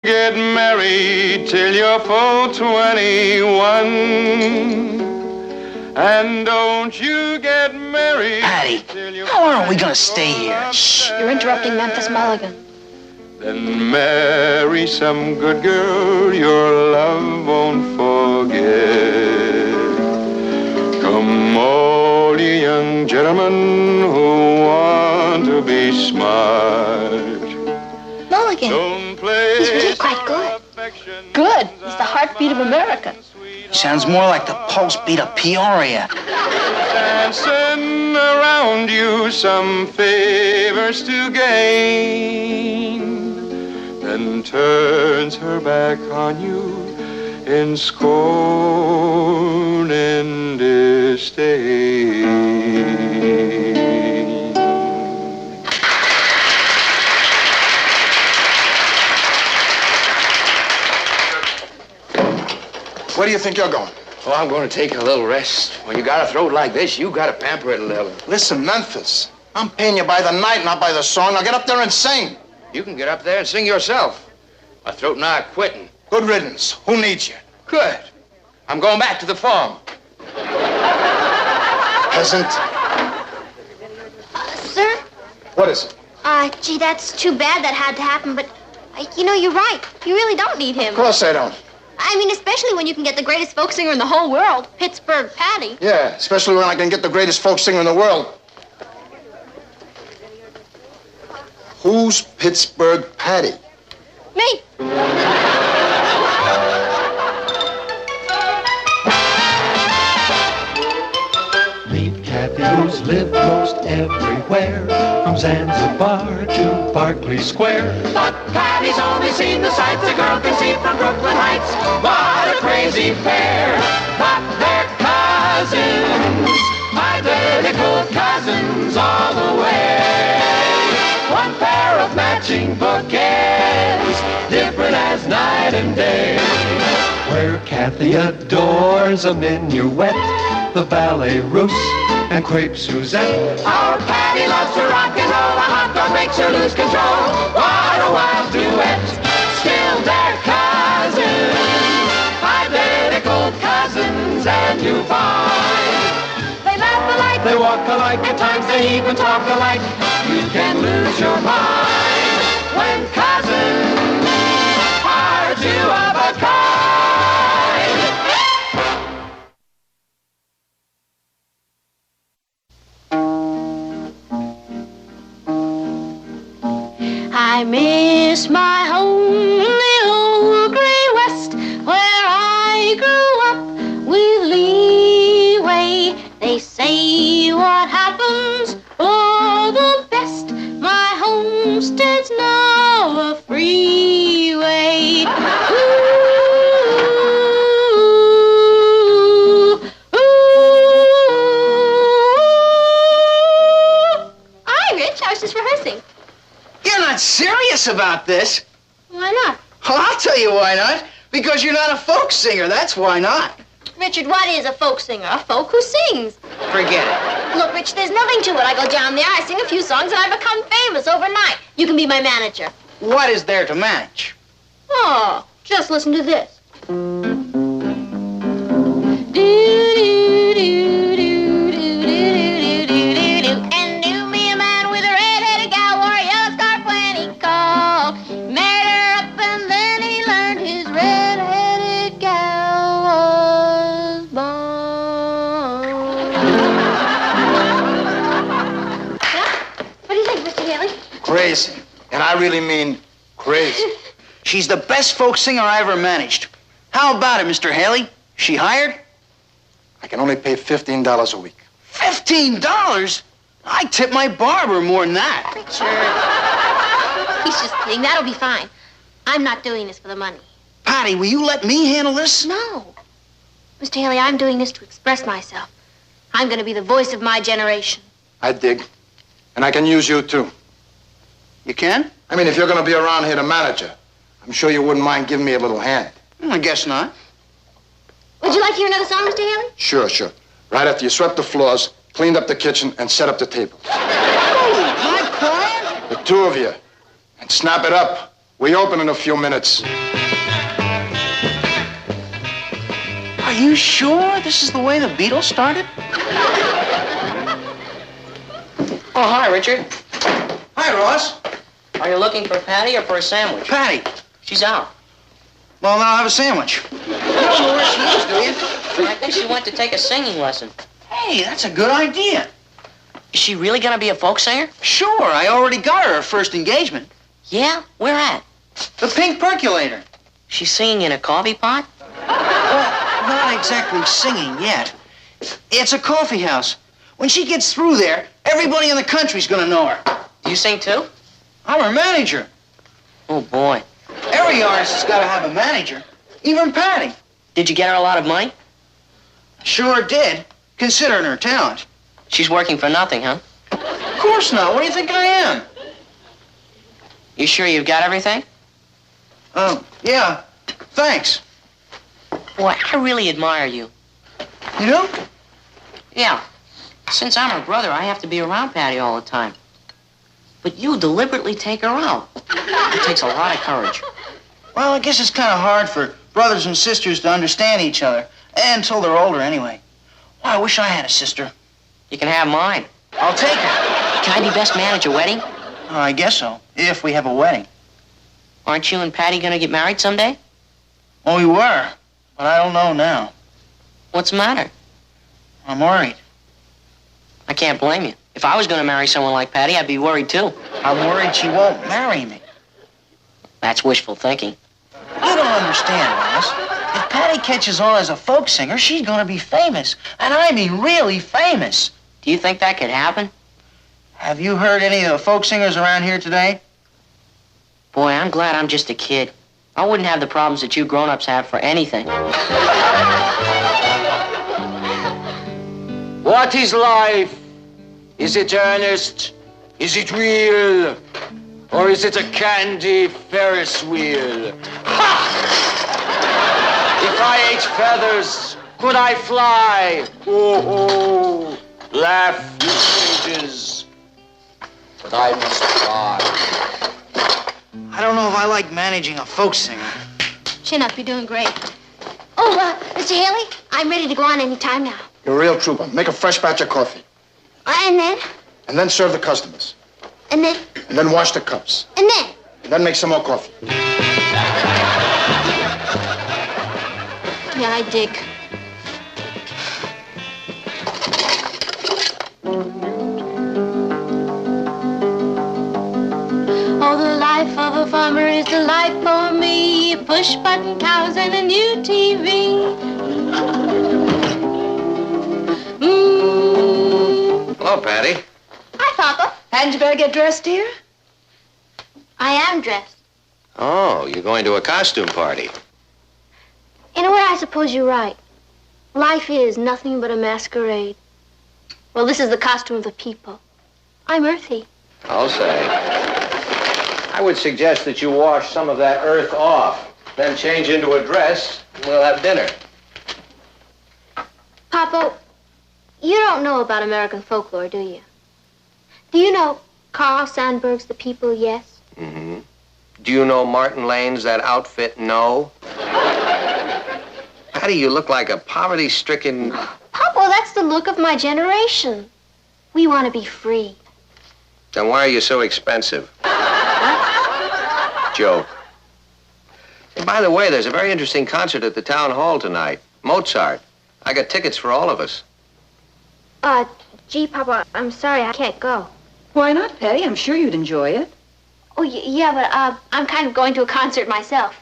Get married till you're full 21. And don't you get married. Patty, how long are we gonna stay here? Shh, you're interrupting Memphis Mulligan. Then marry some good girl your love won't forget. Come all you young gentlemen who want to be smart. Mulligan, he's really quite good. Good? He's the heartbeat of America. Sounds more like the pulse beat of Peoria. Dancing around you, some favors to gain, then turns her back on you in scorn and disdain. Where do you think you're going? Oh, I'm going to take a little rest. When you got a throat like this, you got to pamper it a little. Listen, Memphis, I'm paying you by the night, not by the song. Now get up there and sing. You can get up there and sing yourself. My throat and I are quitting. Good riddance. Who needs you? Good. I'm going back to the farm. Peasant. Sir? What is it? Gee, that's too bad that had to happen, but, you're right. You really don't need him. Of course I don't. I mean, especially when you can get the greatest folk singer in the whole world, Pittsburgh Patty. Yeah, especially when I can get the greatest folk singer in the world. Who's Pittsburgh Patty? Me. Meet Kathy, who's lived most everywhere, from Zanzibar to Berkeley Square. But Patty's only seen the sights a girl can see from Brooklyn Heights. What a crazy pair, but they're cousins, identical cousins all the way. One pair of matching bouquets, different as night and day. Where Kathy adores a minuet, the ballet russe, and crepe Suzette. Our Patty loves to rock and roll, a hot dog makes her lose control. What a wild duet, still they're cousins, identical cousins, and you find they laugh alike, they walk alike, at times they even talk alike. You can lose your mind when cousins are two of a kind. I miss my home in the old gray west, where I grew up with leeway. They say what happens for the best. My homestead's now a freeway. Ooh, ooh. Hi, Rich. I was just rehearsing. You're not serious about this. Why not? Well, I'll tell you why not. Because you're not a folk singer, that's why not. Richard, what is a folk singer? A folk who sings. Forget it. Look, Rich, there's nothing to it. I go down there, I sing a few songs, and I become famous overnight. You can be my manager. What is there to manage? Oh, just listen to this. And knew me a man with a red-headed gal, wore a yellow scarf when he called. Married her up and then he learned his red-headed gal was born. What do you think, Mr. Haley? Crazy. And I really mean crazy. She's the best folk singer I ever managed. How about it, Mr. Haley? She hired? I can only pay $15 a week. $15? I tip my barber more than that. Richard. He's just kidding. That'll be fine. I'm not doing this for the money. Patty, will you let me handle this? No. Mr. Haley, I'm doing this to express myself. I'm going to be the voice of my generation. I dig. And I can use you, too. You can? I mean, if you're going to be around here to manage her, I'm sure you wouldn't mind giving me a little hand. I guess not. Would you like to hear another song, Mr. Haley? Sure, sure. Right after you swept the floors, cleaned up the kitchen, and set up the tables. My client? The two of you. And snap it up. We open in a few minutes. Are you sure this is the way the Beatles started? Oh, hi, Richard. Hi, Ross. Are you looking for Patty or for a sandwich? Patty. She's out. Well, then I'll have a sandwich. You don't know where she is, do you? I think she went to take a singing lesson. Hey, that's a good idea. Is she really gonna be a folk singer? Sure, I already got her first engagement. Yeah? Where at? The Pink Percolator. She's singing in a coffee pot? Well, not exactly singing yet. It's a coffee house. When she gets through there, everybody in the country's gonna know her. Do you sing too? I'm her manager. Oh, boy. Every artist has got to have a manager. Even Patty. Did you get her a lot of money? Sure did, considering her talent. She's working for nothing, huh? Of course not. What do you think I am? You sure you've got everything? Yeah. Thanks. Boy, I really admire you. You do? Yeah. Since I'm her brother, I have to be around Patty all the time. But you deliberately take her out. It takes a lot of courage. Well, I guess it's kind of hard for brothers and sisters to understand each other. Until they're older, anyway. Well, I wish I had a sister. You can have mine. I'll take her. Can I be best man at your wedding? I guess so, if we have a wedding. Aren't you and Patty gonna get married someday? Well, we were, but I don't know now. What's the matter? I'm worried. I can't blame you. If I was gonna marry someone like Patty, I'd be worried too. I'm worried she won't marry me. That's wishful thinking. You don't understand, Ross. If Patty catches on as a folk singer, she's gonna be famous. And I mean really famous. Do you think that could happen? Have you heard any of the folk singers around here today? Boy, I'm glad I'm just a kid. I wouldn't have the problems that you grown-ups have for anything. What is life? Is it earnest? Is it real? Or is it a candy Ferris wheel? Ha! If I ate feathers, could I fly? Oh, oh, laugh, you cages. But I must fly. I don't know if I like managing a folk singer. Chin up, you're doing great. Oh, Mr. Haley, I'm ready to go on any time now. You're a real trooper. Make a fresh batch of coffee. And then? And then serve the customers. And then? And then wash the cups. And then? And then make some more coffee. Yeah, I dig. Oh, the life of a farmer is the life for me. Push-button cows and a new TV. Hello, Patty. Hi, Papa. Hadn't you better get dressed, dear? I am dressed. Oh, you're going to a costume party. In a way, I suppose you're right. Life is nothing but a masquerade. Well, this is the costume of the people. I'm earthy. I'll say. I would suggest that you wash some of that earth off, then change into a dress, and we'll have dinner. Papa, you don't know about American folklore, do you? Do you know Carl Sandburg's The People, Yes? Mm-hmm. Do you know Martin Lane's That Outfit, No? Patty, you look like a poverty-stricken... Papa, that's the look of my generation. We want to be free. Then why are you so expensive? Joke. And by the way, there's a very interesting concert at the town hall tonight. Mozart. I got tickets for all of us. Gee, Papa, I'm sorry, I can't go. Why not, Patty? I'm sure you'd enjoy it. Oh, yeah, but, I'm kind of going to a concert myself.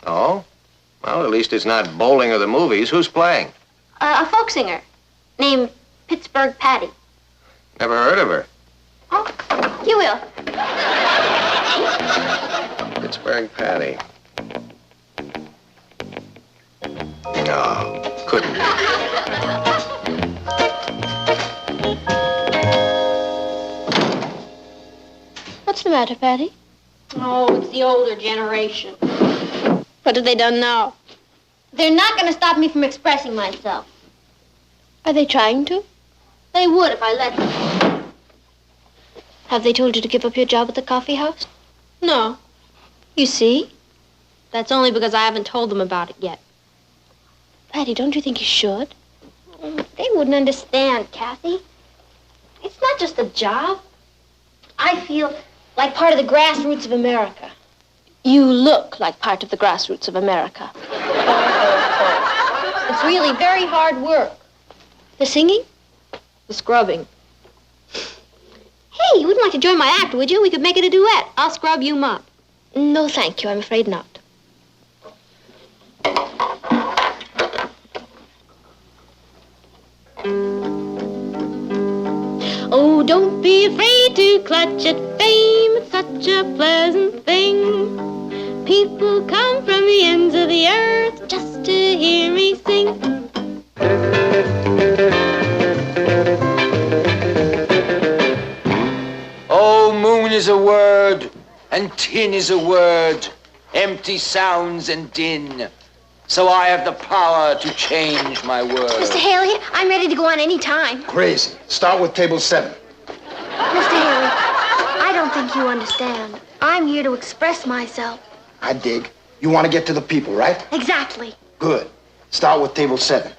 Oh? Well, at least it's not bowling or the movies. Who's playing? A folk singer named Pittsburgh Patty. Never heard of her. Oh, you will. Pittsburgh Patty. No, couldn't. What's the matter, Patty? Oh, it's the older generation. What have they done now? They're not going to stop me from expressing myself. Are they trying to? They would if I let them. Have they told you to give up your job at the coffee house? No. You see? That's only because I haven't told them about it yet. Patty, don't you think you should? They wouldn't understand, Kathy. It's not just a job. I feel like part of the grassroots of America. You look like part of the grassroots of America. It's really very hard work. The singing? The scrubbing. Hey, you wouldn't like to join my act, would you? We could make it a duet. I'll scrub, you mop. No, thank you. I'm afraid not. Oh, don't be afraid to clutch at fame. It's such a pleasant thing. People come from the ends of the earth just to hear me sing. Oh, moon is a word, and tin is a word. Empty sounds and din. So I have the power to change my word. Mr. Haley, I'm ready to go on any time. Crazy. Start with table 7. Mr. Haley, I don't think you understand. I'm here to express myself. I dig. You want to get to the people, right? Exactly. Good. Start with table 7.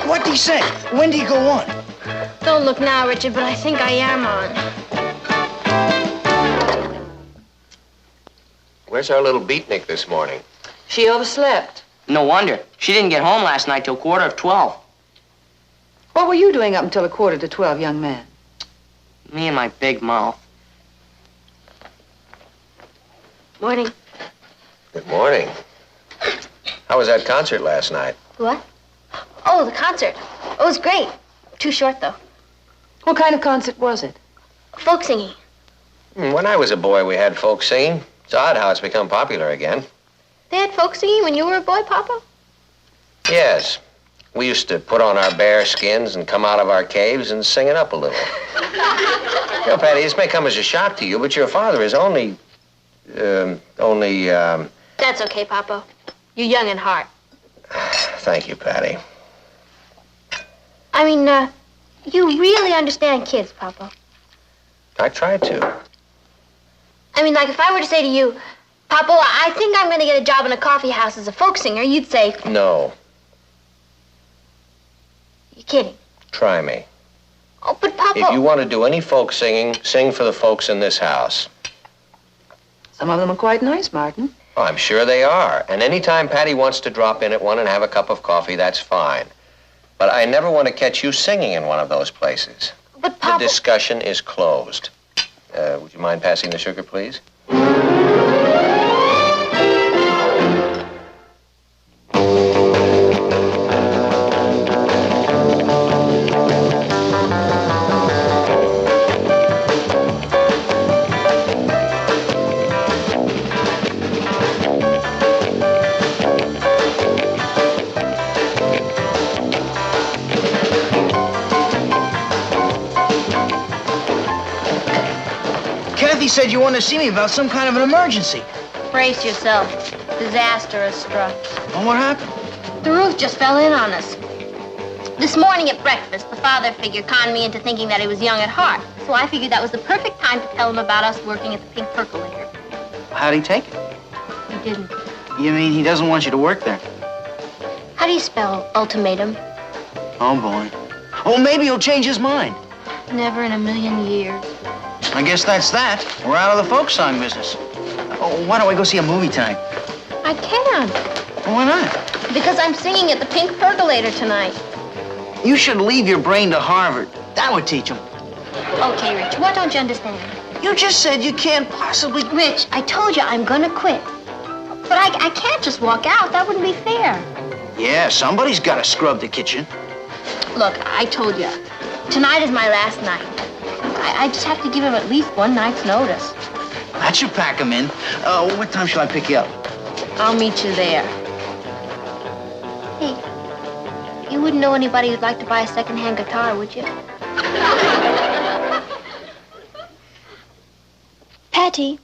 What'd he say? When do you go on? Don't look now, Richard, but I think I am on. Where's our little beatnik this morning? She overslept. No wonder. She didn't get home last night till 11:45. What were you doing up until 11:45, young man? Me and my big mouth. Morning. Good morning. How was that concert last night? What? Oh, the concert. It was great. Too short, though. What kind of concert was it? Folk singing. When I was a boy, we had folk singing. It's odd how it's become popular again. They had folk singing when you were a boy, Papa? Yes. We used to put on our bear skins and come out of our caves and sing it up a little. You know, Patty, this may come as a shock to you, but your father is only... That's okay, Papa. You're young in heart. Thank you, Patty. I mean, you really understand kids, Papa. I tried to. I mean, like, if I were to say to you, Papa, I think I'm going to get a job in a coffee house as a folk singer, you'd say, No. You're kidding. Try me. Oh, but Papa... If you want to do any folk singing, sing for the folks in this house. Some of them are quite nice, Martin. Oh, I'm sure they are. And anytime Patty wants to drop in at one and have a cup of coffee, that's fine. But I never want to catch you singing in one of those places. But Papa... The discussion is closed. Would you mind passing the sugar, please? Kathy said you wanted to see me about some kind of an emergency. Brace yourself. Disaster has struck. Well, what happened? The roof just fell in on us. This morning at breakfast, the father figure conned me into thinking that he was young at heart. So I figured that was the perfect time to tell him about us working at the Pink Percolator. How'd he take it? He didn't. You mean he doesn't want you to work there? How do you spell ultimatum? Oh, boy. Oh, maybe he'll change his mind. Never in a million years. I guess that's that. We're out of the folk song business. Oh, why don't we go see a movie tonight? I can't. Well, why not? Because I'm singing at the Pink Percolator tonight. You should leave your brain to Harvard. That would teach him. Okay, Rich, what don't you understand? You just said you can't possibly... Rich, I told you I'm gonna quit. But I can't just walk out. That wouldn't be fair. Yeah, somebody's got to scrub the kitchen. Look, I told you. Tonight is my last night. I just have to give him at least one night's notice. That should pack him in. What time shall I pick you up? I'll meet you there. Hey, you wouldn't know anybody who'd like to buy a second-hand guitar, would you? Patty,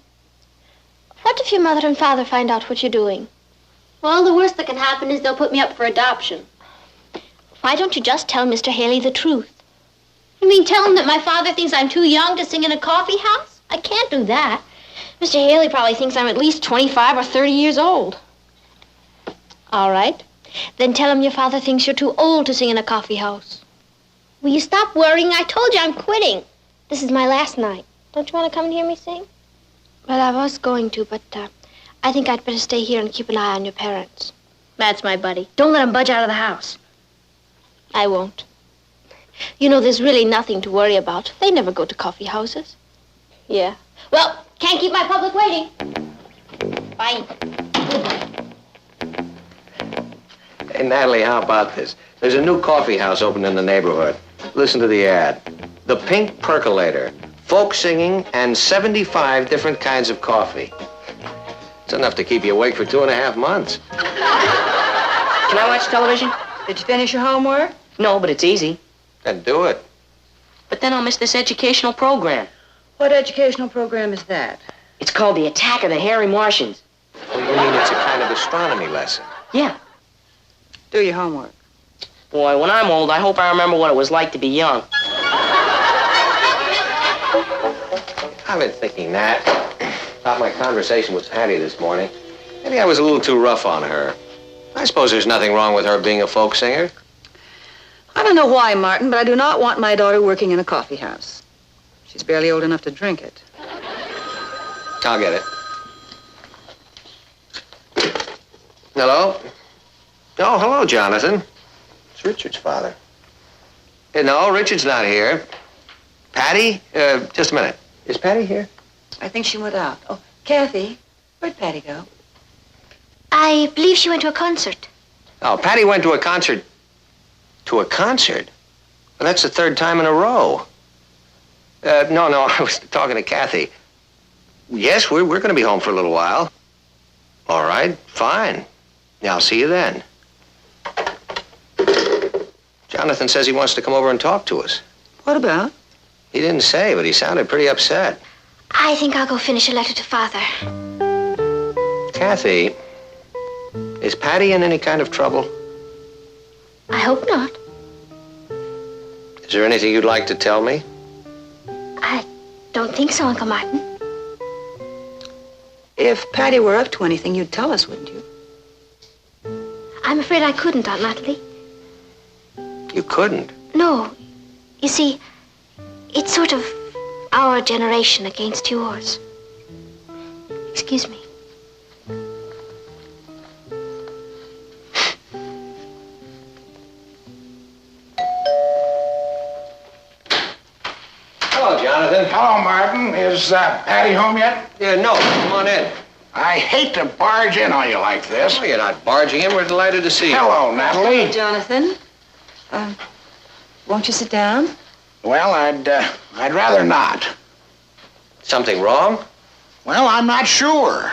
what if your mother and father find out what you're doing? Well, the worst that can happen is they'll put me up for adoption. Why don't you just tell Mr. Haley the truth? You mean tell him that my father thinks I'm too young to sing in a coffee house? I can't do that. Mr. Haley probably thinks I'm at least 25 or 30 years old. All right. Then tell him your father thinks you're too old to sing in a coffee house. Will you stop worrying? I told you I'm quitting. This is my last night. Don't you want to come and hear me sing? Well, I was going to, but I think I'd better stay here and keep an eye on your parents. That's my buddy. Don't let him budge out of the house. I won't. You know, there's really nothing to worry about. They never go to coffee houses. Yeah. Well, can't keep my public waiting. Bye. Hey, Natalie, how about this? There's a new coffee house open in the neighborhood. Listen to the ad. The Pink Percolator. Folk singing and 75 different kinds of coffee. It's enough to keep you awake for 2.5 months. Can I watch television? Did you finish your homework? No, but it's easy. Then do it. But then I'll miss this educational program. What educational program is that? It's called The Attack of the Hairy Martians. Well, you mean it's a kind of astronomy lesson? Yeah. Do your homework. Boy, when I'm old, I hope I remember what it was like to be young. I've been thinking that about my conversation with Patty this morning. Maybe I was a little too rough on her. I suppose there's nothing wrong with her being a folk singer. I don't know why, Martin, but I do not want my daughter working in a coffee house. She's barely old enough to drink it. I'll get it. Hello? Oh, hello, Jonathan. It's Richard's father. No, Richard's not here. Patty? Just a minute. Is Patty here? I think she went out. Oh, Kathy, where'd Patty go? I believe she went to a concert. Oh, Patty went to a concert. To a concert? Well, that's the 3rd time in a row. No, I was talking to Kathy. Yes, we're going to be home for a little while. All right, fine. Yeah, I'll see you then. Jonathan says he wants to come over and talk to us. What about? He didn't say, but he sounded pretty upset. I think I'll go finish a letter to Father. Kathy, is Patty in any kind of trouble? I hope not. Is there anything you'd like to tell me? I don't think so, Uncle Martin. If Patty were up to anything, you'd tell us, wouldn't you? I'm afraid I couldn't, Aunt Natalie. You couldn't? No. You see, it's sort of our generation against yours. Excuse me. Hello, Jonathan. Hello, Martin. Is Patty home yet? Yeah, no, come on in. I hate to barge in on you like this. Oh, you're not barging in. We're delighted to see you. Hello, Natalie. Hey, Jonathan. Won't you sit down? Well, I'd rather not. Something wrong? Well, I'm not sure.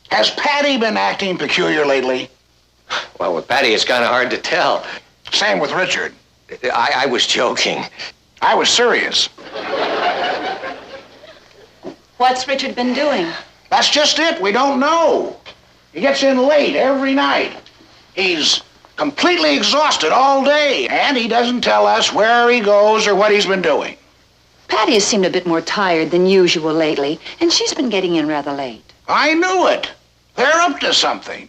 Has Patty been acting peculiar lately? Well, with Patty, it's kind of hard to tell. Same with Richard. I was joking. I was serious. What's Richard been doing? That's just it. We don't know. He gets in late every night. He's completely exhausted all day, and he doesn't tell us where he goes or what he's been doing. Patty has seemed a bit more tired than usual lately, and she's been getting in rather late. I knew it. They're up to something.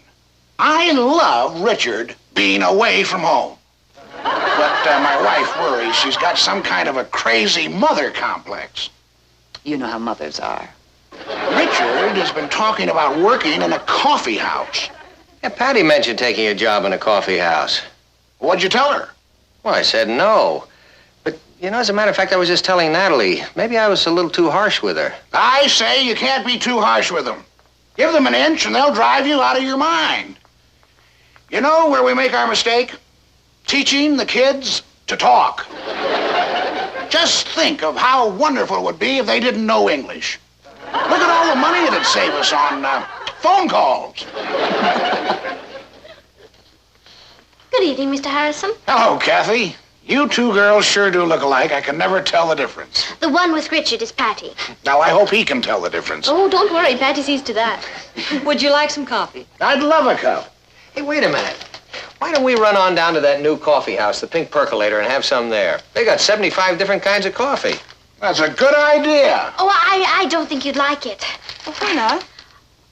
I love Richard being away from home. But my wife worries she's got some kind of a crazy mother complex. You know how mothers are. Richard has been talking about working in a coffee house. Yeah, Patty mentioned taking a job in a coffee house. What'd you tell her? Well, I said no. But, you know, as a matter of fact, I was just telling Natalie, maybe I was a little too harsh with her. I say you can't be too harsh with them. Give them an inch and they'll drive you out of your mind. You know where we make our mistake? Teaching the kids to talk. Just think of how wonderful it would be if they didn't know English. Look at all the money it'd save us on phone calls. Good evening, Mr. Harrison. Hello, Kathy. You two girls sure do look alike. I can never tell the difference. The one with Richard is Patty. Now, I hope he can tell the difference. Oh, don't worry. Patty sees to that. Would you like some coffee? I'd love a cup. Hey, wait a minute. Why don't we run on down to that new coffee house, the Pink Percolator, and have some there? They got 75 different kinds of coffee. That's a good idea. Oh, I don't think you'd like it. Why not?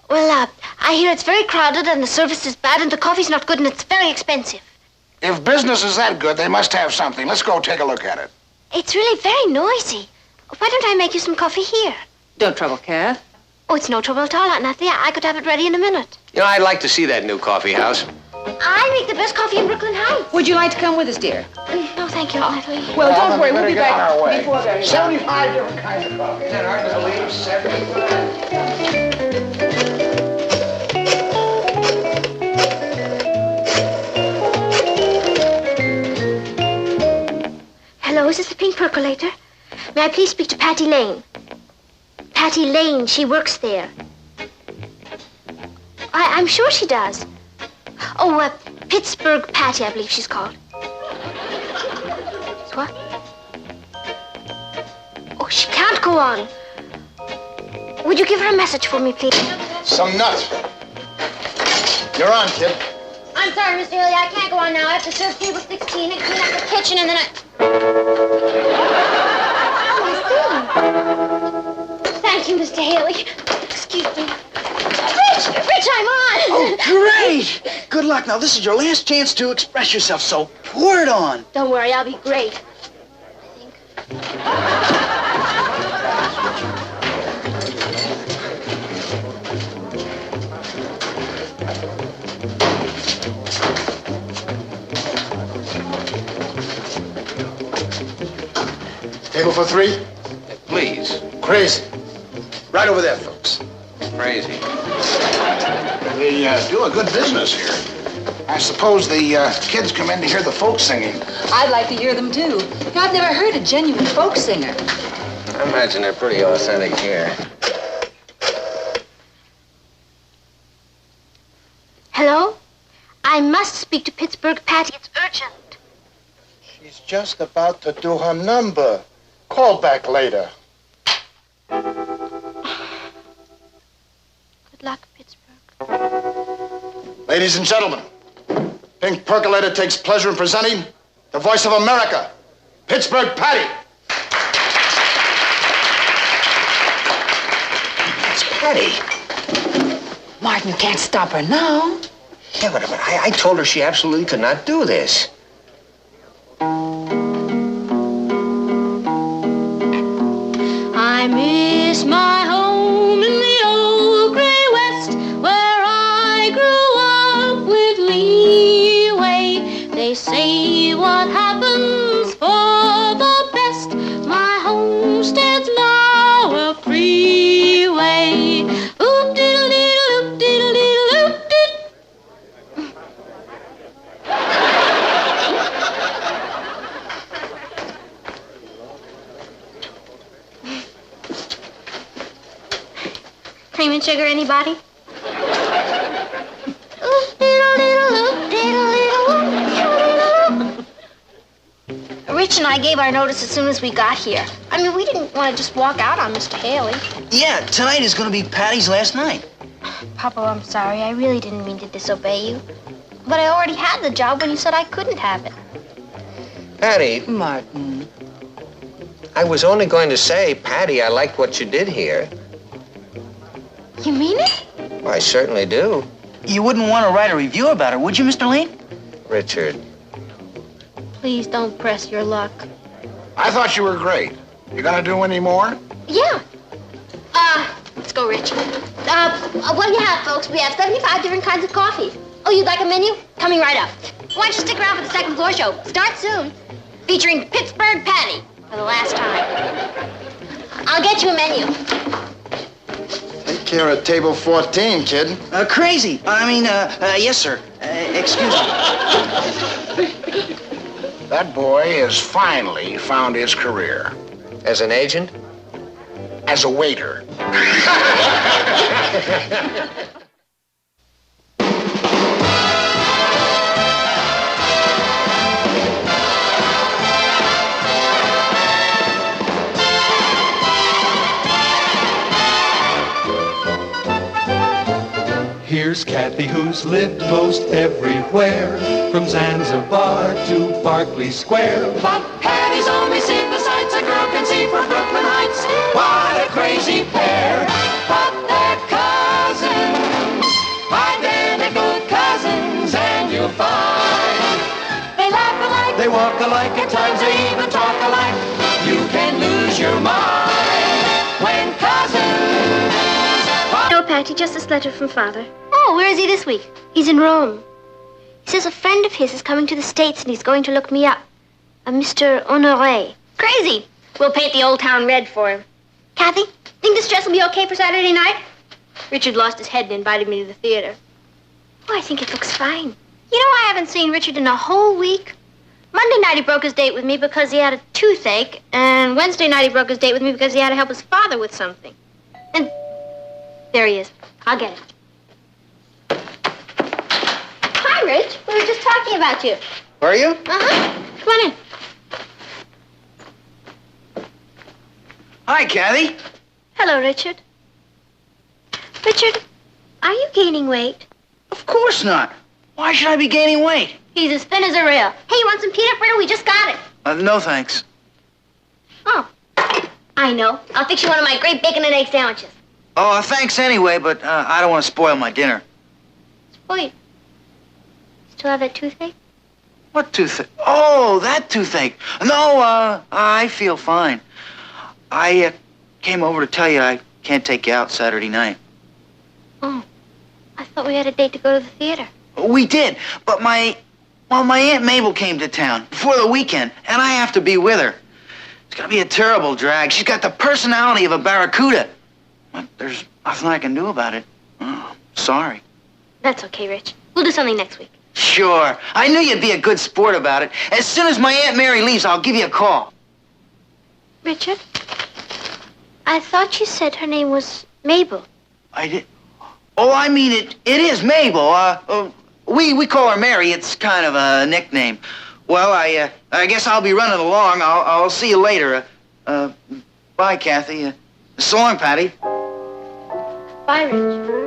Well, I hear it's very crowded and the service is bad and the coffee's not good and it's very expensive. If business is that good, they must have something. Let's go take a look at it. It's really very noisy. Why don't I make you some coffee here? Don't trouble, Kath. Oh, it's no trouble at all, Aunt Nathalie. I could have it ready in a minute. You know, I'd like to see that new coffee house. I make the best coffee in Brooklyn Heights. Would you like to come with us, dear? No, thank you, Aunt Nathalie. Well, don't then worry. we We'll better be get on back our way. before very long. 75 different kinds of coffee. Isn't that hard to believe? 75. Hello, is this the Pink Percolator? May I please speak to Patty Lane? Patty Lane, she works there. I'm sure she does. Oh, Pittsburgh Patty, I believe she's called. What? Oh, she can't go on. Would you give her a message for me, please? Some nuts. You're on, kid. I'm sorry, Mr. Haley, I can't go on now. I have to serve table 16 and clean up the kitchen and then I... Oh, I see. Thank you, Mr. Haley. Excuse me. Rich, I'm on! Oh, great! Good luck. Now, this is your last chance to express yourself, so pour it on. Don't worry, I'll be great. I think. Table for three? Please. Crazy. Right over there, folks. Crazy. They do a good business here. I suppose the kids come in to hear the folk singing. I'd like to hear them, too. I've never heard a genuine folk singer. I imagine they're pretty authentic here. Hello? I must speak to Pittsburgh Patty. It's urgent. She's just about to do her number. Call back later. Good luck, Pittsburgh. Ladies and gentlemen, Pink Percolator takes pleasure in presenting the voice of America, Pittsburgh Patty. It's Patty. Martin, you can't stop her now. Yeah, but I told her she absolutely could not do this. I miss my home in the old gray west where I grew up with leeway. They say what happens for the best. My homestead's now a freeway. Oop diddle diddle oop diddle diddle oop diddle. Cream and sugar, anybody? Oop diddle diddle oop diddle diddle oop diddle diddle. Rich and I gave our notice as soon as we got here. I mean, we didn't want to just walk out on Mr. Haley. Yeah, tonight is going to be Patty's last night. Papa, I'm sorry. I really didn't mean to disobey you. But I already had the job when you said I couldn't have it. Patty, Martin. I was only going to say, Patty, I liked what you did here. You mean it? Well, I certainly do. You wouldn't want to write a review about her, would you, Mr. Lane? Richard. Please don't press your luck. I thought you were great. You gonna do any more? Yeah. Let's go, Rich. What do you have, folks? We have 75 different kinds of coffee. Oh, you'd like a menu? Coming right up. Why don't you stick around for the second floor show? Starts soon. Featuring Pittsburgh Patty for the last time. I'll get you a menu. Take care of table 14, kid. Crazy. Yes, sir. Excuse me. That boy has finally found his career. As an agent? As a waiter. Here Here's Kathy, who's lived most everywhere, from Zanzibar to Berkeley Square. But Patty's only seen the sights a girl can see from Brooklyn Heights. What a crazy pair, but they're cousins, identical cousins, and you'll find they laugh alike, they walk alike, at times they even talk alike. You can lose your mind when cousins. No, Patty, just this letter from Father. Oh, where is he this week? He's in Rome. He says a friend of his is coming to the States and he's going to look me up. A Mr. Honoré. Crazy. We'll paint the old town red for him. Kathy, think this dress will be okay for Saturday night? Richard lost his head and invited me to the theater. Oh, I think it looks fine. You know, I haven't seen Richard in a whole week. Monday night he broke his date with me because he had a toothache, and Wednesday night he broke his date with me because he had to help his father with something. And there he is. I'll get it. Hi, Rich. We were just talking about you. Were you? Uh-huh. Come on in. Hi, Kathy. Hello, Richard. Richard, are you gaining weight? Of course not. Why should I be gaining weight? He's as thin as a rail. Hey, you want some peanut brittle? We just got it. No, thanks. Oh, I know. I'll fix you one of my great bacon and egg sandwiches. Oh, thanks anyway, but I don't want to spoil my dinner. Wait. Still have that toothache? What toothache? Oh, that toothache. No, I feel fine. I came over to tell you I can't take you out Saturday night. Oh, I thought we had a date to go to the theater. We did, but my Aunt Mabel came to town before the weekend, and I have to be with her. It's gonna be a terrible drag. She's got the personality of a barracuda. But there's nothing I can do about it. Oh, sorry. That's okay, Rich. We'll do something next week. Sure. I knew you'd be a good sport about it. As soon as my Aunt Mary leaves, I'll give you a call. Richard, I thought you said her name was Mabel. I did. Oh, I mean, it is Mabel. We call her Mary. It's kind of a nickname. Well, I guess I'll be running along. I'll see you later. Bye, Kathy. So long, Patty. Bye, Rich.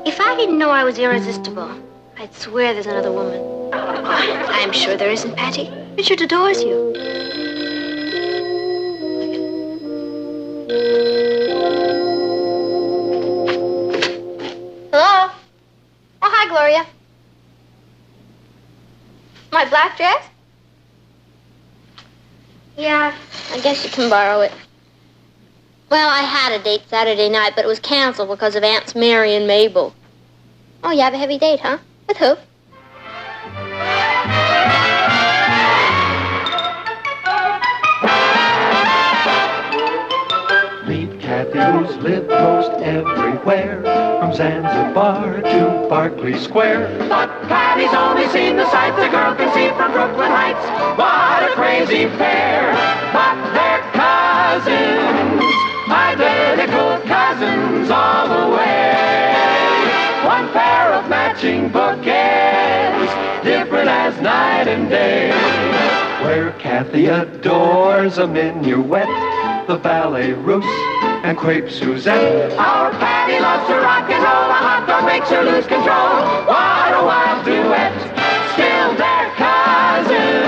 If I didn't know I was irresistible, I'd swear there's another woman. I'm sure there isn't, Patty. Richard adores you. Hello? Oh, hi, Gloria. My black dress? Yeah, I guess you can borrow it. Well, I had a date Saturday night, but it was canceled because of Aunts Mary and Mabel. Oh, you have a heavy date, huh? With who? Meet Kathy, who's lived most everywhere, from Zanzibar to Berkeley Square. But Patty's only seen the sights a girl can see from Brooklyn Heights. What a crazy pair, but they're cousins, identical cousins all the way. One pair of matching bouquets, different as night and day. Where Kathy adores a minuet, the ballet russe, and crepe Suzette. Our Patty loves to rock and roll, a hot dog makes her lose control. What a wild duet, still they're cousins,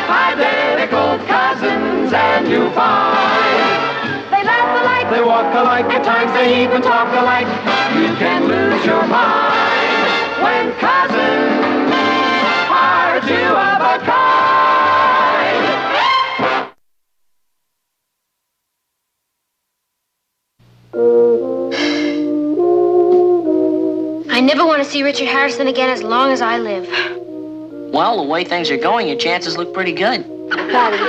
identical cousins, and you find they laugh alike, they walk alike, at times they even talk alike. You can lose your mind when cousins are two of a kind. I never want to see Richard Harrison again as long as I live. Well, the way things are going, your chances look pretty good. Patty,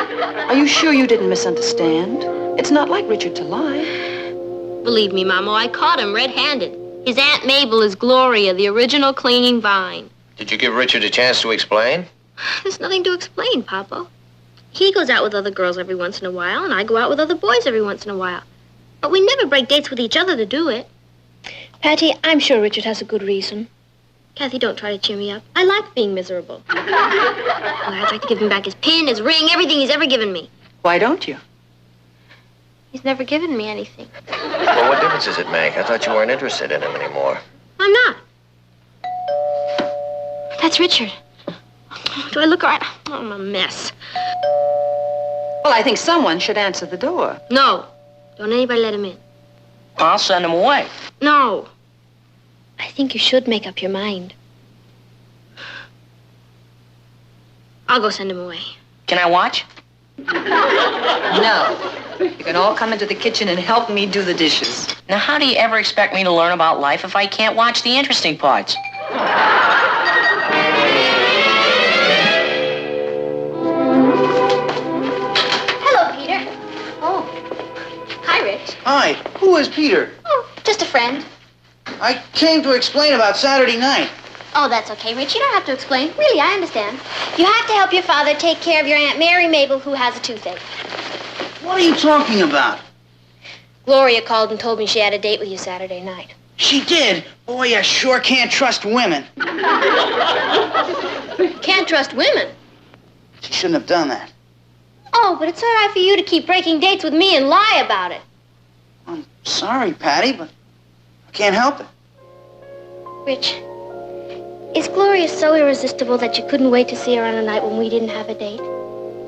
are you sure you didn't misunderstand? It's not like Richard to lie. Believe me, Mama, I caught him red-handed. His Aunt Mabel is Gloria, the original clinging vine. Did you give Richard a chance to explain? There's nothing to explain, Papa. He goes out with other girls every once in a while, and I go out with other boys every once in a while. But we never break dates with each other to do it. Patty, I'm sure Richard has a good reason. Kathy, don't try to cheer me up. I like being miserable. Well, I'd like to give him back his pin, his ring, everything he's ever given me. Why don't you? He's never given me anything. Well, what difference does it make? I thought you weren't interested in him anymore. I'm not. That's Richard. Do I look all right? Oh, I'm a mess. Well, I think someone should answer the door. No. Don't anybody let him in. I'll send him away. No. I think you should make up your mind. I'll go send him away. Can I watch? No. You can all come into the kitchen and help me do the dishes. Now, how do you ever expect me to learn about life if I can't watch the interesting parts? Hello, Peter. Oh. Hi, Rich. Hi, who is Peter? Oh, just a friend. I came to explain about Saturday night. Oh, that's okay, Rich. You don't have to explain. Really, I understand. You have to help your father take care of your Aunt Mary Mabel, who has a toothache. What are you talking about? Gloria called and told me she had a date with you Saturday night. She did. Boy, I sure can't trust women. Can't trust women. She shouldn't have done that. Oh, but it's all right for you to keep breaking dates with me and lie about it. I'm sorry, Patty, but I can't help it. Rich, is Gloria so irresistible that you couldn't wait to see her on a night when we didn't have a date?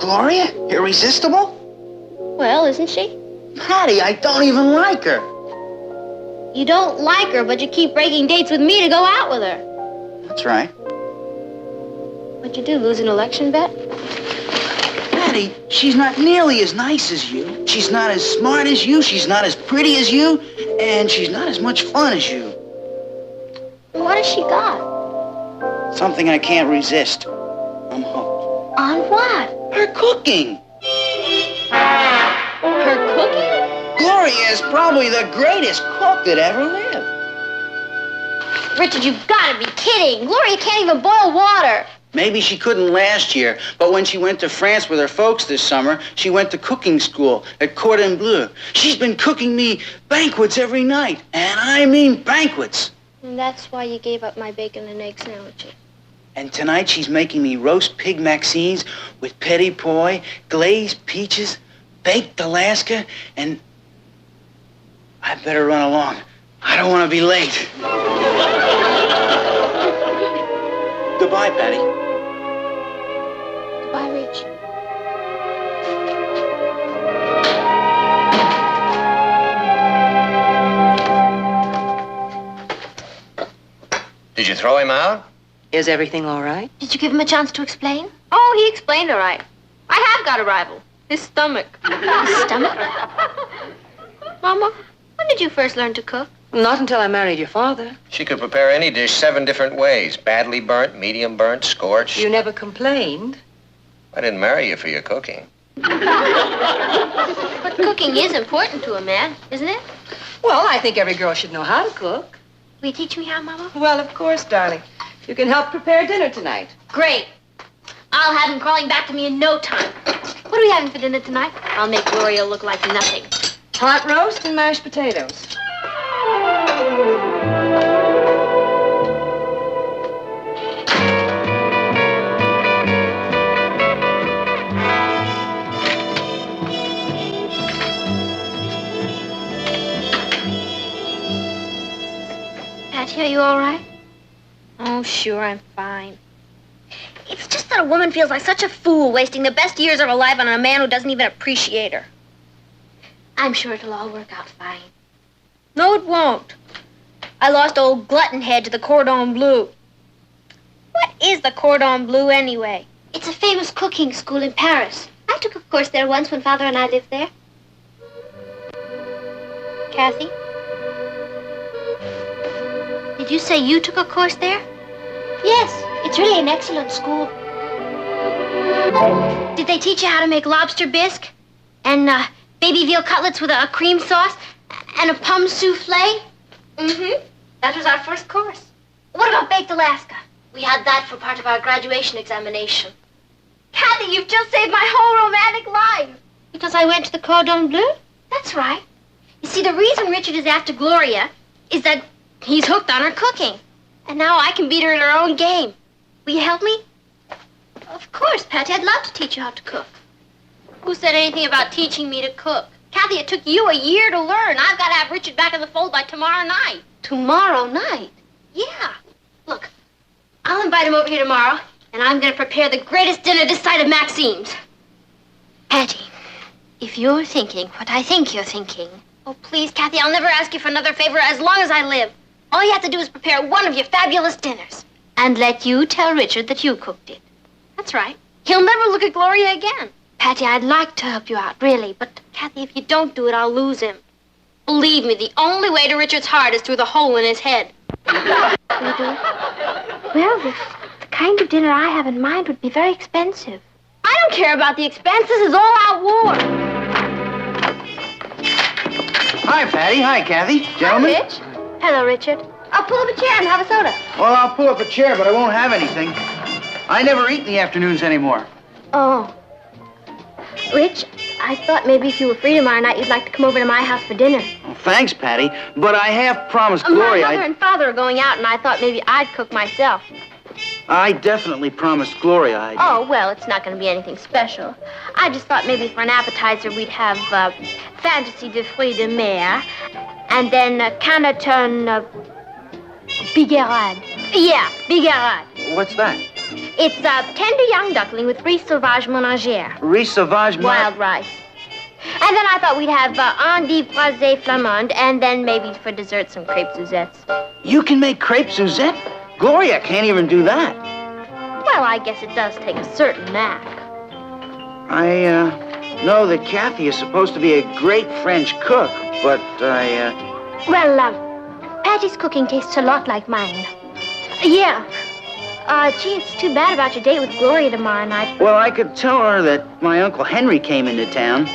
Gloria? Irresistible? Well, isn't she? Patty, I don't even like her. You don't like her, but you keep breaking dates with me to go out with her. That's right. What'd you do, lose an election bet? Patty, she's not nearly as nice as you. She's not as smart as you. She's not as pretty as you. And she's not as much fun as you. What has she got? Something I can't resist. I'm hooked. On what? Her cooking. Her cooking? Gloria is probably the greatest cook that ever lived. Richard, you've got to be kidding. Gloria can't even boil water. Maybe she couldn't last year, but when she went to France with her folks this summer, she went to cooking school at Cordon Bleu. She's been cooking me banquets every night, and I mean banquets. And that's why you gave up my bacon and egg sandwiches. And tonight she's making me roast pig Maxines with petit pois, glazed peaches, baked Alaska, and I better run along. I don't want to be late. Goodbye, Patty. Goodbye, Rich. Did you throw him out? Is everything all right? Did you give him a chance to explain? Oh, he explained all right. I have got a rival. His stomach. His stomach? Mama, when did you first learn to cook? Not until I married your father. She could prepare any dish 7 different ways. Badly burnt, medium burnt, scorched. You never complained. I didn't marry you for your cooking. But cooking is important to a man, isn't it? Well, I think every girl should know how to cook. Will you teach me how, Mama? Well, of course, darling. You can help prepare dinner tonight. Great. I'll have him crawling back to me in no time. What are we having for dinner tonight? I'll make Gloria look like nothing. Hot roast and mashed potatoes. Patty, are you all right? Oh, sure, I'm fine. It's just that a woman feels like such a fool wasting the best years of her life on a man who doesn't even appreciate her. I'm sure it'll all work out fine. No, it won't. I lost old Glutton Head to the Cordon Bleu. What is the Cordon Bleu, anyway? It's a famous cooking school in Paris. I took a course there once when Father and I lived there. Kathy? Did you say you took a course there? Yes, it's really an excellent school. Did they teach you how to make lobster bisque? And baby veal cutlets with a cream sauce? And a pomme souffle? Mm-hmm. That was our first course. What about baked Alaska? We had that for part of our graduation examination. Kathy, you've just saved my whole romantic life. Because I went to the Cordon Bleu? That's right. You see, the reason Richard is after Gloria is that he's hooked on her cooking. And now I can beat her in her own game. Will you help me? Of course, Patty. I'd love to teach you how to cook. Who said anything about teaching me to cook? Kathy, it took you a year to learn. I've got to have Richard back in the fold by tomorrow night. Tomorrow night? Yeah. Look, I'll invite him over here tomorrow, and I'm going to prepare the greatest dinner this side of Maxime's. Patty, if you're thinking what I think you're thinking... Oh, please, Kathy, I'll never ask you for another favor as long as I live. All you have to do is prepare one of your fabulous dinners. And let you tell Richard that you cooked it. That's right. He'll never look at Gloria again. Patty, I'd like to help you out, really. But, Kathy, if you don't do it, I'll lose him. Believe me, the only way to Richard's heart is through the hole in his head. You do it? Well, the kind of dinner I have in mind would be very expensive. I don't care about the expense. This is all-out war. Hi, Patty. Hi, Kathy. Gentlemen. Hi, Rich. Hello, Richard. I'll pull up a chair and have a soda. Well, I'll pull up a chair, but I won't have anything. I never eat in the afternoons anymore. Oh. Rich, I thought maybe if you were free tomorrow night, you'd like to come over to my house for dinner. Well, thanks, Patty, but I have promised Gloria... My mother and father are going out, and I thought maybe I'd cook myself. I definitely promised Gloria I'd... Oh, well, it's not going to be anything special. I just thought maybe for an appetizer we'd have fantasy de fruits de mer, and then Canneton bigarade. Yeah, bigarade. What's that? It's tender young duckling with riz sauvage ménagère. Riz sauvage... Wild rice. And then I thought we'd have endive braisée flamande, and then maybe for dessert some crêpes Suzettes. You can make crêpes Suzette? Gloria can't even do that. Well, I guess it does take a certain knack. I know that Kathy is supposed to be a great French cook, but Well, Patty's cooking tastes a lot like mine. Yeah. Gee, it's too bad about your date with Gloria tomorrow night. Well, I could tell her that my Uncle Henry came into town.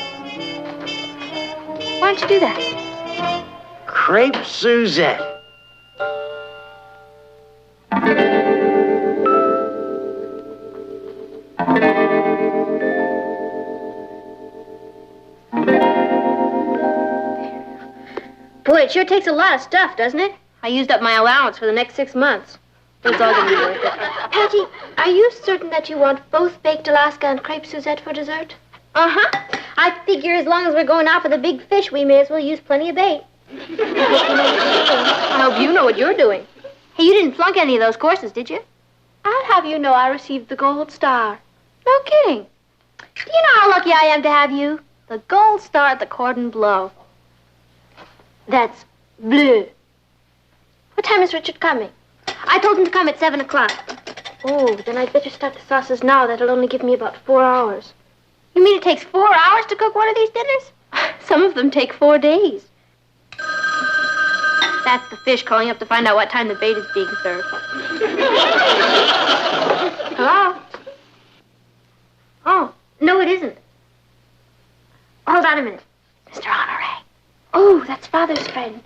Why don't you do that? Crepe Suzette. Boy, it sure takes a lot of stuff, doesn't it? I used up my allowance for the next 6 months. It's all gonna be worth it. Patty, are you certain that you want both baked Alaska and crepe Suzette for dessert? Uh-huh. I figure as long as we're going out for the big fish, we may as well use plenty of bait. I hope you know what you're doing. Hey, you didn't flunk any of those courses, did you? I'll have you know I received the gold star. No kidding. Do you know how lucky I am to have you? The gold star at the cordon bleu. That's bleu. What time is Richard coming? I told him to come at 7 o'clock. Oh, then I'd better start the sauces now. That'll only give me about 4 hours. You mean it takes 4 hours to cook one of these dinners? Some of them take 4 days. That's the fish calling up to find out what time the bait is being served. Hello? Oh, no, it isn't. Hold on a minute. Mr. Honoré. Oh, that's Father's friend.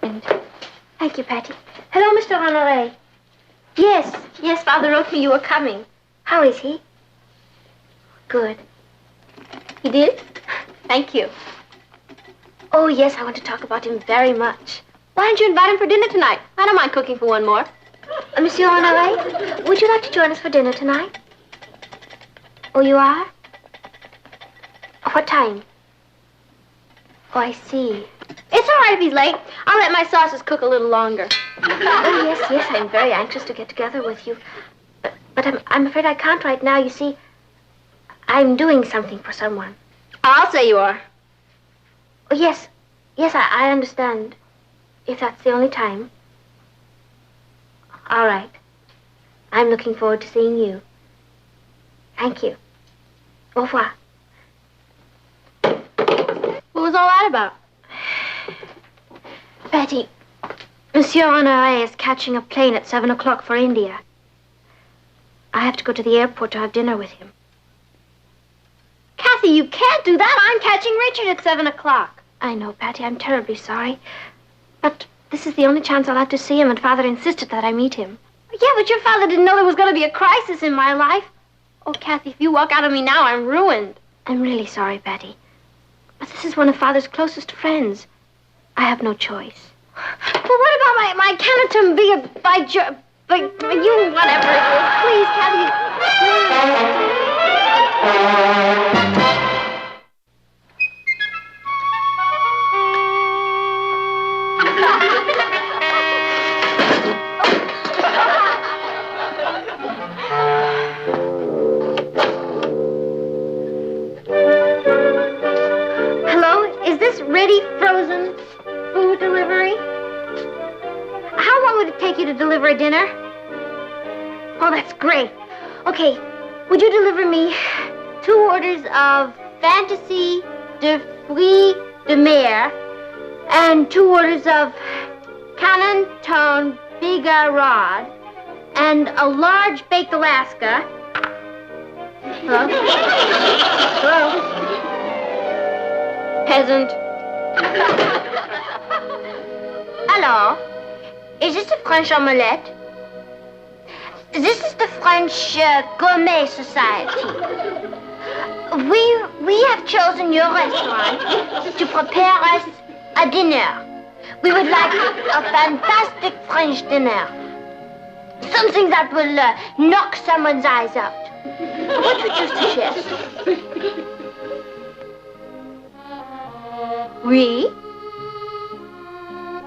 And thank you, Patty. Hello, Mr. Honoré. Yes, Father wrote me you were coming. How is he? Good. He did? Thank you. Oh, yes, I want to talk about him very much. Why don't you invite him for dinner tonight? I don't mind cooking for one more. Monsieur Honoré, would you like to join us for dinner tonight? Oh, you are? What time? Oh, I see. It's all right if he's late. I'll let my sauces cook a little longer. Oh, yes, I'm very anxious to get together with you. But I'm afraid I can't right now. You see, I'm doing something for someone. I'll say you are. Oh, yes, I understand. If that's the only time. All right. I'm looking forward to seeing you. Thank you. Au revoir. What was all that about? Patty, Monsieur Honoré is catching a plane at 7 o'clock for India. I have to go to the airport to have dinner with him. Kathy, you can't do that. I'm catching Richard at 7 o'clock. I know, Patty. I'm terribly sorry. But this is the only chance I'll have to see him, and Father insisted that I meet him. Yeah, but your father didn't know there was going to be a crisis in my life. Oh, Kathy, if you walk out on me now, I'm ruined. I'm really sorry, Patty. But this is one of Father's closest friends. I have no choice. But what about my Canneton by you, whatever it is. Please, Kathy. take you to deliver a dinner? Oh, that's great. Okay, would you deliver me 2 orders of Fantasy de Fruits de Mer and 2 orders of Canton Bigarade and a large baked Alaska? Hello? Hello? Peasant. Hello? Is this a French omelette? This is the French Gourmet Society. We have chosen your restaurant to prepare us a dinner. We would like a fantastic French dinner. Something that will knock someone's eyes out. What would you suggest? Oui?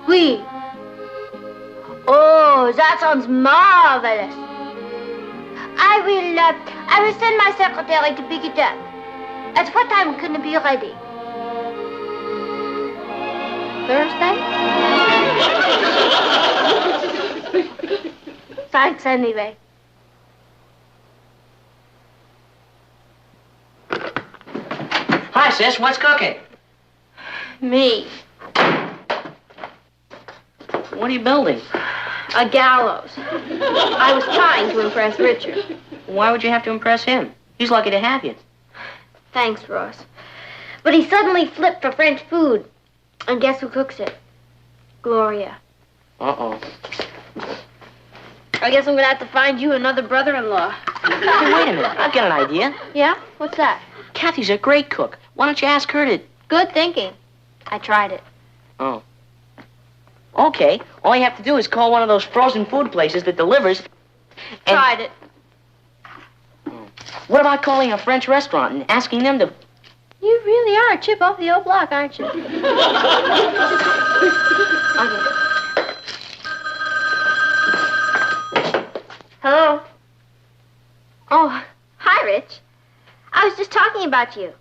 Oui. Oh, that sounds marvelous. I will send my secretary to pick it up. At what time can it be ready? Thursday? Thanks anyway. Hi, sis. What's cooking? Me. What are you building? A gallows. I was trying to impress Richard. Why would you have to impress him? He's lucky to have you. Thanks, Ross. But he suddenly flipped for French food. And guess who cooks it? Gloria. Uh-oh. I guess I'm gonna have to find you another brother-in-law. Hey, wait a minute. I've got an idea. Yeah? What's that? Kathy's a great cook. Why don't you ask her to... Good thinking. I tried it. Oh. Okay. All you have to do is call one of those frozen food places that delivers... and- Tried it. What about calling a French restaurant and asking them to... You really are a chip off the old block, aren't you? Okay. Hello? Oh, hi, Rich. I was just talking about you.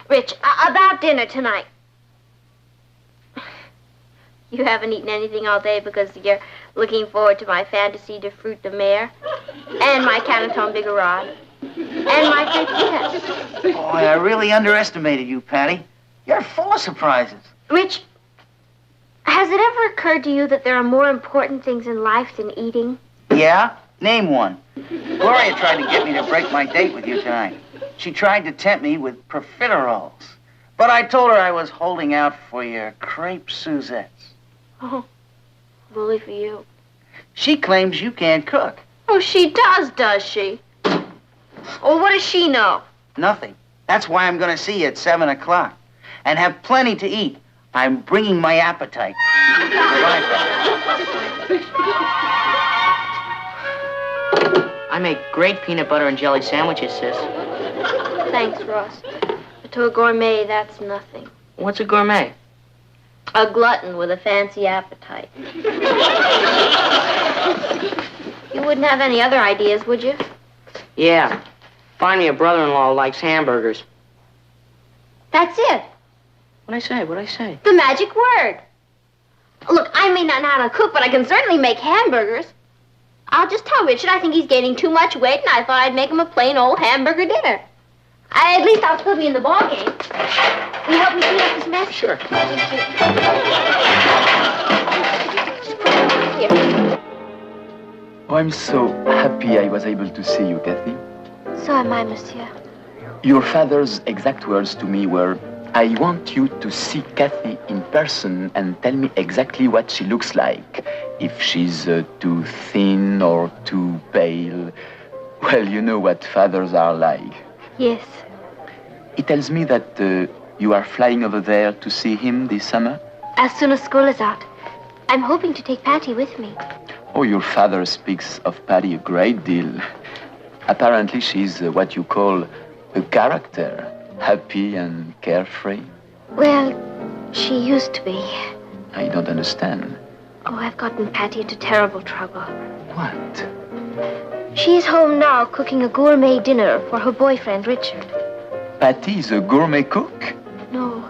Rich, about dinner tonight. You haven't eaten anything all day because you're looking forward to my Fantasy de Fruits de Mer and my Canton Bigarade and my frittata. Oh, I really underestimated you, Patty. You're full of surprises. Rich, has it ever occurred to you that there are more important things in life than eating? Yeah? Name one. Gloria tried to get me to break my date with you tonight. She tried to tempt me with profiteroles. But I told her I was holding out for your crepe Suzettes. Oh, bully for you. She claims you can't cook. Oh, she does she? Oh, what does she know? Nothing. That's why I'm going to see you at 7 o'clock. And have plenty to eat. I'm bringing my appetite. I make great peanut butter and jelly sandwiches, sis. Thanks, Ross. But to a gourmet, that's nothing. What's a gourmet? A glutton with a fancy appetite. You wouldn't have any other ideas, would you? Yeah. Find me a brother-in-law who likes hamburgers. That's it. What'd I say? The magic word. Look, I may not know how to cook, but I can certainly make hamburgers. I'll just tell Richard I think he's gaining too much weight, and I thought I'd make him a plain old hamburger dinner. At least I'll still be in the ballgame. Will you help me clean up this mess? Sure. Here. Oh, I'm so happy I was able to see you, Kathy. So am I, monsieur. Your father's exact words to me were, I want you to see Kathy in person and tell me exactly what she looks like. If she's too thin or too pale. Well, you know what fathers are like. Yes. He tells me that you are flying over there to see him this summer. As soon as school is out. I'm hoping to take Patty with me. Oh, your father speaks of Patty a great deal. Apparently, she's what you call a character, happy and carefree. Well, she used to be. I don't understand. Oh, I've gotten Patty into terrible trouble. What? She's home now cooking a gourmet dinner for her boyfriend, Richard. Patty is a gourmet cook? No,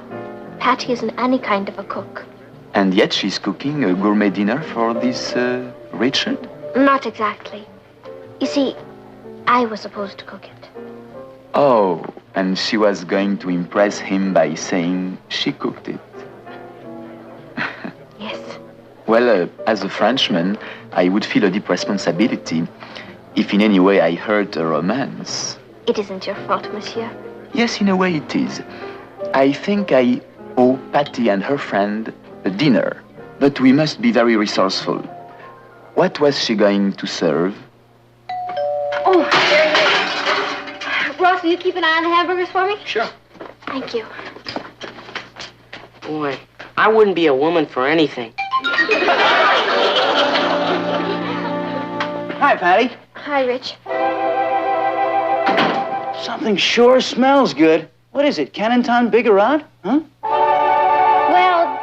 Patty isn't any kind of a cook. And yet she's cooking a gourmet dinner for this Richard? Not exactly. You see, I was supposed to cook it. Oh, and she was going to impress him by saying she cooked it. Yes. Well, as a Frenchman, I would feel a deep responsibility if in any way I hurt a romance. It isn't your fault, monsieur. Yes, in a way it is. I think I owe Patty and her friend a dinner, but we must be very resourceful. What was she going to serve? Oh, there it is. Ross, will you keep an eye on the hamburgers for me? Sure. Thank you. Boy, I wouldn't be a woman for anything. Hi, Patty. Hi, Rich. Something sure smells good. What is it, Canton Bigarade? Huh? Well...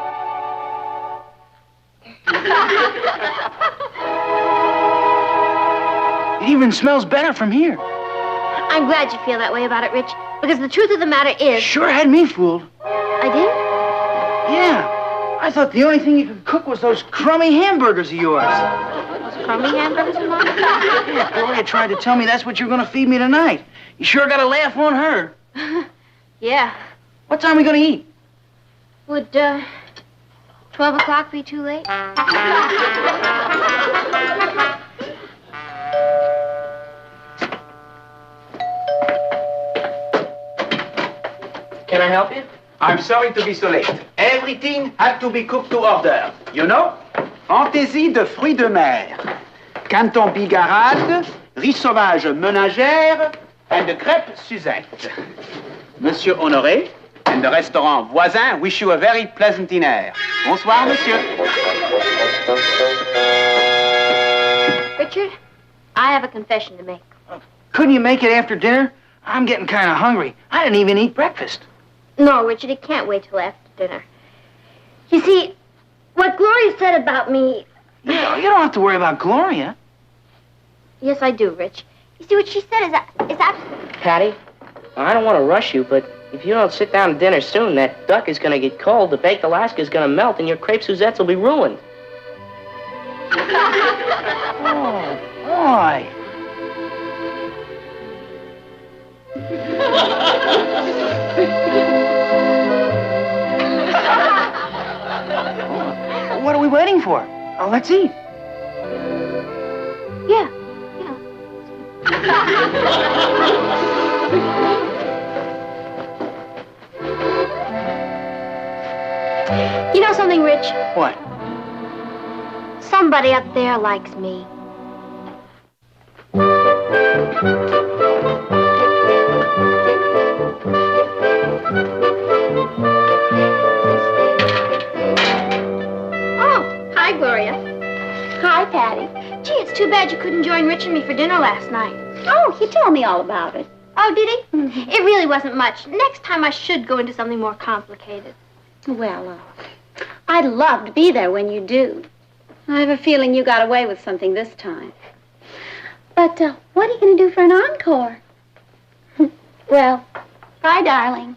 It even smells better from here. I'm glad you feel that way about it, Rich, because the truth of the matter is... Sure had me fooled. I did? Yeah. I thought the only thing you could cook was those crummy hamburgers of yours. Crummy hamburgers, Mom? Yeah, Gloria tried to tell me that's what you're going to feed me tonight. You sure got a laugh on her. Yeah. What time are we going to eat? Would, 12 o'clock be too late? Can I help you? I'm sorry to be so late. Everything had to be cooked to order. You know? Fantaisie de fruits de mer, Canton Bigarade, riz sauvage ménagère, and crêpes Suzette. Monsieur Honoré and the restaurant voisin wish you a very pleasant dinner. Bonsoir, monsieur. Richard, I have a confession to make. Couldn't you make it after dinner? I'm getting kind of hungry. I didn't even eat breakfast. No, Richard, it can't wait till after dinner. You see, what Gloria said about me... You don't have to worry about Gloria. Yes, I do, Rich. You see, what she said is absolutely... Patty, I don't want to rush you, but if you don't sit down to dinner soon, that duck is going to get cold, the baked Alaska is going to melt, and your crepe Suzettes will be ruined. Oh, boy. What are we waiting for? Oh, let's eat. Yeah. You know something, Rich? What? Somebody up there likes me. Oh, hi, Gloria. Hi, Patty. Gee, it's too bad you couldn't join Rich and me for dinner last night. Oh, he told me all about it. Oh, did he? It really wasn't much. Next time I should go into something more complicated. Well, I'd love to be there when you do. I have a feeling you got away with something this time. But what are you going to do for an encore? Well, bye, darling.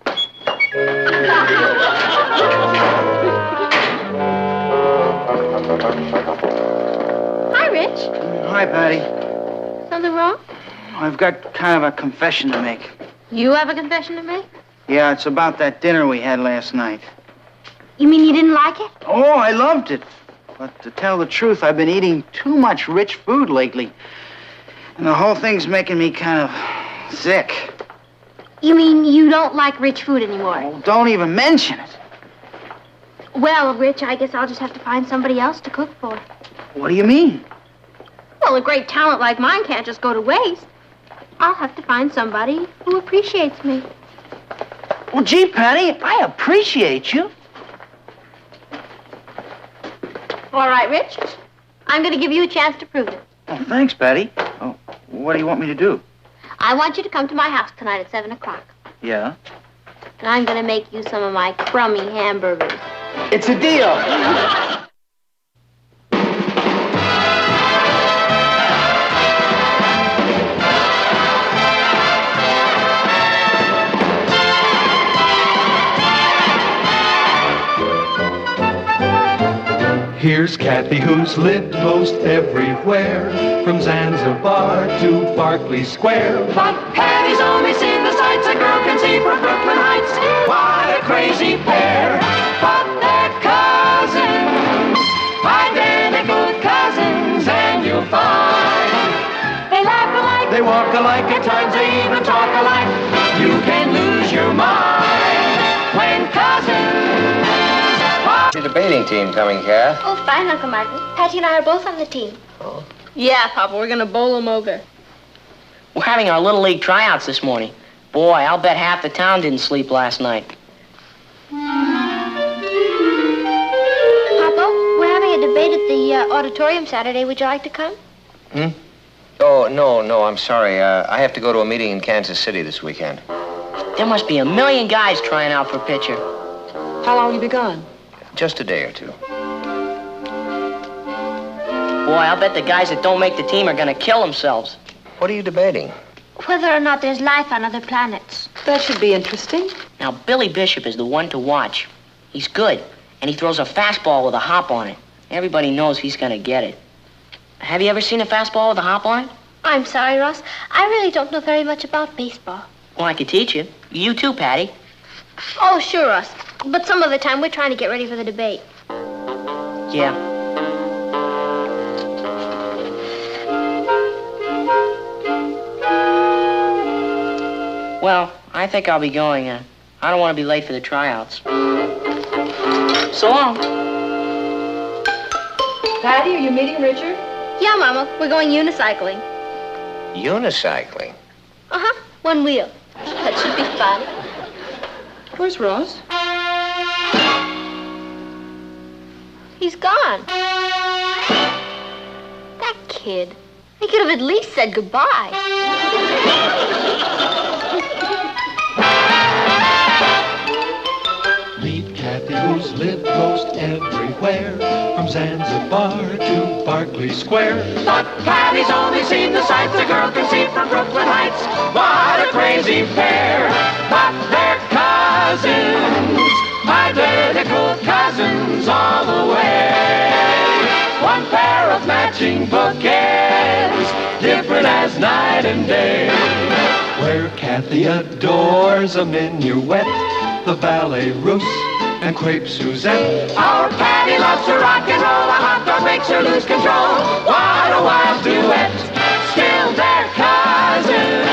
Hi, Rich. Hi, Patty. Something wrong? I've got kind of a confession to make. You have a confession to make? Yeah, it's about that dinner we had last night. You mean you didn't like it? Oh, I loved it. But to tell the truth, I've been eating too much rich food lately. And the whole thing's making me kind of sick. You mean you don't like rich food anymore? Oh, don't even mention it. Well, Rich, I guess I'll just have to find somebody else to cook for. What do you mean? Well, a great talent like mine can't just go to waste. I'll have to find somebody who appreciates me. Well, gee, Patty, I appreciate you. All right, Rich. I'm going to give you a chance to prove it. Oh, thanks, Patty. Oh, what do you want me to do? I want you to come to my house tonight at 7 o'clock. Yeah? And I'm going to make you some of my crummy hamburgers. It's a deal. Here's Kathy, who's lived most everywhere, from Zanzibar to Berkeley Square. But Patty's only seen the sights a girl can see from Brooklyn Heights. What a crazy pair, but they're cousins, identical cousins, and you'll find they laugh alike, They walk alike, at times they even talk alike. You can lose your mind when cousins. Your debating team coming, Kath? Oh, fine, Uncle Martin. Patty and I are both on the team. Yeah, Papa, we're gonna bowl them over. We're having our Little League tryouts this morning. Boy, I'll bet half the town didn't sleep last night. Papa, we're having a debate at the auditorium Saturday. Would you like to come? Oh, no, I'm sorry. I have to go to a meeting in Kansas City this weekend. There must be 1 million guys trying out for pitcher. How long will you be gone? Just a day or two. Boy, I'll bet the guys that don't make the team are gonna kill themselves. What are you debating? Whether or not there's life on other planets. That should be interesting. Now, Billy Bishop is the one to watch. He's good, and he throws a fastball with a hop on it. Everybody knows he's gonna get it. Have you ever seen a fastball with a hop on it? I'm sorry, Ross. I really don't know very much about baseball. Well, I could teach you. You too, Patty. Oh, sure, Ross. But some other time, we're trying to get ready for the debate. Yeah. Well, I think I'll be going. I don't want to be late for the tryouts. So long. Patty, are you meeting Richard? Yeah, Mama. We're going unicycling. Unicycling? Uh-huh. One wheel. That should be fun. Where's Ross? He's gone. That kid. He could have at least said goodbye. Meet Kathy, who's lived most everywhere, from Zanzibar to Berkeley Square. But Patty's only seen the sights a girl can see from Brooklyn Heights. What a crazy pair, but they're cousins, identical cousins all the way. One pair of matching bookends, different as night and day. Where Kathy adores a minuet, the ballet russe, and crepe Suzette. Our Patty loves to rock and roll, a hot dog makes her lose control. What a wild duet, still they're cousins,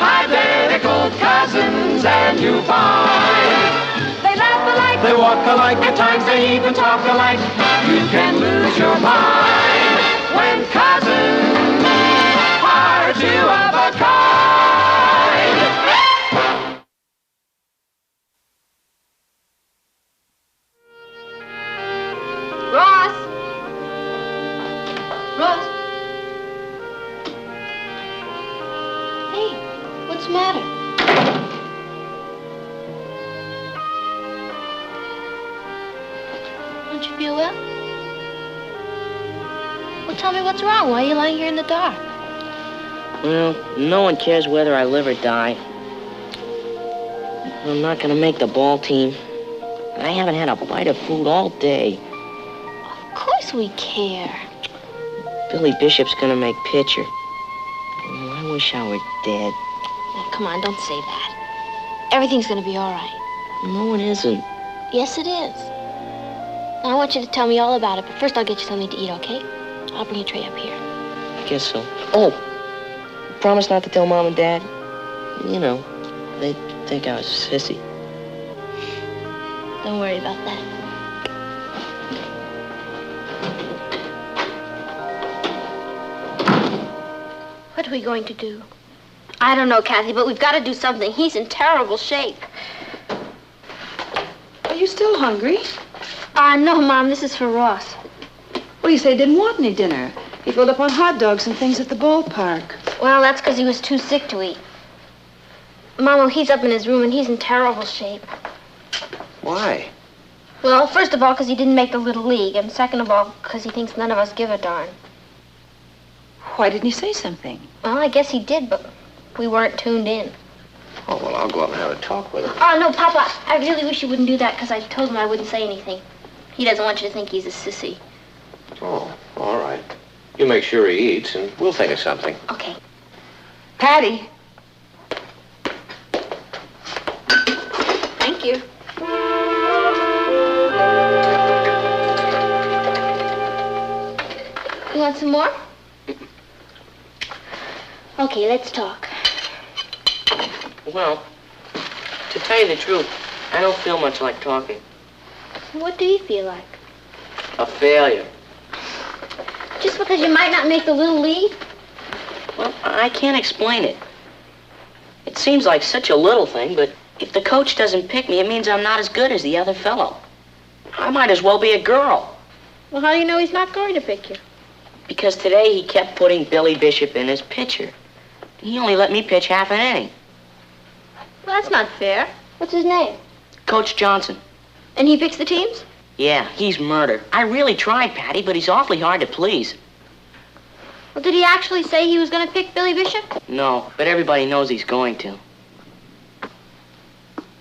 identical cousins, and you find they laugh alike, They walk alike, at times they even talk alike. You can lose your mind when cousins are two of a kind. Ross! Ross! Hey, what's the matter? Don't you feel well? Well, tell me what's wrong. Why are you lying here in the dark? Well, no one cares whether I live or die. I'm not gonna make the ball team. I haven't had a bite of food all day. Of course we care. Billy Bishop's gonna make pitcher. Oh, I wish I were dead. Oh, come on, don't say that. Everything's gonna be all right. No, it isn't. Yes, it is. Now, I want you to tell me all about it, but first I'll get you something to eat, okay? I'll bring a tray up here. I guess so. Oh, promise not to tell Mom and Dad. You know, they'd think I was a sissy. Don't worry about that. What are we going to do? I don't know, Kathy, but we've got to do something. He's in terrible shape. Are you still hungry? No, Mom, this is for Ross. Well, you said he didn't want any dinner. He filled up on hot dogs and things at the ballpark. Well, that's because he was too sick to eat. Mama, he's up in his room and he's in terrible shape. Why? Well, first of all, because he didn't make the Little League, and second of all, because he thinks none of us give a darn. Why didn't he say something? Well, I guess he did, but we weren't tuned in. Oh, well, I'll go up and have a talk with him. Oh, no, Papa, I really wish you wouldn't do that, because I told him I wouldn't say anything. He doesn't want you to think he's a sissy. Oh, all right. You make sure he eats, and we'll think of something. Okay. Patty. Thank you. You want some more? Okay, let's talk. Well, to tell you the truth, I don't feel much like talking. What do you feel like? A failure. Just because you might not make the Little League? Well, I can't explain it. It seems like such a little thing, but if the coach doesn't pick me, it means I'm not as good as the other fellow. I might as well be a girl. Well, how do you know he's not going to pick you? Because today he kept putting Billy Bishop in as pitcher. He only let me pitch half an inning. Well, that's not fair. What's his name? Coach Johnson. And he picks the teams? Yeah, he's murder. I really tried, Patty, but he's awfully hard to please. Well, did he actually say he was going to pick Billy Bishop? No, but everybody knows he's going to.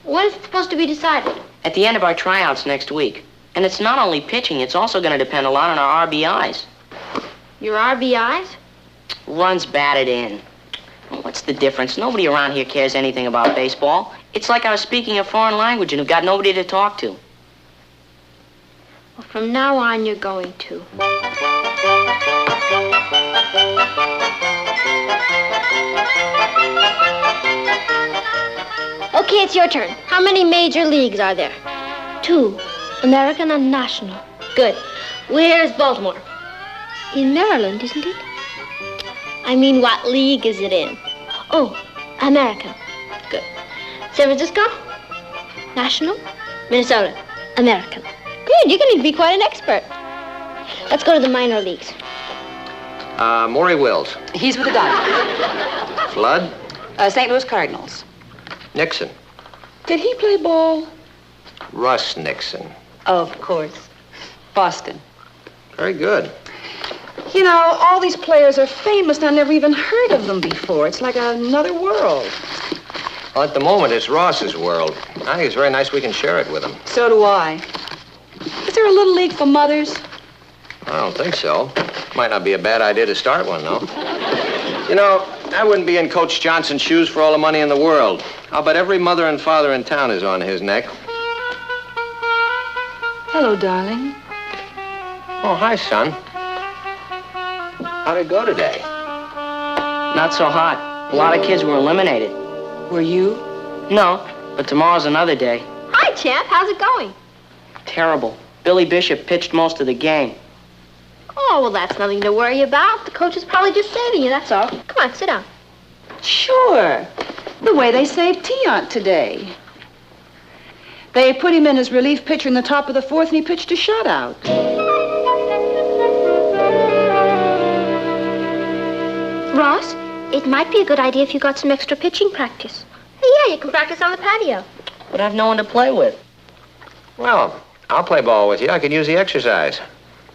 When is it supposed to be decided? At the end of our tryouts next week. And it's not only pitching, it's also going to depend a lot on our RBIs. Your RBIs? Runs batted in. Well, what's the difference? Nobody around here cares anything about baseball. It's like I was speaking a foreign language and have got nobody to talk to. Well, from now on, you're going to. Okay, it's your turn. How many major leagues are there? 2. American and National. Good. Where's Baltimore? In Maryland, isn't it? I mean, what league is it in? Oh, American. Good. San Francisco? National? Minnesota? American. Good, you're going to be quite an expert. Let's go to the minor leagues. Maury Wills. He's with the Dodgers. Flood. St. Louis Cardinals. Nixon. Did he play ball? Russ Nixon. Of course. Boston. Very good. You know, all these players are famous, and I never even heard of them before. It's like another world. Well, at the moment, it's Ross's world. I think it's very nice we can share it with him. So do I. Is there a little league for mothers? I don't think so. Might not be a bad idea to start one, though. You know, I wouldn't be in Coach Johnson's shoes for all the money in the world. I'll bet every mother and father in town is on his neck. Hello, darling. Oh, hi, son. How'd it go today? Not so hot. A lot of kids were eliminated. Were you? No, but tomorrow's another day. Hi, champ. How's it going? Terrible. Billy Bishop pitched most of the game. Oh, well, that's nothing to worry about. The coach is probably just saving you, that's all. Come on, sit down. Sure. The way they saved Tiant today. They put him in as relief pitcher in the top of the 4th, and he pitched a shutout. Ross, it might be a good idea if you got some extra pitching practice. Hey, yeah, you can practice on the patio. But I've no one to play with. Well, I'll play ball with you. I could use the exercise.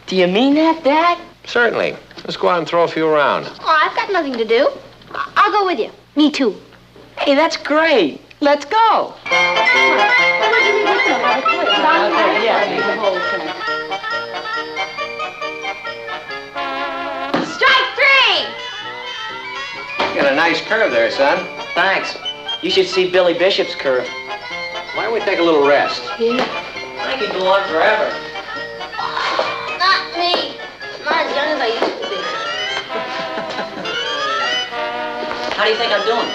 Do you mean that, Dad? Certainly. Let's go out and throw a few around. Oh, I've got nothing to do. I'll go with you. Me too. Hey, that's great. Let's go. Strike 3! You got a nice curve there, son. Thanks. You should see Billy Bishop's curve. Why don't we take a little rest? Yeah. I could go on forever. Not me. Not as young as I used to be. How do you think I'm doing?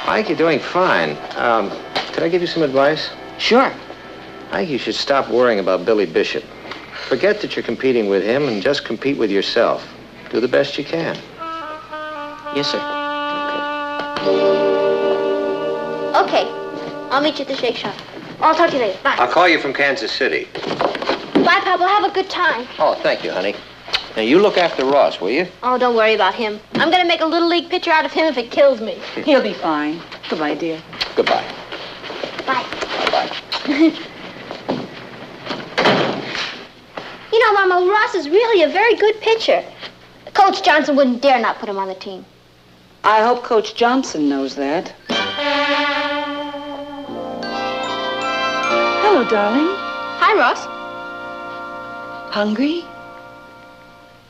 I think you're doing fine. Could I give you some advice? Sure. I think you should stop worrying about Billy Bishop. Forget that you're competing with him and just compete with yourself. Do the best you can. Yes, sir. Okay. I'll meet you at the Shake Shack. I'll talk to you later. Bye. I'll call you from Kansas City. Bye, Papa. Have a good time. Oh, thank you, honey. Now, you look after Ross, will you? Oh, don't worry about him. I'm going to make a Little League pitcher out of him if it kills me. He'll be fine. Goodbye, dear. Goodbye. Bye. Bye-bye. You know, Mama, Ross is really a very good pitcher. Coach Johnson wouldn't dare not put him on the team. I hope Coach Johnson knows that. Hello, darling. Hi, Ross. Hungry?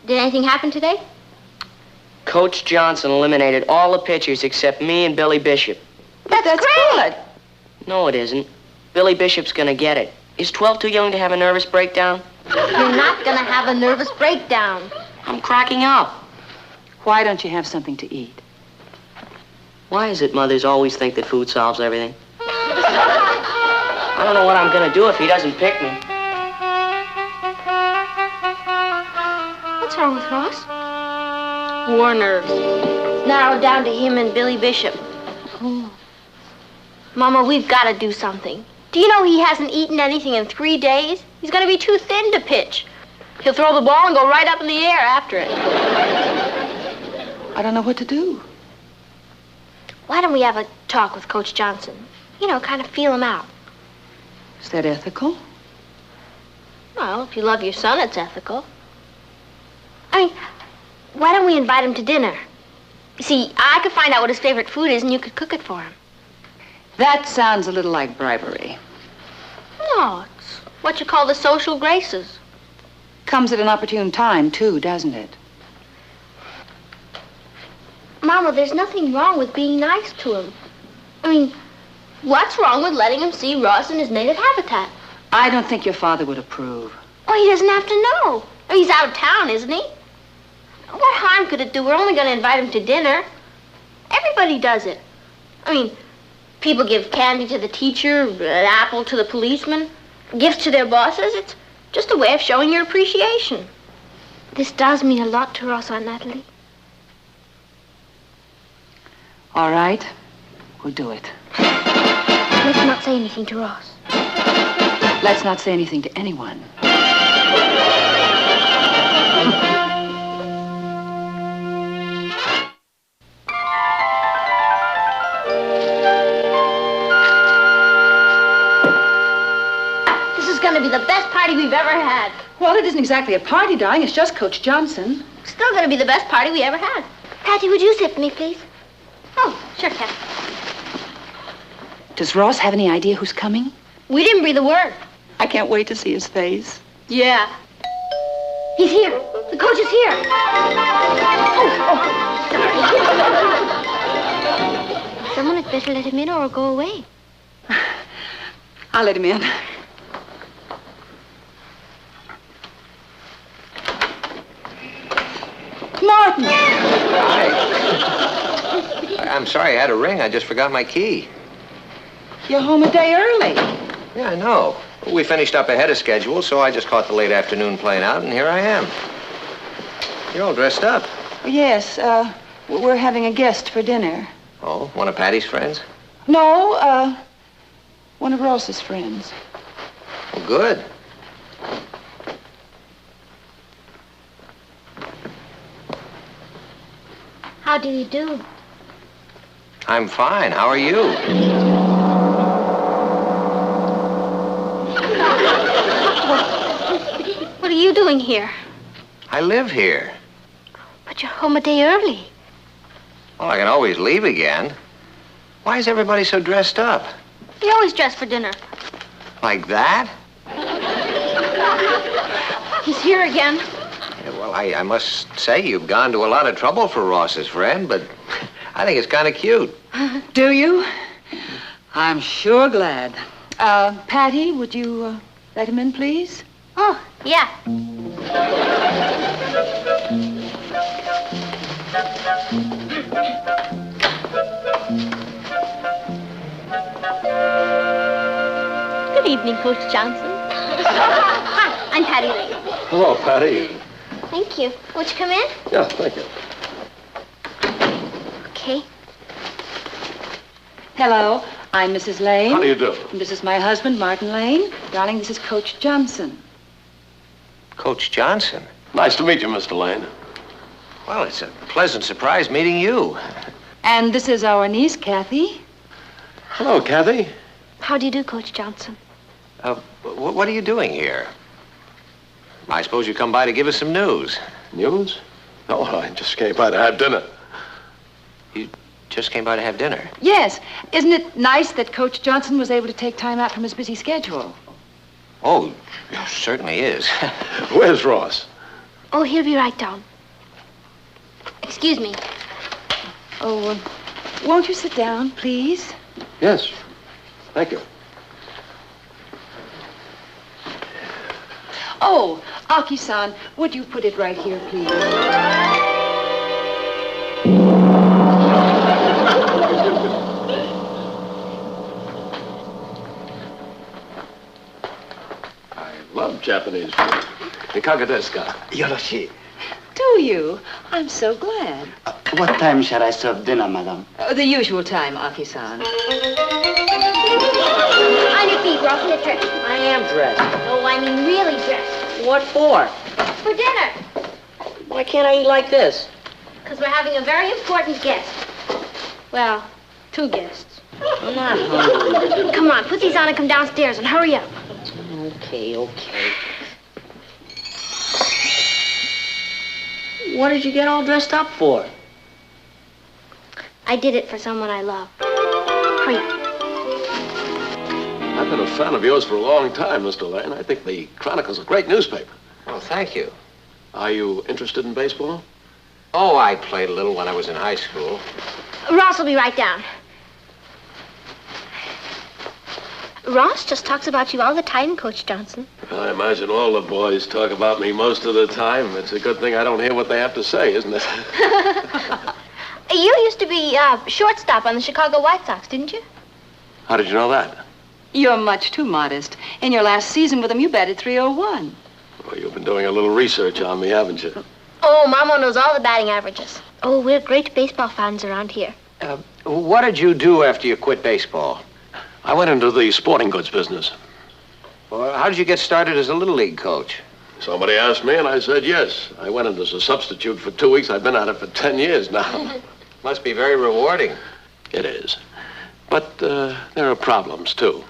Did anything happen today? Coach Johnson eliminated all the pitchers except me and Billy Bishop. That's great. good. No, it isn't. Billy Bishop's gonna get it. Is 12 too young to have a nervous breakdown? You're not gonna have a nervous breakdown. I'm cracking up. Why don't you have something to eat? Why is it mothers always think that food solves everything? I don't know what I'm gonna do if he doesn't pick me. What's wrong with Ross? War nerves. Narrowed down to him and Billy Bishop. Mama, we've got to do something. Do you know he hasn't eaten anything in 3 days? He's going to be too thin to pitch. He'll throw the ball and go right up in the air after it. I don't know what to do. Why don't we have a talk with Coach Johnson? You know, kind of feel him out. Is that ethical? Well, if you love your son, it's ethical. I mean, why don't we invite him to dinner? You see, I could find out what his favorite food is and you could cook it for him. That sounds a little like bribery. No, it's what you call the social graces. Comes at an opportune time, too, doesn't it? Mama, there's nothing wrong with being nice to him. I mean, what's wrong with letting him see Ross in his native habitat? I don't think your father would approve. Well, he doesn't have to know. I mean, he's out of town, isn't he? What harm could it do? We're only going to invite him to dinner. Everybody does it. I mean, people give candy to the teacher, an apple to the policeman, gifts to their bosses. It's just a way of showing your appreciation. This does mean a lot to Ross, Aunt Natalie. All right, we'll do it. Let's not say anything to Ross. Let's not say anything to anyone. This is going to be the best party we've ever had. Well, it isn't exactly a party, darling. It's just Coach Johnson. Still going to be the best party we ever had. Patty, would you sit for me, please? Oh, sure, Cat. Does Ross have any idea who's coming? We didn't breathe a word. I can't wait to see his face. Yeah. He's here. The coach is here. Sorry. Someone had better let him in or go away. I'll let him in. Martin! Hi. I'm sorry, I had a ring. I just forgot my key. You're home a day early. Yeah, I know. We finished up ahead of schedule, so I just caught the late afternoon plane out, and here I am. You're all dressed up. Yes, we're having a guest for dinner. Oh, one of Patty's friends? No, one of Ross's friends. Well, good. How do you do? I'm fine. How are you? What are you doing here? I live here. But you're home a day early. Well, I can always leave again. Why is everybody so dressed up? You always dress for dinner. Like that? He's here again. Yeah, well, I must say you've gone to a lot of trouble for Ross's friend, but I think it's kind of cute. Do you? I'm sure glad. Patty, would you let him in, please? Oh, yeah. Good evening, Coach Johnson. Hi, I'm Patty Lane. Hello, Patty. Thank you. Won't you come in? Yeah, thank you. Okay. Hello, I'm Mrs. Lane. How do you do? And this is my husband, Martin Lane. Darling, this is Coach Johnson. Coach Johnson? Nice to meet you, Mr. Lane. Well, it's a pleasant surprise meeting you. And this is our niece, Kathy. Hello, Kathy. How do you do, Coach Johnson? What are you doing here? I suppose you come by to give us some news. News? No, I just came by to have dinner. You just came by to have dinner? Yes. Isn't it nice that Coach Johnson was able to take time out from his busy schedule? Oh, certainly is. Where's Ross? Oh, he'll be right down. Excuse me. Oh, won't you sit down, please? Yes. Thank you. Oh, Aki-san, would you put it right here, please? I love Japanese food. Ikaga desu ka? Yoroshi. Do you? I'm so glad. What time shall I serve dinner, madam? The usual time, Aki-san. On your feet, Ross, get dressed. I am dressed. Oh, I mean really dressed. What for? For dinner. Why can't I eat like this? Because we're having a very important guest. Well, 2 guests. I'm not hungry. Come on, put these on and come downstairs and hurry up. Okay. What did you get all dressed up for? I did it for someone I love. Hurry up. I've been a fan of yours for a long time, Mr. Lane. I think the Chronicle's a great newspaper. Well, thank you. Are you interested in baseball? Oh, I played a little when I was in high school. Ross will be right down. Ross just talks about you all the time, Coach Johnson. I imagine all the boys talk about me most of the time. It's a good thing I don't hear what they have to say, isn't it? You used to be shortstop on the Chicago White Sox, didn't you? How did you know that? You're much too modest. In your last season with them, you batted .301. Well, you've been doing a little research on me, haven't you? Oh, Mama knows all the batting averages. Oh, we're great baseball fans around here. What did you do after you quit baseball? I went into the sporting goods business. Well, how did you get started as a Little League coach? Somebody asked me, and I said yes. I went in as a substitute for 2 weeks. I've been at it for 10 years now. Must be very rewarding. It is. But there are problems, too.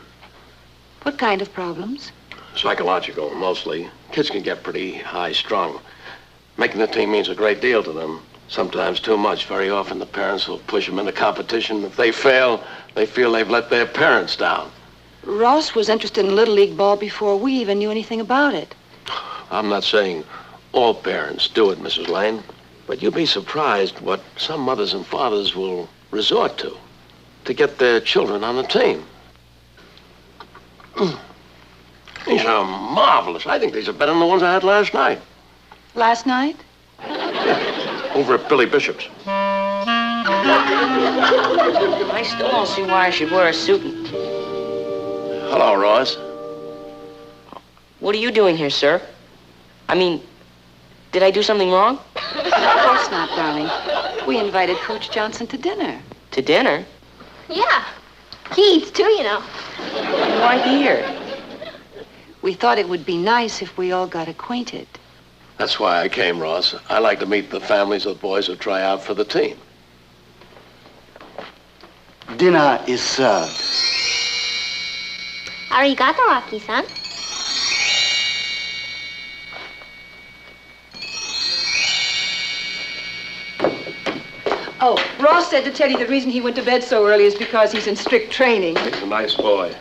What kind of problems? Psychological, mostly. Kids can get pretty high-strung. Making the team means a great deal to them. Sometimes too much. Very often the parents will push them into competition. If they fail, they feel they've let their parents down. Ross was interested in Little League ball before we even knew anything about it. I'm not saying all parents do it, Mrs. Lane, but you'd be surprised what some mothers and fathers will resort to get their children on the team. These are marvelous. I think these are better than the ones I had last night. Last night? Over at Billy Bishop's. I still don't see why I should wear a suit. Hello, Ross. What are you doing here, sir? I mean, did I do something wrong? Of course not, darling. We invited Coach Johnson to dinner. To dinner? Yeah. He eats too, you know. Why here? We thought it would be nice if we all got acquainted. That's why I came, Ross. I like to meet the families of the boys who try out for the team. Dinner is served. Arigato, Aki-san. Oh, Ross said to tell you the reason he went to bed so early is because he's in strict training. He's a nice boy.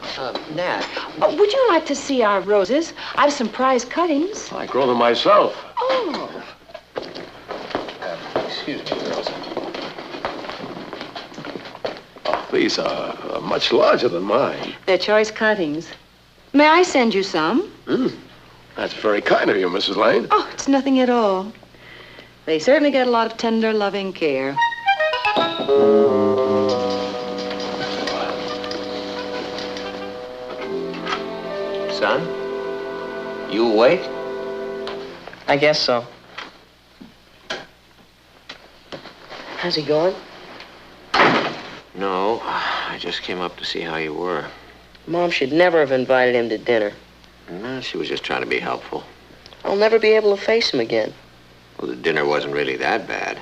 Nat. Would you like to see our roses? I've some prize cuttings. I grow them myself. Oh. Excuse me, Rosa. Oh, these are much larger than mine. They're choice cuttings. May I send you some? That's very kind of you, Mrs. Lane. Oh, it's nothing at all. They certainly get a lot of tender, loving care. Son, you awake? I guess so. How's he going? No, I just came up to see how you were. Mom should never have invited him to dinner. No, she was just trying to be helpful. I'll never be able to face him again. Well, the dinner wasn't really that bad.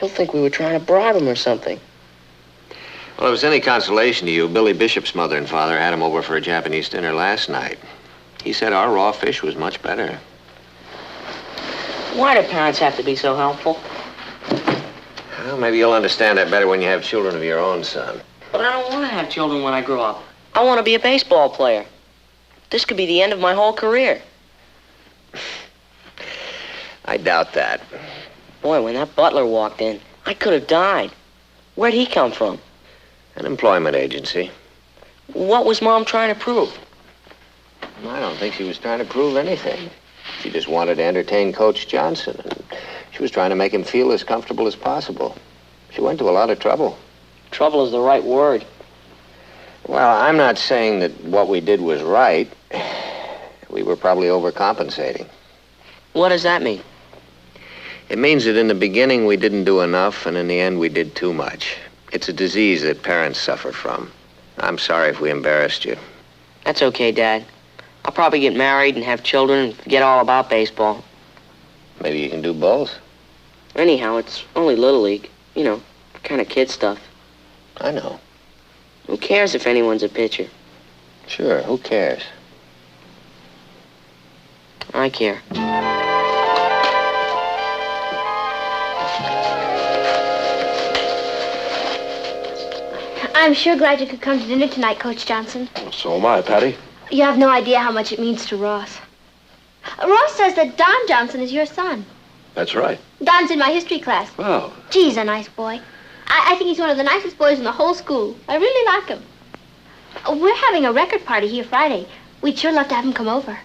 He'll think we were trying to bribe him or something. Well, if it's any consolation to you, Billy Bishop's mother and father had him over for a Japanese dinner last night. He said our raw fish was much better. Why do parents have to be so helpful? Well, maybe you'll understand that better when you have children of your own, son. But I don't want to have children when I grow up. I want to be a baseball player. This could be the end of my whole career. I doubt that. Boy, when that butler walked in, I could have died. Where'd he come from? An employment agency. What was Mom trying to prove? I don't think she was trying to prove anything. She just wanted to entertain Coach Johnson, and she was trying to make him feel as comfortable as possible. She went to a lot of trouble. Trouble is the right word. Well, I'm not saying that what we did was right. We were probably overcompensating. What does that mean? It means that in the beginning we didn't do enough, and in the end we did too much. It's a disease that parents suffer from. I'm sorry if we embarrassed you. That's okay, Dad. I'll probably get married and have children and forget all about baseball. Maybe you can do both. Anyhow, it's only Little League. You know, kind of kid stuff. I know. Who cares if anyone's a pitcher? Sure, who cares? I care. I'm sure glad you could come to dinner tonight, Coach Johnson. So am I, Patty. You have no idea how much it means to Ross. Ross says that Don Johnson is your son. That's right. Don's in my history class. Oh. Gee, he's a nice boy. I think he's one of the nicest boys in the whole school. I really like him. We're having a record party here Friday. We'd sure love to have him come over.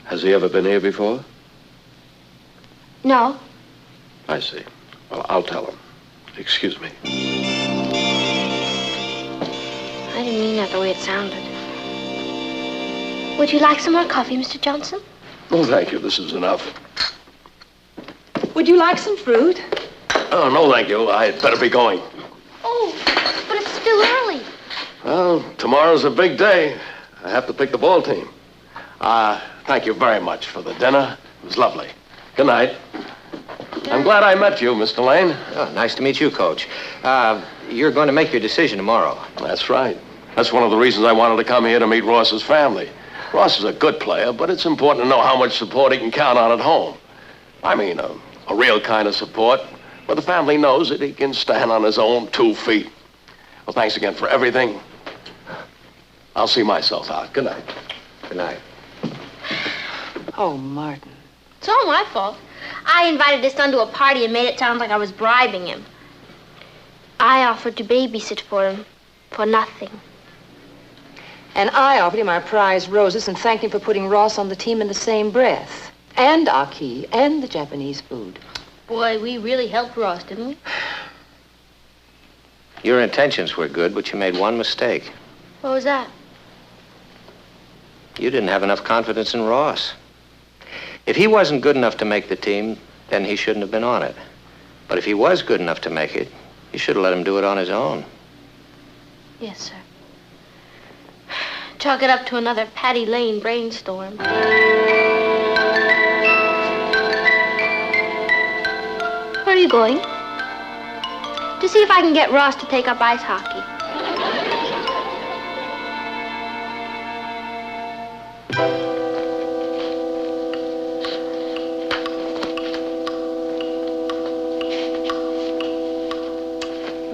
Has he ever been here before? No. I see. Well, I'll tell him. Excuse me. I didn't mean that the way it sounded. Would you like some more coffee, Mr. Johnson? Oh, thank you. This is enough. Would you like some fruit? Oh, no, thank you. I'd better be going. Oh, but it's still early. Well, tomorrow's a big day. I have to pick the ball team. Thank you very much for the dinner. It was lovely. Good night. I'm glad I met you, Mr. Lane. Oh, nice to meet you, Coach. You're going to make your decision tomorrow. That's right. That's one of the reasons I wanted to come here to meet Ross's family. Ross is a good player, but it's important to know how much support he can count on at home. I mean, a real kind of support, where the family knows that he can stand on his own 2 feet. Well, thanks again for everything. I'll see myself out. Good night. Good night. Oh, Martin. It's all my fault. I invited his son to a party and made it sound like I was bribing him. I offered to babysit for him for nothing. And I offered him our prize roses and thanked him for putting Ross on the team in the same breath. And Aki, and the Japanese food. Boy, we really helped Ross, didn't we? Your intentions were good, but you made one mistake. What was that? You didn't have enough confidence in Ross. If he wasn't good enough to make the team, then he shouldn't have been on it. But if he was good enough to make it, you should have let him do it on his own. Yes, sir. Chalk it up to another Patty Lane brainstorm. Where are you going? To see if I can get Ross to take up ice hockey.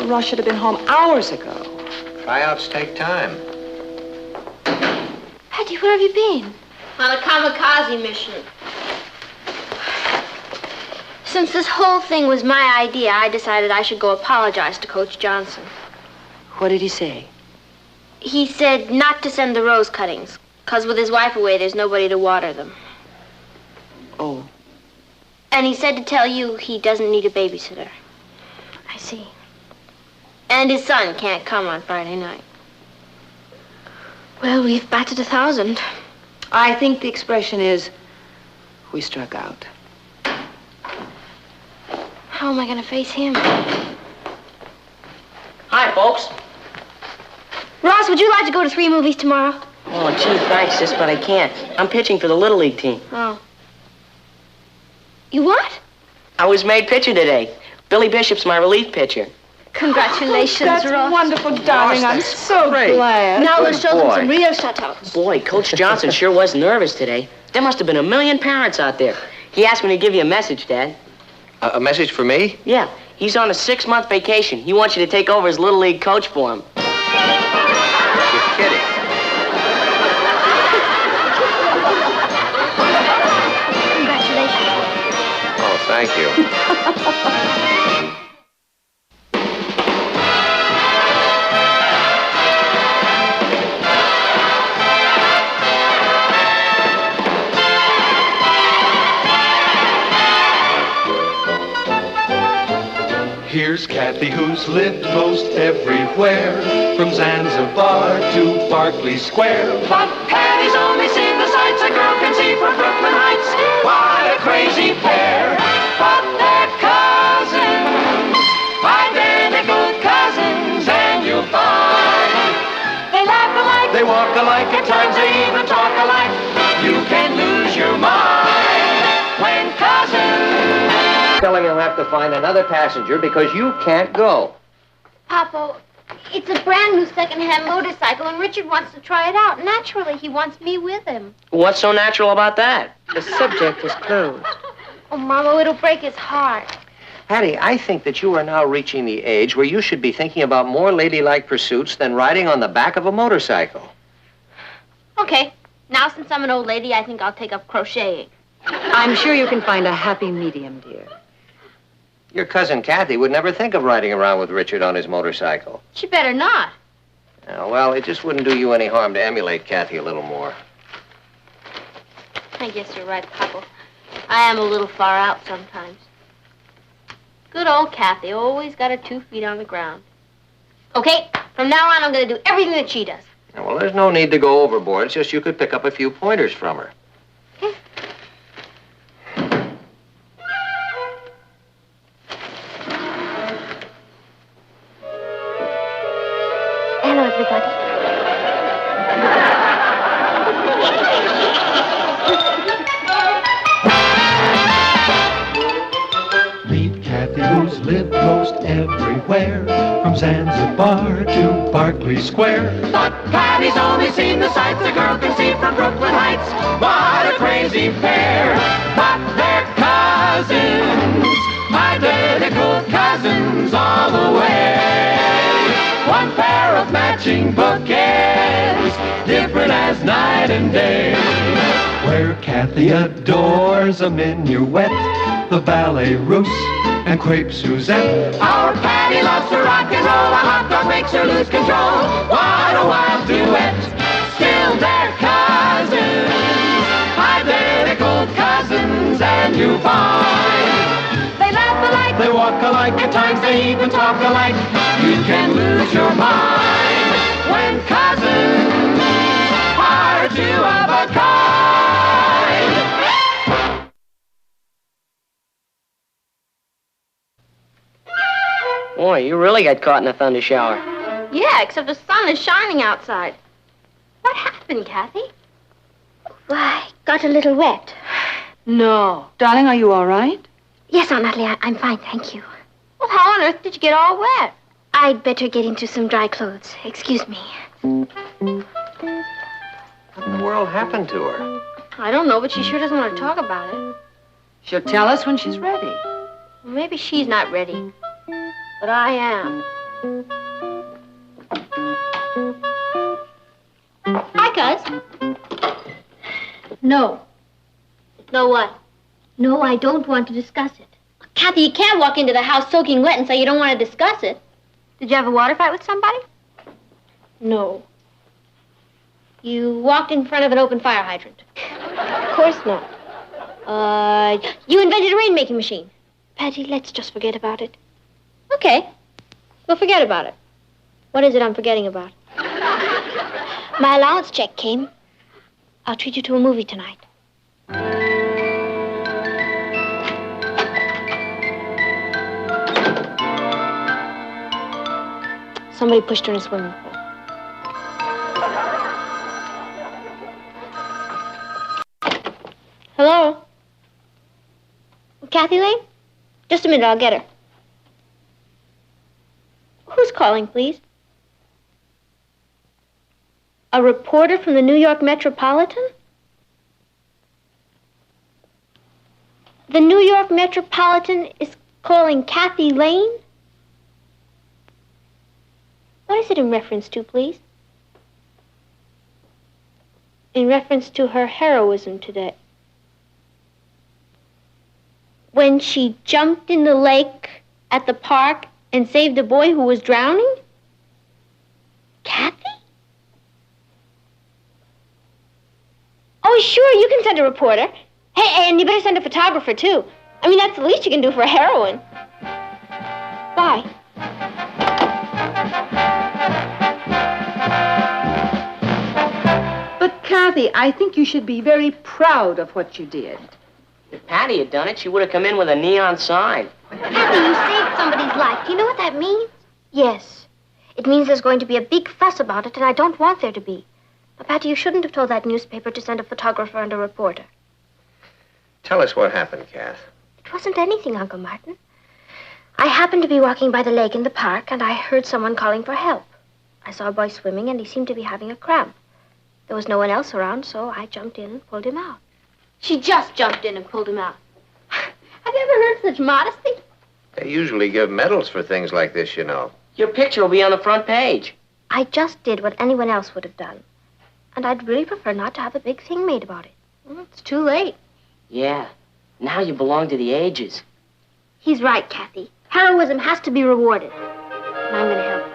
Ross should have been home hours ago. Tryouts take time. Patty, where have you been? On a kamikaze mission. Since this whole thing was my idea, I decided I should go apologize to Coach Johnson. What did he say? He said not to send the rose cuttings, 'cause with his wife away, there's nobody to water them. Oh. And he said to tell you he doesn't need a babysitter. I see. And his son can't come on Friday night. Well, we've batted 1,000. I think the expression is, we struck out. How am I going to face him? Hi, folks. Ross, would you like to go to 3 movies tomorrow? Oh, gee, thanks, sis, but I can't. I'm pitching for the Little League team. Oh. You what? I was made pitcher today. Billy Bishop's my relief pitcher. Congratulations, That's Ross. wonderful, darling. I'm so glad. Now we'll show them some real shutouts. Boy, Coach Johnson sure was nervous today. There must have been 1,000,000 parents out there. He asked me to give you a message, Dad. A message for me? Yeah, he's on a 6-month vacation. He wants you to take over as Little League coach for him. You're kidding. thank you. Here's Kathy, who's lived most everywhere, from Zanzibar to Berkeley Square. But Patty's only seen the sights a girl can see from Brooklyn Heights. What a crazy pair, but they're cousins, identical cousins, and you'll find they laugh alike, they walk alike, at times they even talk alike. You can lose your mind when cousins. Tell him he'll have to find another passenger because you can't go. Papa, it's a brand new second-hand motorcycle, and Richard wants to try it out. Naturally, he wants me with him. What's so natural about that? The subject is closed. Oh, Mama, it'll break his heart. Hattie, I think that you are now reaching the age where you should be thinking about more ladylike pursuits than riding on the back of a motorcycle. Okay, now since I'm an old lady, I think I'll take up crocheting. I'm sure you can find a happy medium, dear. Your cousin Kathy would never think of riding around with Richard on his motorcycle. She better not. Well, it just wouldn't do you any harm to emulate Kathy a little more. I guess you're right, Papa. I am a little far out sometimes. Good old Kathy, always got her 2 feet on the ground. Okay, from now on, I'm going to do everything that she does. Well, there's no need to go overboard. It's just you could pick up a few pointers from her. Hello, everybody. Meet Kathy, who's lived most everywhere, from Zanzibar to Berkeley Square. But Patty's only seen the sights a girl can see from Brooklyn Heights. What a crazy pair, but they're cousins, identical cousins all the way. One pair of matching bouquets, different as night and day. Where Kathy adores a minuet, the ballet russe, and crepe Suzette. Our Patty loves to rock and roll, a hot dog makes her lose control. What a wild duet, still they're cousins, identical cousins, and you find they laugh alike, they walk alike, at times they even talk alike. You can lose your mind when cousins are two of a kind. Boy, you really got caught in a thunder shower. Yeah, except the sun is shining outside. What happened, Kathy? Why, got a little wet. No. Darling, are you all right? Yes, Aunt Natalie, I'm fine, thank you. Well, how on earth did you get all wet? I'd better get into some dry clothes. Excuse me. What in the world happened to her? I don't know, but she sure doesn't want to talk about it. She'll tell us when she's ready. Well, maybe she's not ready, but I am. Hi, Cuz. No. No what? No, I don't want to discuss it. Kathy, you can't walk into the house soaking wet and say you don't want to discuss it. Did you have a water fight with somebody? No. You walked in front of an open fire hydrant? Of course not. You invented a rainmaking machine? Patty, let's just forget about it. Okay. We'll forget about it. What is it I'm forgetting about? My allowance check came. I'll treat you to a movie tonight. Somebody pushed her in a swimming pool. Hello? Kathy Lane? Just a minute, I'll get her. Who's calling, please? A reporter from the New York Metropolitan? The New York Metropolitan is calling Kathy Lane? What is it in reference to, please? In reference to her heroism today. When when she jumped in the lake at the park and saved a boy who was drowning? Kathy? Oh, sure, you can send a reporter. Hey, and you better send a photographer, too. I mean, that's the least you can do for a heroine. Bye. But, Kathy, I think you should be very proud of what you did. If Patty had done it, she would have come in with a neon sign. Kathy, you saved somebody's life. Do you know what that means? Yes. It means there's going to be a big fuss about it, and I don't want there to be. Now, Patty, you shouldn't have told that newspaper to send a photographer and a reporter. Tell us what happened, Kath. It wasn't anything, Uncle Martin. I happened to be walking by the lake in the park, and I heard someone calling for help. I saw a boy swimming, and he seemed to be having a cramp. There was no one else around, so I jumped in and pulled him out. She just jumped in and pulled him out. Have you ever heard such modesty? They usually give medals for things like this, you know. Your picture will be on the front page. I just did what anyone else would have done. And I'd really prefer not to have a big thing made about it. Well, it's too late. Yeah. Now you belong to the ages. He's right, Kathy. Heroism has to be rewarded. And I'm going to help.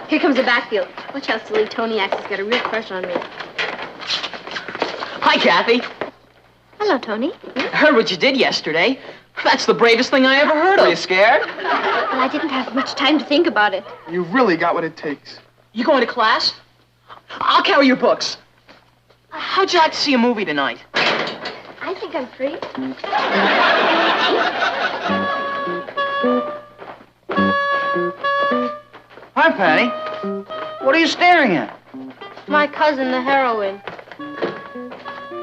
Here comes the backfield. Watch how silly Tony acts. He's got a real crush on me. Hi, Kathy. Hello, Tony. Heard what you did yesterday. That's the bravest thing I ever heard of. Are you scared? Well, I didn't have much time to think about it. You've really got what it takes. You going to class? I'll carry your books. How'd you like to see a movie tonight? I think I'm free. Hi, Patty. What are you staring at? My cousin, the heroine.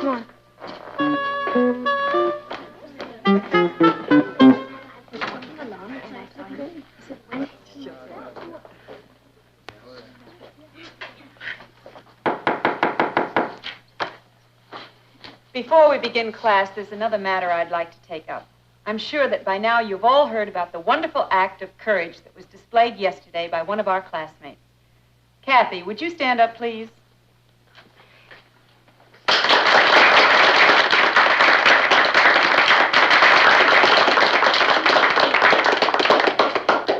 Come on. Before we begin class, there's another matter I'd like to take up. I'm sure that by now you've all heard about the wonderful act of courage that was displayed yesterday by one of our classmates. Kathy, would you stand up, please?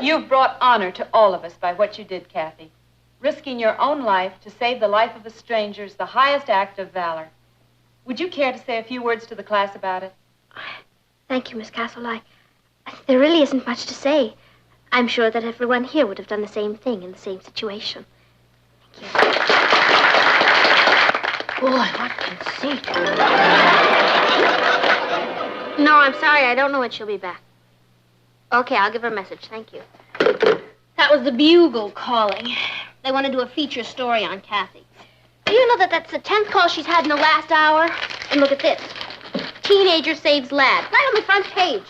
You've brought honor to all of us by what you did, Kathy. Risking your own life to save the life of a stranger is the highest act of valor. Would you care to say a few words to the class about it? Thank you, Miss Castle. There really isn't much to say. I'm sure that everyone here would have done the same thing in the same situation. Thank you. Boy, what conceit. No, I'm sorry. I don't know when she'll be back. Okay, I'll give her a message. Thank you. That was the Bugle calling. They want to do a feature story on Kathy. Do you know that that's the 10th call she's had in the last hour? And look at this. Teenager saves lad. Right on the front page.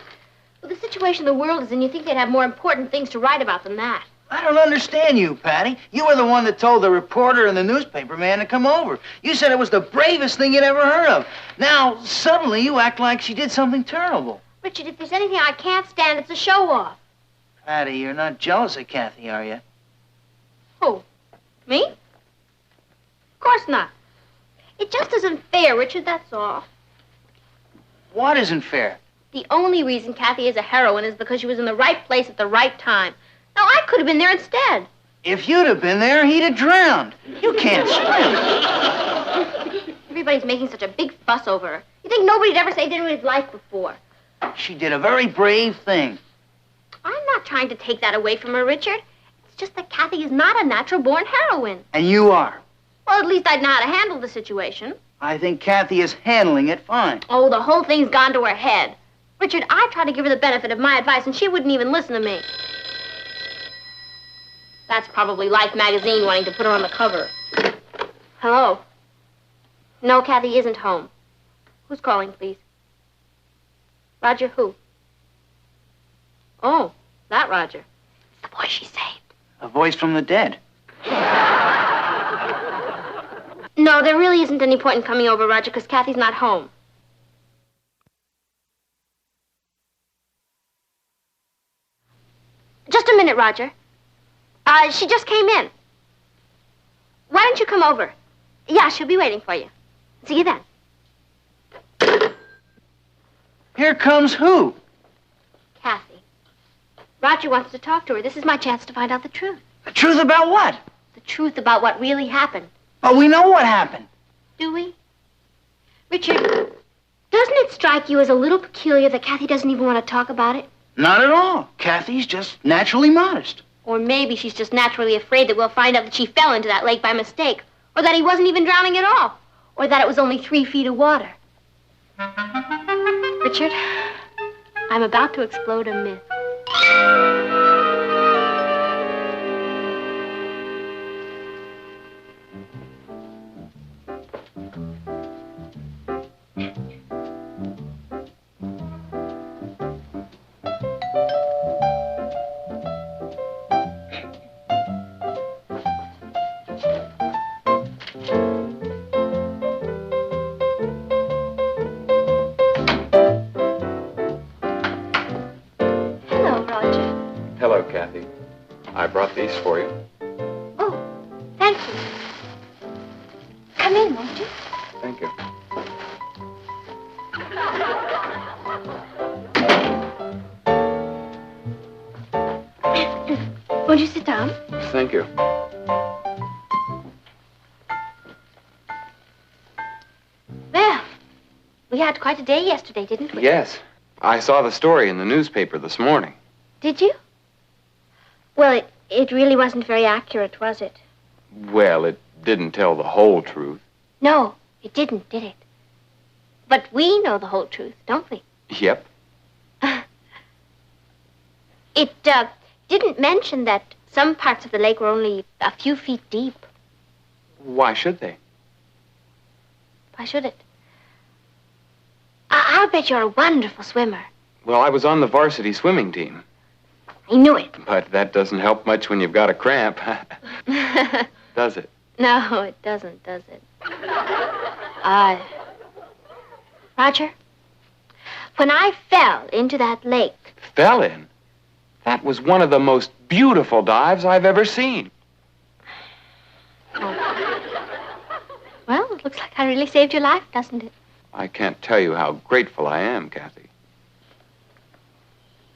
With the situation the world is in, you think they'd have more important things to write about than that. I don't understand you, Patty. You were the one that told the reporter and the newspaper man to come over. You said it was the bravest thing you'd ever heard of. Now, suddenly you act like she did something terrible. Richard, if there's anything I can't stand, it's a show-off. Patty, you're not jealous of Kathy, are you? Who? Me? Of course not. It just isn't fair, Richard, that's all. What isn't fair? The only reason Kathy is a heroine is because she was in the right place at the right time. Now, I could have been there instead. If you'd have been there, he'd have drowned. You can't swim. Everybody's making such a big fuss over her. You think nobody'd ever saved anybody's life before? She did a very brave thing. I'm not trying to take that away from her, Richard. It's just that Kathy is not a natural-born heroine. And you are. Well, at least I'd know how to handle the situation. I think Kathy is handling it fine. Oh, the whole thing's gone to her head. Richard, I tried to give her the benefit of my advice, and she wouldn't even listen to me. That's probably Life magazine wanting to put her on the cover. Hello? No, Kathy isn't home. Who's calling, please? Roger who? Oh, that Roger. It's the boy she saved. A voice from the dead. No, there really isn't any point in coming over, Roger, because Kathy's not home. Just a minute, Roger. She just came in. Why don't you come over? Yeah, she'll be waiting for you. See you then. Here comes who? Kathy. Roger wants to talk to her. This is my chance to find out the truth. The truth about what? The truth about what really happened. Oh, we know what happened. Do we? Richard, doesn't it strike you as a little peculiar that Kathy doesn't even want to talk about it? Not at all. Kathy's just naturally modest. Or maybe she's just naturally afraid that we'll find out that she fell into that lake by mistake. Or that he wasn't even drowning at all. Or that it was only 3 feet of water. Richard, I'm about to explode a myth. Hello, Roger. Hello, Kathy. I brought these for you. Oh, thank you. Come in, won't you? Thank you. Won't you sit down? Thank you. Well, we had quite a day yesterday, didn't we? Yes. I saw the story in the newspaper this morning. Did you? Well, it really wasn't very accurate, was it? Well, it didn't tell the whole truth. No, it didn't, did it? But we know the whole truth, don't we? Yep. It didn't mention that some parts of the lake were only a few feet deep. Why should they? Why should it? I'll bet you're a wonderful swimmer. Well, I was on the varsity swimming team. I knew it. But that doesn't help much when you've got a cramp. Does it? No, it doesn't, does it? Roger, when I fell into that lake... Fell in? That was one of the most beautiful dives I've ever seen. Well, it looks like I really saved your life, doesn't it? I can't tell you how grateful I am, Kathy.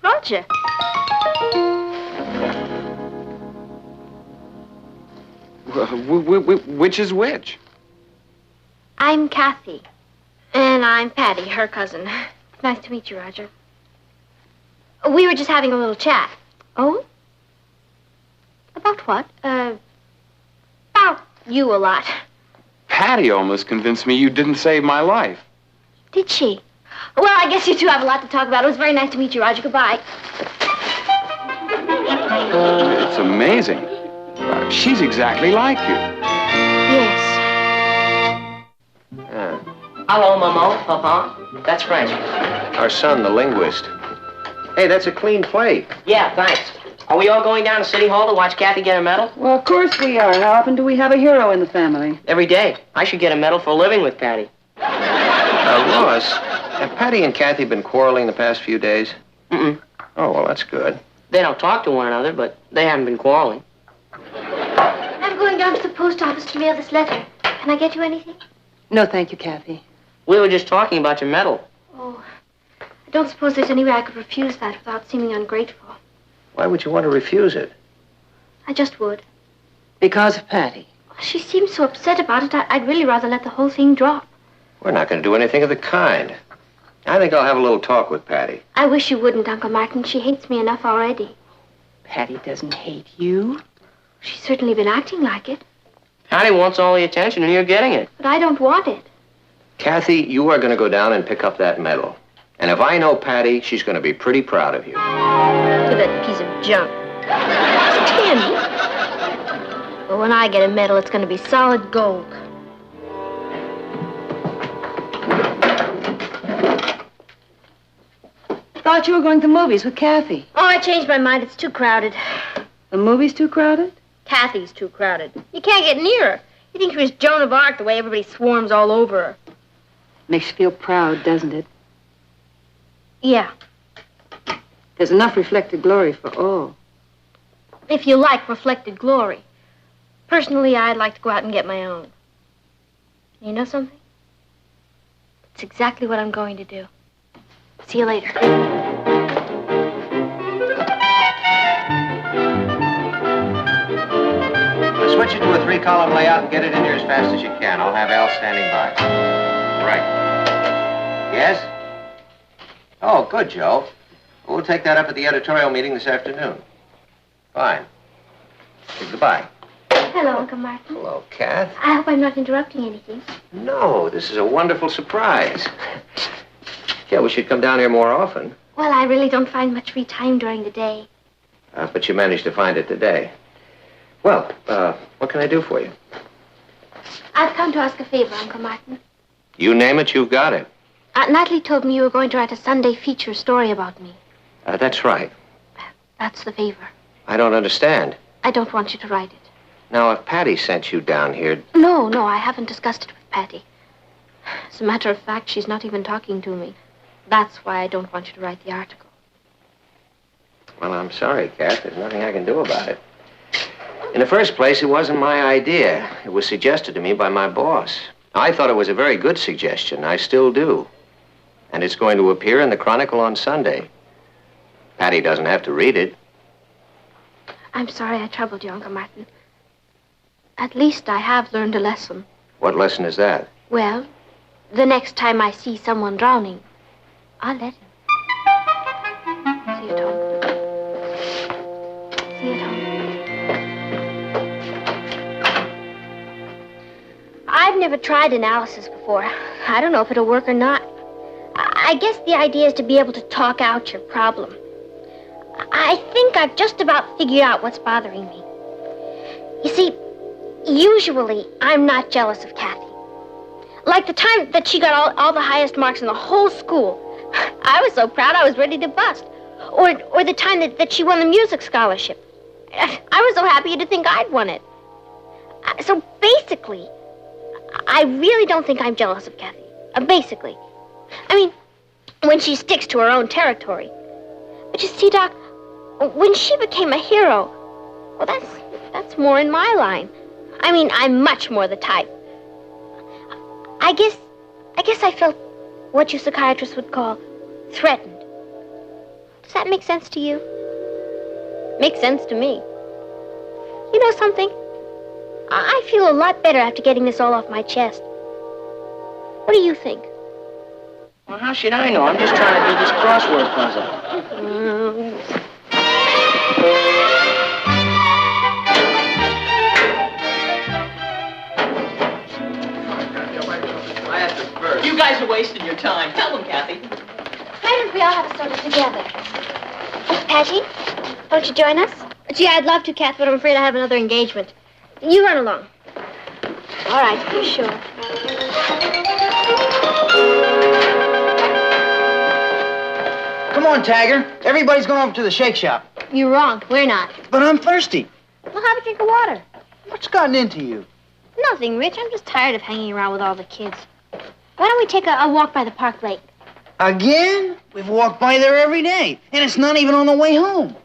Roger. Which is which? I'm Kathy. And I'm Patty, her cousin. Nice to meet you, Roger. We were just having a little chat. Oh? About what? About you a lot. Patty almost convinced me you didn't save my life. Did she? Well, I guess you two have a lot to talk about. It was very nice to meet you, Roger. Goodbye. It's amazing. She's exactly like you. Yes. Hello, Momo, Papa. That's French. Our son, the linguist. Hey, that's a clean plate. Yeah, thanks. Are we all going down to City Hall to watch Kathy get a medal? Well, of course we are. How often do we have a hero in the family? Every day. I should get a medal for living with Patty. Lois, have Patty and Kathy been quarreling the past few days? Mm-mm. Oh, well, that's good. They don't talk to one another, but they haven't been quarreling. I'm going down to the post office to mail this letter. Can I get you anything? No, thank you, Kathy. We were just talking about your medal. Oh, I don't suppose there's any way I could refuse that without seeming ungrateful. Why would you want to refuse it? I just would. Because of Patty. She seems so upset about it, I'd really rather let the whole thing drop. We're not going to do anything of the kind. I think I'll have a little talk with Patty. I wish you wouldn't, Uncle Martin. She hates me enough already. Patty doesn't hate you. She's certainly been acting like it, Patty wants all the attention, and you're getting it. but I don't want it. Kathy, you are going to go down and pick up that medal. And if I know Patty, she's going to be pretty proud of you. To that piece of junk. It's tin. But when I get a medal, it's going to be solid gold. Thought you were going to the movies with Kathy. Oh, I changed my mind. It's too crowded. The movie's too crowded? Kathy's too crowded. You can't get near her. You think she was Joan of Arc the way everybody swarms all over her. Makes you feel proud, doesn't it? Yeah. There's enough reflected glory for all. If you like reflected glory. Personally, I'd like to go out and get my own. You know something? It's exactly what I'm going to do. See you later. Switch it to a 3-column layout and get it in here as fast as you can. I'll have Al standing by. Right. Yes? Oh, good, Joe. We'll take that up at the editorial meeting this afternoon. Fine. Goodbye. Hello, Uncle Martin. Hello, Kath. I hope I'm not interrupting anything. No, this is a wonderful surprise. Yeah, we should come down here more often. Well, I really don't find much free time during the day. But you managed to find it today. Well, what can I do for you? I've come to ask a favor, Uncle Martin. You name it, you've got it. Natalie told me you were going to write a Sunday feature story about me. That's right. That's the favor. I don't understand. I don't want you to write it. Now, if Patty sent you down here... No, I haven't discussed it with Patty. As a matter of fact, she's not even talking to me. That's why I don't want you to write the article. Well, I'm sorry, Kath. There's nothing I can do about it. In the first place, it wasn't my idea. It was suggested to me by my boss. I thought it was a very good suggestion. I still do. And it's going to appear in the Chronicle on Sunday. Patty doesn't have to read it. I'm sorry I troubled you, Uncle Martin. At least I have learned a lesson. What lesson is that? Well, the next time I see someone drowning, I'll let him. See you, Tom. See you, Tom. I've never tried analysis before. I don't know if it'll work or not. I guess the idea is to be able to talk out your problem. I think I've just about figured out what's bothering me. You see, usually I'm not jealous of Kathy. Like the time that she got all the highest marks in the whole school. I was so proud I was ready to bust. Or the time that she won the music scholarship. I was so happy to think I'd won it. So basically, I really don't think I'm jealous of Kathy. Basically. I mean, when she sticks to her own territory. But you see, Doc, when she became a hero, well, that's more in my line. I mean, I'm much more the type. I guess I felt what you psychiatrists would call threatened. Does that make sense to you? Makes sense to me. You know something? I feel a lot better after getting this all off my chest. What do you think? Well, how should I know? I'm just trying to do this crossword puzzle. You guys are wasting your time. Tell them, Kathy. Why don't we all have a soda together? Patty, won't you join us? Gee, I'd love to, Kath, but I'm afraid I have another engagement. You run along. All right, for sure. Come on, Tagger. Everybody's going over to the shake shop. You're wrong. We're not. But I'm thirsty. Well, have a drink of water. What's gotten into you? Nothing, Rich. I'm just tired of hanging around with all the kids. Why don't we take a walk by the park lake? Again? We've walked by there every day, and it's not even on the way home.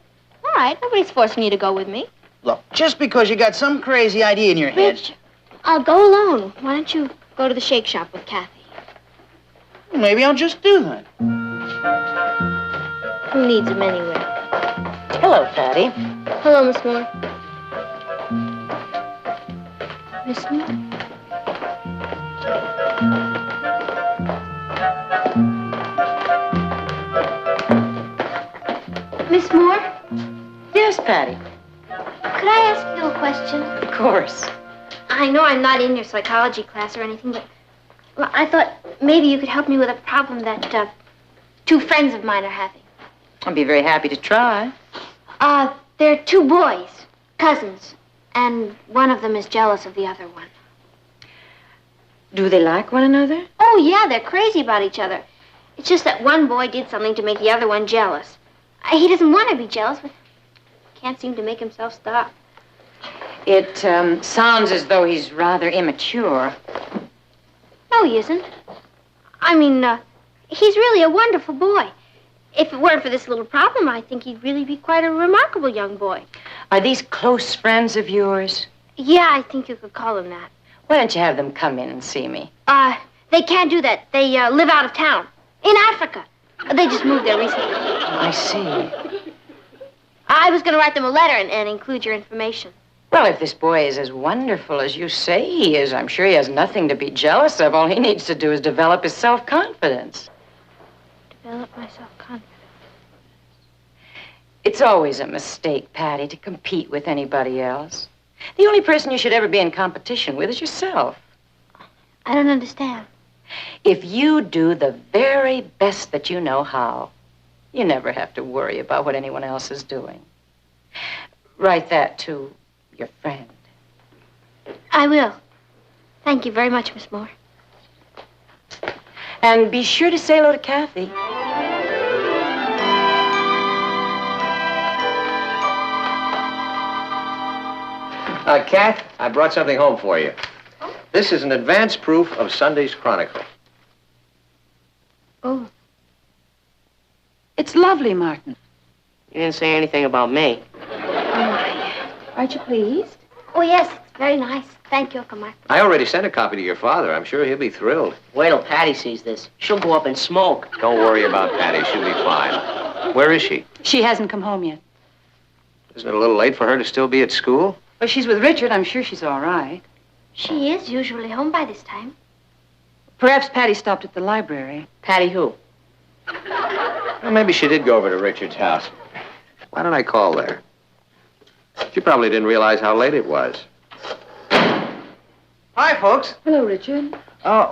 All right, nobody's forcing you to go with me. Look, just because you got some crazy idea in your head... Rich, I'll go alone. Why don't you go to the shake shop with Kathy? Maybe I'll just do that. Who needs him anyway? Hello, Patty. Hello, Miss Moore. Miss Moore? Miss Moore? Yes, Patty. Could I ask you a question? Of course. I know I'm not in your psychology class or anything, but well, I thought maybe you could help me with a problem that two friends of mine are having. I'd be very happy to try. They're two boys, cousins, and one of them is jealous of the other one. Do they like one another? Oh, yeah, they're crazy about each other. It's just that one boy did something to make the other one jealous. He doesn't want to be jealous, but can't seem to make himself stop. It sounds as though he's rather immature. No, he isn't. I mean, he's really a wonderful boy. If it weren't for this little problem, I think he'd really be quite a remarkable young boy. Are these close friends of yours? Yeah, I think you could call him that. Why don't you have them come in and see me? They can't do that. They live out of town. In Africa. They just moved there recently. I see. I was going to write them a letter and include your information. Well, if this boy is as wonderful as you say he is, I'm sure he has nothing to be jealous of. All he needs to do is develop his self-confidence. Develop my self-confidence. It's always a mistake, Patty, to compete with anybody else. The only person you should ever be in competition with is yourself. I don't understand. If you do the very best that you know how, you never have to worry about what anyone else is doing. Write that to your friend. I will. Thank you very much, Miss Moore. And be sure to say hello to Kathy. Kath, I brought something home for you. This is an advance proof of Sunday's Chronicle. Oh. It's lovely, Martin. You didn't say anything about me. Aren't you pleased? Oh, yes, it's very nice. Thank you, Uncle Martin. I already sent a copy to your father. I'm sure he'll be thrilled. Wait till Patty sees this. She'll go up in smoke. Don't worry about Patty. She'll be fine. Where is she? She hasn't come home yet. Isn't it a little late for her to still be at school? Well, she's with Richard. I'm sure she's all right. She is usually home by this time. Perhaps Patty stopped at the library. Patty who? Well, maybe she did go over to Richard's house. Why don't I call there? She probably didn't realize how late it was. Hi, folks. Hello, Richard.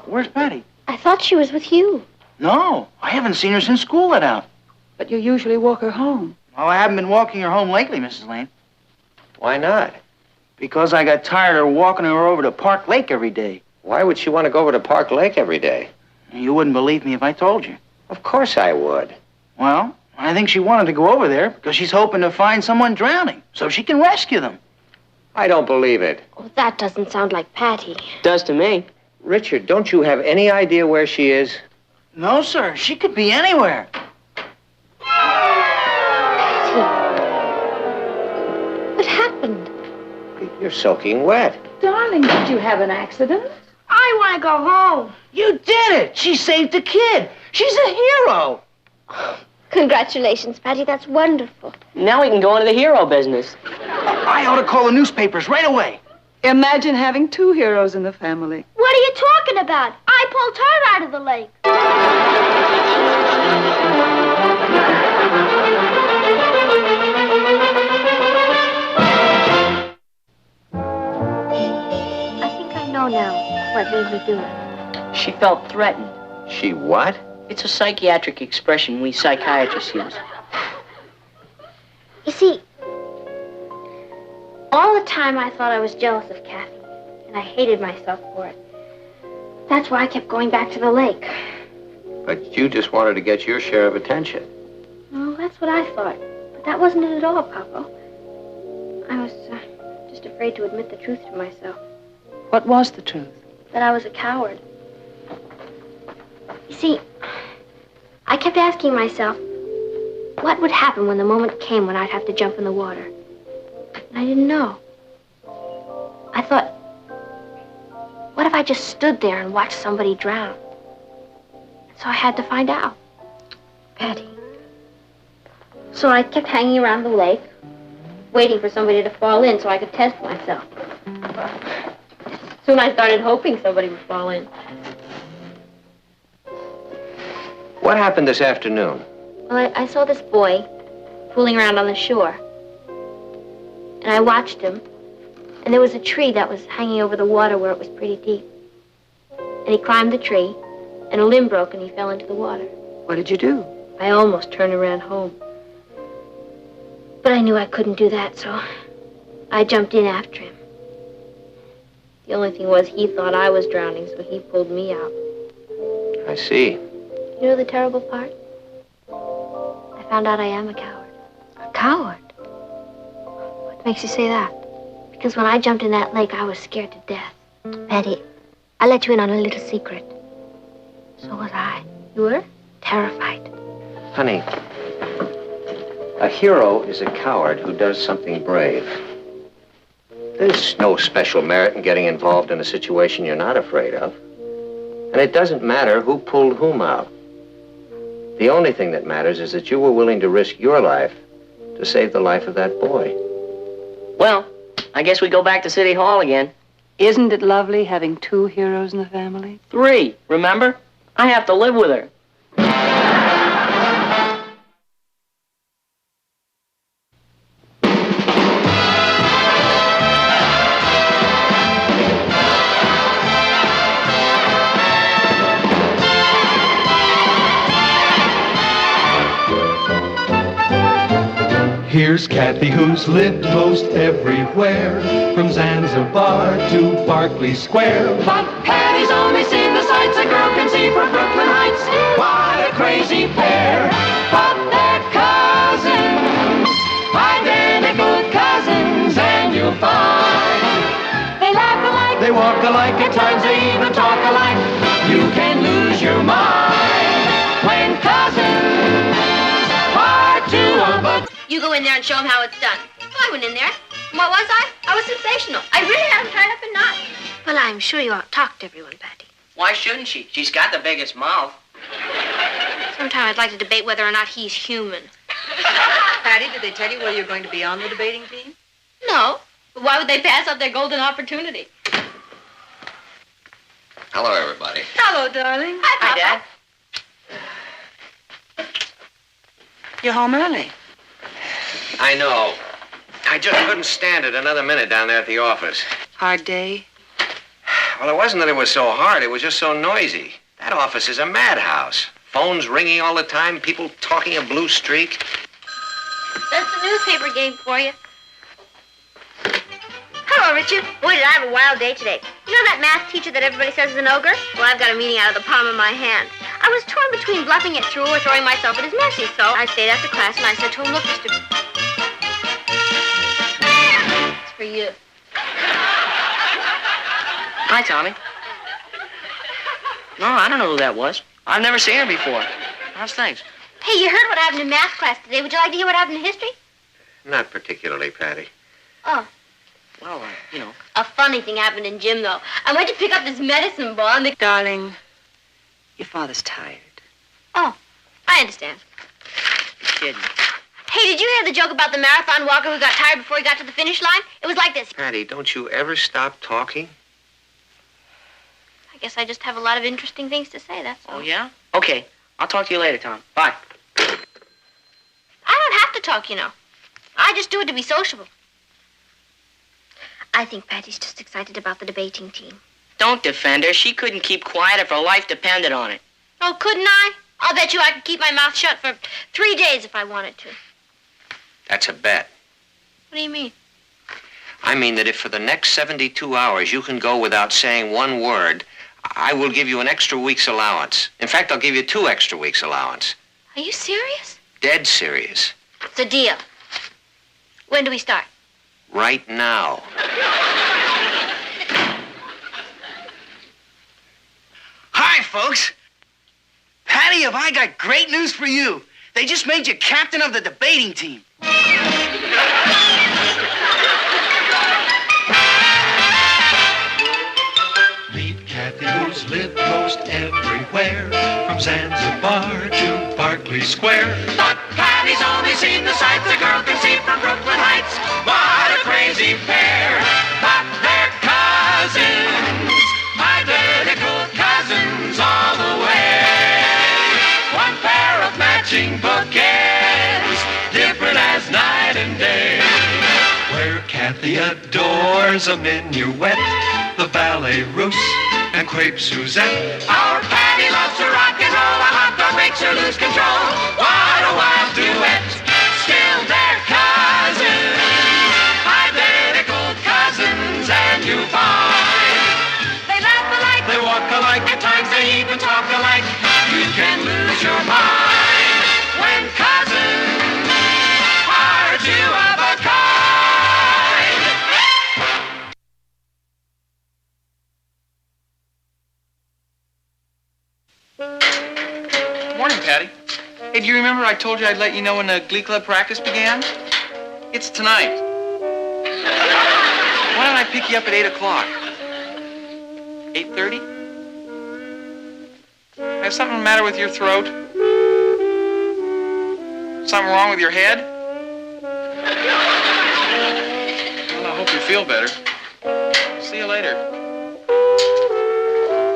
Where's Patty? I thought she was with you. No, I haven't seen her since school let out. But you usually walk her home. Well, I haven't been walking her home lately, Mrs. Lane. Why not? Because I got tired of walking her over to Park Lake every day. Why would she want to go over to Park Lake every day? You wouldn't believe me if I told you. Of course I would. Well, I think she wanted to go over there because she's hoping to find someone drowning so she can rescue them. I don't believe it. Oh, that doesn't sound like Patty. Does to me. Richard, don't you have any idea where she is? No, sir. She could be anywhere. What happened? You're soaking wet. Darling, did you have an accident? I want to go home. You did it. She saved a kid. She's a hero. Congratulations, Patty. That's wonderful. Now we can go into the hero business. I ought to call the newspapers right away. Imagine having two heroes in the family. What are you talking about? I pulled her out of the lake. I think I know now what made me do it. She felt threatened. She what? It's a psychiatric expression we psychiatrists use. You see, all the time I thought I was jealous of Kathy, and I hated myself for it. That's why I kept going back to the lake. But you just wanted to get your share of attention. Well, that's what I thought. But that wasn't it at all, Papa. I was just afraid to admit the truth to myself. What was the truth? That I was a coward. You see, I kept asking myself, what would happen when the moment came when I'd have to jump in the water? And I didn't know. I thought, what if I just stood there and watched somebody drown? So I had to find out. Patty. So I kept hanging around the lake, waiting for somebody to fall in so I could test myself. Soon I started hoping somebody would fall in. What happened this afternoon? Well, I saw this boy fooling around on the shore. And I watched him. And there was a tree that was hanging over the water where it was pretty deep. And he climbed the tree, and a limb broke and he fell into the water. What did you do? I almost turned and ran home. But I knew I couldn't do that, so I jumped in after him. The only thing was he thought I was drowning, so he pulled me out. I see. You know the terrible part? I found out I am a coward. A coward? What makes you say that? Because when I jumped in that lake, I was scared to death. Patty, I let you in on a little secret. So was I. You were? Terrified. Honey, a hero is a coward who does something brave. There's no special merit in getting involved in a situation you're not afraid of. And it doesn't matter who pulled whom out. The only thing that matters is that you were willing to risk your life to save the life of that boy. Well, I guess we go back to City Hall again. Isn't it lovely having 2 heroes in the family? 3, remember? I have to live with her. Here's Kathy, who's lived most everywhere, from Zanzibar to Berkeley Square. But Patty's only seen the sights a girl can see from Brooklyn Heights. What a crazy pair, but they're cousins, identical cousins, and you'll find they laugh alike, They walk alike, at times they even talk alike. You can lose your mind when cousins are 2 of a... You go in there and show him how it's done. Well, I went in there. What was I? I was sensational. I really had him tied up in knots. Well, I'm sure you ought to talk to everyone, Patty. Why shouldn't she? She's got the biggest mouth. Sometime I'd like to debate whether or not he's human. Patty, did they tell you whether you're going to be on the debating team? No. But why would they pass up their golden opportunity? Hello, everybody. Hello, darling. Hi, Papa. You're home early. I know. I just couldn't stand it another minute down there at the office. Hard day? Well, it wasn't that it was so hard. It was just so noisy. That office is a madhouse. Phones ringing all the time, people talking a blue streak. That's the newspaper game for you. Hello, Richard. Boy, did I have a wild day today. You know that math teacher that everybody says is an ogre? Well, I've got a meeting out of the palm of my hand. I was torn between bluffing it through or throwing myself at his mercy, so I stayed after class and I said to him, look, Mr. It's for you. Hi, Tommy. No, I don't know who that was. I've never seen her before. How's things? Hey, you heard what happened in math class today. Would you like to hear what happened in history? Not particularly, Patty. Oh. Well, you know. A funny thing happened in gym, though. I went to pick up this medicine ball and the... Darling, your father's tired. Oh, I understand. You're kidding. Hey, did you hear the joke about the marathon walker who got tired before he got to the finish line? It was like this. Patty, don't you ever stop talking? I guess I just have a lot of interesting things to say, that's all. Oh, yeah? Okay. I'll talk to you later, Tom. Bye. I don't have to talk, you know. I just do it to be sociable. I think Patty's just excited about the debating team. Don't defend her. She couldn't keep quiet if her life depended on it. Oh, couldn't I? I'll bet you I could keep my mouth shut for 3 days if I wanted to. That's a bet. What do you mean? I mean that if for the next 72 hours you can go without saying one word, I will give you an extra week's allowance. In fact, I'll give you 2 extra weeks' allowance. Are you serious? Dead serious. It's a deal. When do we start? Right now. Hi, folks. Patty, have I got great news for you. They just made you captain of the debating team. Meet Kathy, who's lived most everywhere, from Zanzibar to Berkeley Square. But Patty's only seen the sights a girl can see from Brooklyn Heights. What a crazy pair, but they're cousins, identical cousins all the way. One pair of matching bookends, different as night and day. Where Kathy adores a minuet, the ballet russe, and crepe Suzette. Our Patty loves to rock and roll, a hot dog makes her lose control. What a wild duet, still they're cousins, identical cousins, and you find they laugh alike, They walk alike, at times they even talk alike. You can lose your mind when cousins are 2 of a kind. Morning, Patty. Hey, do you remember I told you I'd let you know when the Glee Club practice began? It's tonight. Why don't I pick you up at 8 o'clock? 8:30? Has something the matter with your throat? Something wrong with your head? Well, I hope you feel better. See you later.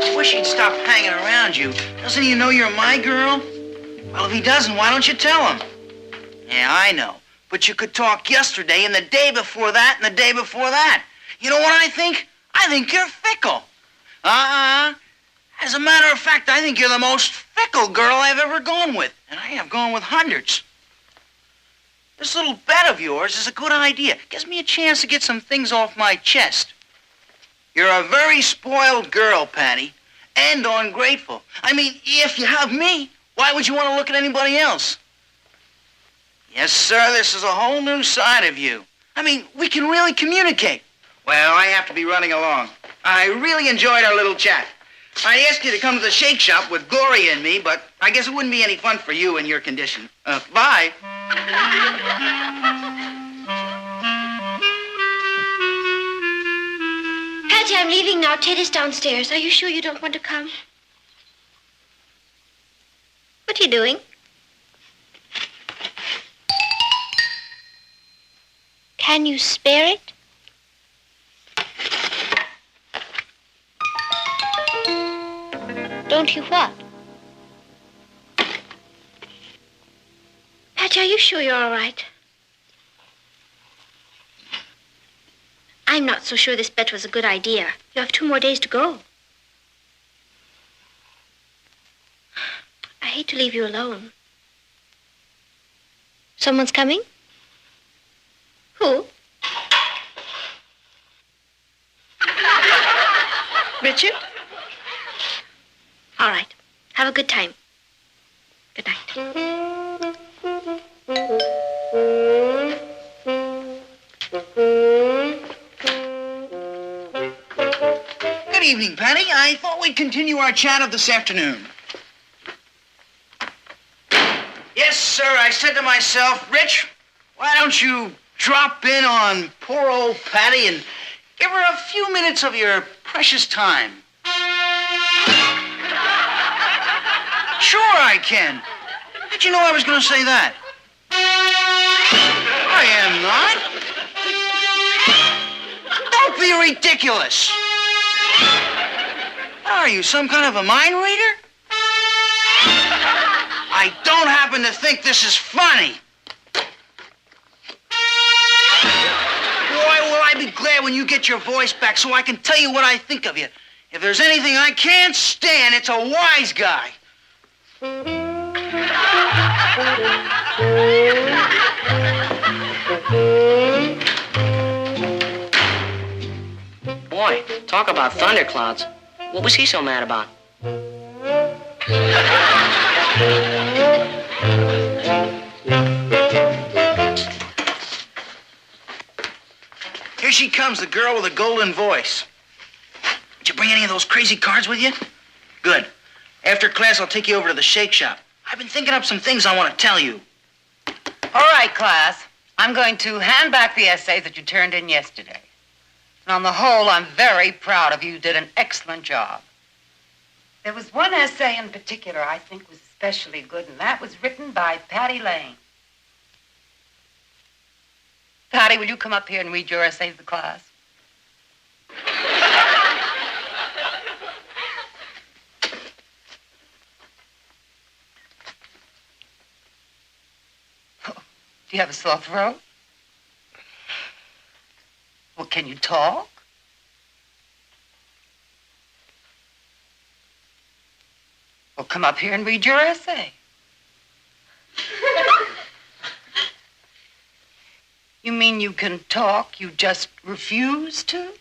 I wish he'd stop hanging around you. Doesn't he know you're my girl? Well, if he doesn't, why don't you tell him? Yeah, I know. But you could talk yesterday and the day before that and the day before that. You know what I think? I think you're fickle. As a matter of fact, I think you're the most fickle girl I've ever gone with. And I have gone with hundreds. This little bet of yours is a good idea. Gives me a chance to get some things off my chest. You're a very spoiled girl, Patty. And ungrateful. I mean, if you have me, why would you want to look at anybody else? Yes, sir, this is a whole new side of you. I mean, we can really communicate. Well, I have to be running along. I really enjoyed our little chat. I asked you to come to the shake shop with Gloria and me, but I guess it wouldn't be any fun for you in your condition. Bye. Patty, I'm leaving now. Ted is downstairs. Are you sure you don't want to come? What are you doing? Can you spare it? Don't you what? Patty, are you sure you're all right? I'm not so sure this bet was a good idea. You have 2 more days to go. I hate to leave you alone. Someone's coming? Who? Richard? All right. Have a good time. Good night. Good evening, Patty. I thought we'd continue our chat of this afternoon. Yes, sir, I said to myself, Rich, why don't you drop in on poor old Patty and give her a few minutes of your precious time? Sure I can. Did you know I was going to say that? I am not. Don't be ridiculous. What are you, some kind of a mind reader? I don't happen to think this is funny. Boy, will I be glad when you get your voice back so I can tell you what I think of you. If there's anything I can't stand, it's a wise guy. Boy, talk about thunderclouds. What was he so mad about? Here she comes, the girl with the golden voice. Did you bring any of those crazy cards with you? Good. After class, I'll take you over to the shake shop. I've been thinking up some things I want to tell you. All right, class. I'm going to hand back the essays that you turned in yesterday. And on the whole, I'm very proud of you. You did an excellent job. There was one essay in particular I think was especially good, and that was written by Patty Lane. Patty, will you come up here and read your essay to the class? Do you have a sore throat? Well, can you talk? Well, come up here and read your essay. You mean you can talk, you just refuse to?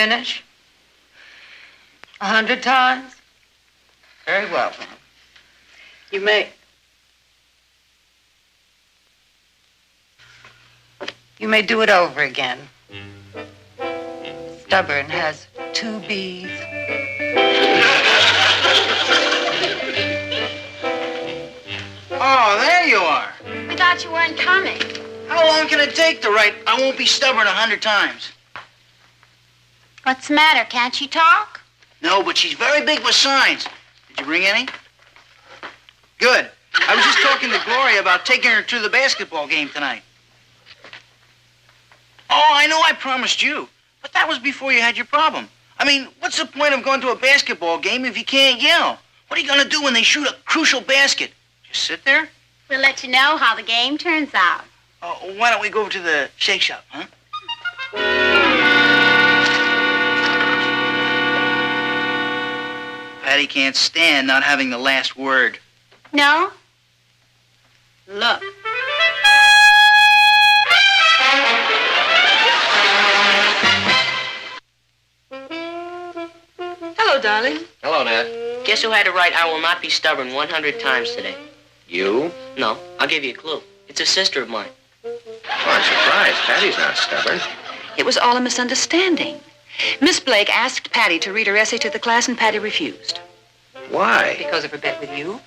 finish? 100 times? Very well, then. You may... You may do it over again. Stubborn has 2 B's. Oh, there you are. We thought you weren't coming. How long can it take to write I won't be stubborn 100 times? What's the matter? Can't she talk? No, but she's very big with signs. Did you bring any? Good. I was just talking to Gloria about taking her to the basketball game tonight. Oh, I know I promised you, but that was before you had your problem. I mean, what's the point of going to a basketball game if you can't yell? What are you going to do when they shoot a crucial basket? Just sit there? We'll let you know how the game turns out. Why don't we go over to the shake shop, huh? Patty can't stand not having the last word. No? Look. Hello, darling. Hello, Nat. Guess who had to write I will not be stubborn 100 times today? You? No, I'll give you a clue. It's a sister of mine. Oh, I'm surprised. Patty's not stubborn. It was all a misunderstanding. Miss Blake asked Patty to read her essay to the class, and Patty refused. Why? Because of her bet with you.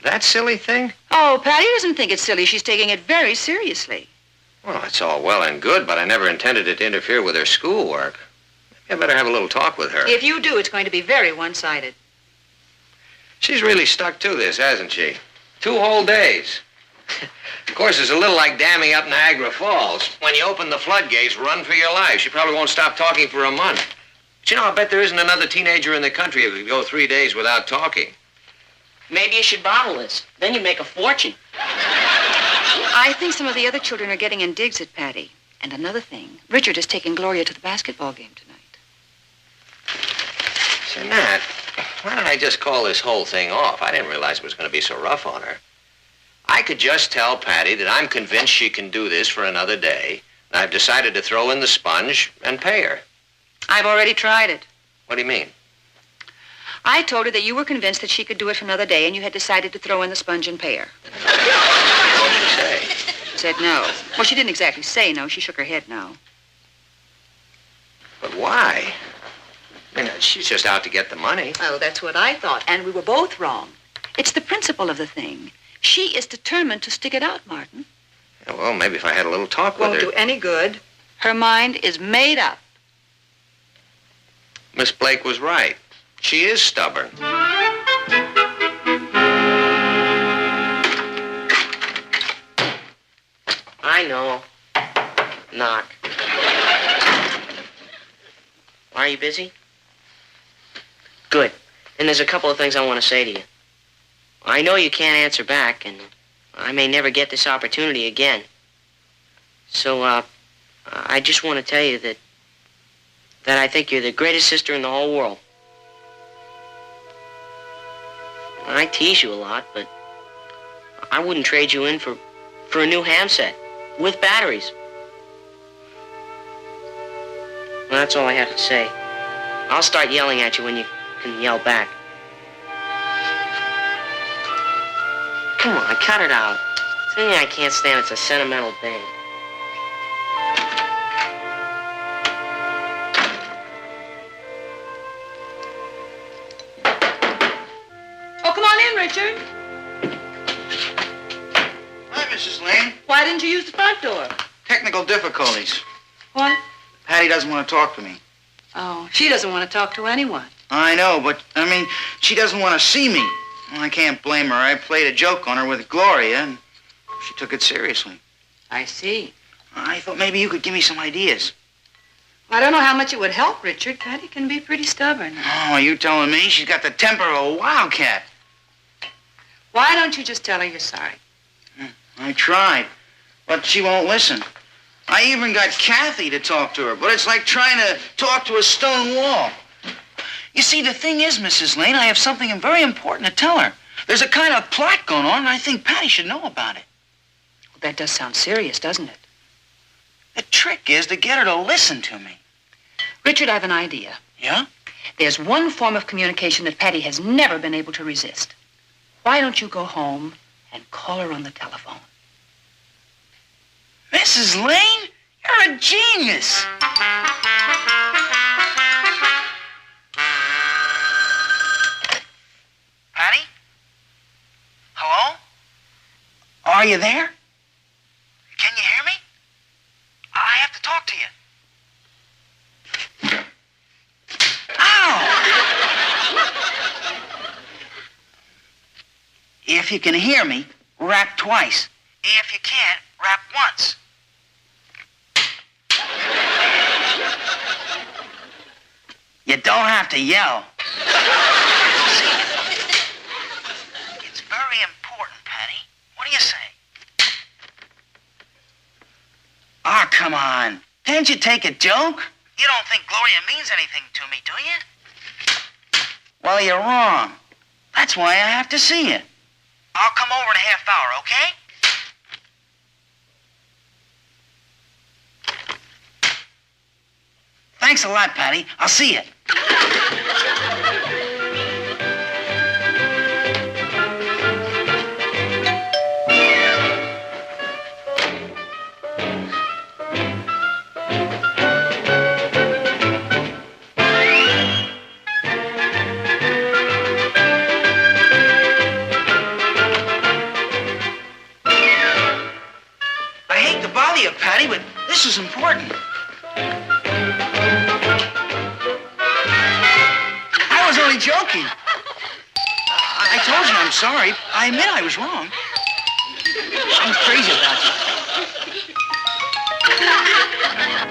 That silly thing? Oh, Patty doesn't think it's silly. She's taking it very seriously. Well, it's all well and good, but I never intended it to interfere with her schoolwork. Maybe I better have a little talk with her. If you do, it's going to be very one-sided. She's really stuck to this, hasn't she? 2 whole days. Of course, it's a little like damming up Niagara Falls. When you open the floodgates, run for your life. She probably won't stop talking for a month. But you know, I bet there isn't another teenager in the country who could go 3 days without talking. Maybe you should bottle this. Then you make a fortune. I think some of the other children are getting in digs at Patty. And another thing, Richard is taking Gloria to the basketball game tonight. Say, Nat, why don't I just call this whole thing off? I didn't realize it was going to be so rough on her. I could just tell Patty that I'm convinced she can do this for another day, and I've decided to throw in the sponge and pay her. I've already tried it. What do you mean? I told her that you were convinced that she could do it for another day, and you had decided to throw in the sponge and pay her. What did she say? She said no. Well, she didn't exactly say no. She shook her head no. But why? I mean, she's just out to get the money. Oh, that's what I thought, and we were both wrong. It's the principle of the thing. She is determined to stick it out, Martin. Yeah, well, maybe if I had a little talk with her. Won't do any good. Her mind is made up. Miss Blake was right. She is stubborn. I know. Knock. Are you busy? Good. And there's a couple of things I want to say to you. I know you can't answer back, and I may never get this opportunity again. So, I just want to tell you that I think you're the greatest sister in the whole world. I tease you a lot, but I wouldn't trade you in for a new ham set with batteries. Well, that's all I have to say. I'll start yelling at you when you can yell back. Come on, cut it out. Something I can't stand, it's a sentimental thing. Oh, come on in, Richard. Hi, Mrs. Lane. Why didn't you use the front door? Technical difficulties. What? Patty doesn't want to talk to me. Oh, she doesn't want to talk to anyone. I know, but, I mean, she doesn't want to see me. Well, I can't blame her. I played a joke on her with Gloria, and she took it seriously. I see. I thought maybe you could give me some ideas. I don't know how much it would help, Richard. Patty can be pretty stubborn. Oh, are you telling me? She's got the temper of a wildcat. Why don't you just tell her you're sorry? I tried, but she won't listen. I even got Kathy to talk to her, but it's like trying to talk to a stone wall. You see, the thing is, Mrs. Lane, I have something very important to tell her. There's a kind of plot going on, and I think Patty should know about it. Well, that does sound serious, doesn't it? The trick is to get her to listen to me. Richard, I have an idea. Yeah? There's one form of communication that Patty has never been able to resist. Why don't you go home and call her on the telephone? Mrs. Lane, you're a genius. Patty? Hello? Are you there? Can you hear me? I have to talk to you. If you can hear me, rap twice. If you can't, rap once. You don't have to yell. It's very important, Patty. What do you say? Ah, come on. Can't you take a joke? You don't think Gloria means anything to me, do you? Well, you're wrong. That's why I have to see you. I'll come over in a half hour, okay? Thanks a lot, Patty. I'll see you. I hate to bother you, Patty, but this is important. I was only joking. I told you I'm sorry. I admit I was wrong. I'm crazy about you.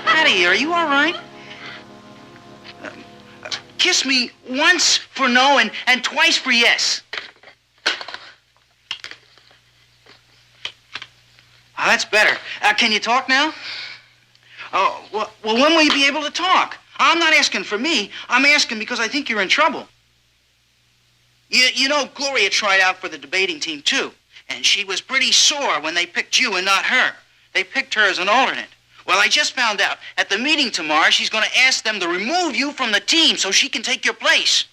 Patty, are you all right? Kiss me once for no and twice for yes. Oh, that's better. Can you talk now? Oh, well, when will you be able to talk? I'm not asking for me. I'm asking because I think you're in trouble. You know, Gloria tried out for the debating team, too. And she was pretty sore when they picked you and not her. They picked her as an alternate. Well, I just found out at the meeting tomorrow, she's going to ask them to remove you from the team so she can take your place.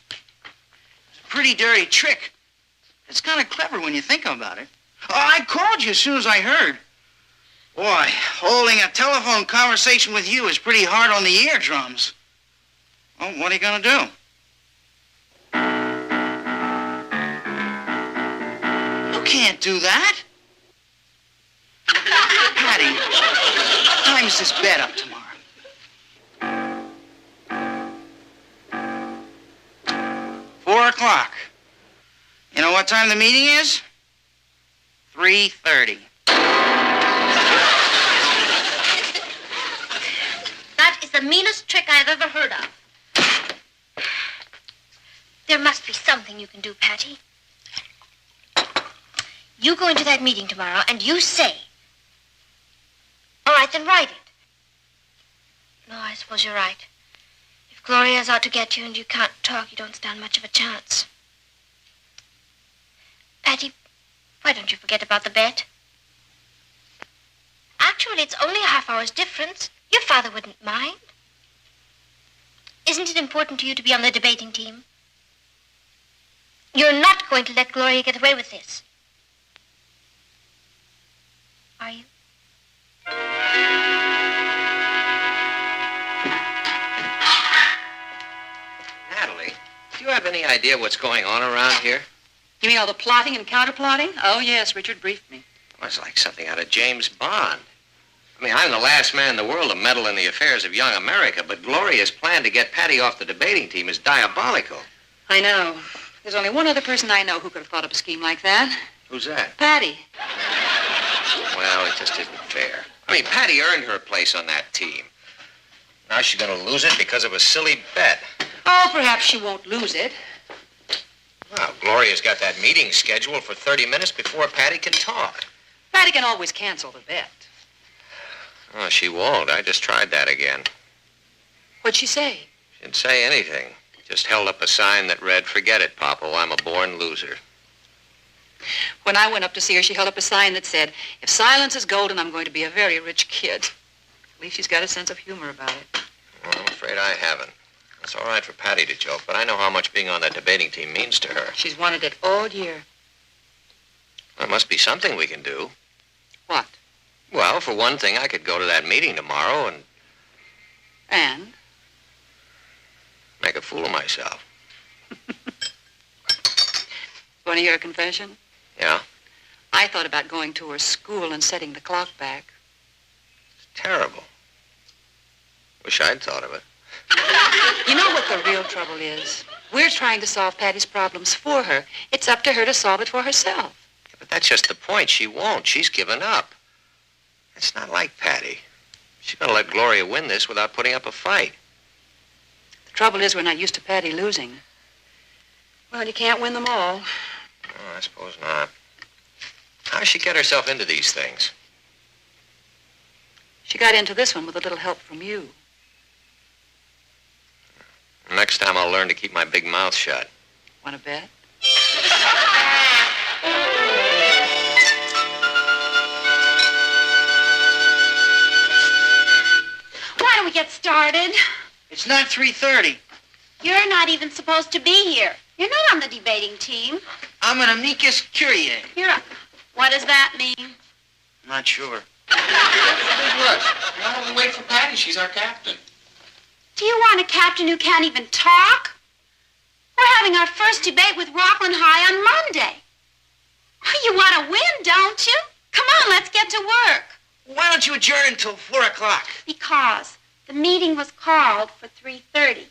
It's a pretty dirty trick. It's kind of clever when you think about it. Oh, I called you as soon as I heard. Boy, holding a telephone conversation with you is pretty hard on the eardrums. Well, what are you going to do? You can't do that. Patty, what time is this bed up tomorrow? 4 o'clock. You know what time the meeting is? 3:30. That is the meanest trick I've ever heard of. There must be something you can do, Patty. You go into that meeting tomorrow and you say. All right, then write it. No, I suppose you're right. If Gloria's out to get you and you can't talk, you don't stand much of a chance. Patty, why don't you forget about the bet? Actually, it's only a half-hour's difference. Your father wouldn't mind. Isn't it important to you to be on the debating team? You're not going to let Gloria get away with this. Are you? Natalie, do you have any idea what's going on around here? You mean all the plotting and counterplotting? Oh, yes, Richard briefed me. Well, it's like something out of James Bond. I mean, I'm the last man in the world to meddle in the affairs of young America, but Gloria's plan to get Patty off the debating team is diabolical. I know. There's only one other person I know who could have thought up a scheme like that. Who's that? Patty. Well, it just isn't fair. I mean, Patty earned her place on that team. Now she's going to lose it because of a silly bet. Oh, perhaps she won't lose it. Well, Gloria's got that meeting scheduled for 30 minutes before Patty can talk. Patty can always cancel the bet. Oh, she won't. I just tried that again. What'd she say? She didn't say anything. Just held up a sign that read, "Forget it, Popple. I'm a born loser." When I went up to see her, she held up a sign that said, "If silence is golden, I'm going to be a very rich kid." At least she's got a sense of humor about it. I'm afraid I haven't. It's all right for Patty to joke, but I know how much being on that debating team means to her. She's wanted it all year. There must be something we can do. What? Well, for one thing, I could go to that meeting tomorrow and make a fool of myself. Want to hear a confession? Yeah? I thought about going to her school and setting the clock back. It's terrible. Wish I'd thought of it. You know what the real trouble is? We're trying to solve Patty's problems for her. It's up to her to solve it for herself. Yeah, but that's just the point. She won't. She's given up. It's not like Patty. She's going to let Gloria win this without putting up a fight. The trouble is we're not used to Patty losing. Well, you can't win them all. Oh, I suppose not. How does she get herself into these things? She got into this one with a little help from you. Next time I'll learn to keep my big mouth shut. Want to bet? Why don't we get started? It's not 3:30. You're not even supposed to be here. You're not on the debating team. I'm an amicus curiae. What does that mean? I'm not sure. Look, why don't we wait for Patty? She's our captain. Do you want a captain who can't even talk? We're having our first debate with Rockland High on Monday. You want to win, don't you? Come on, let's get to work. Why don't you adjourn until 4 o'clock? Because the meeting was called for 3:30.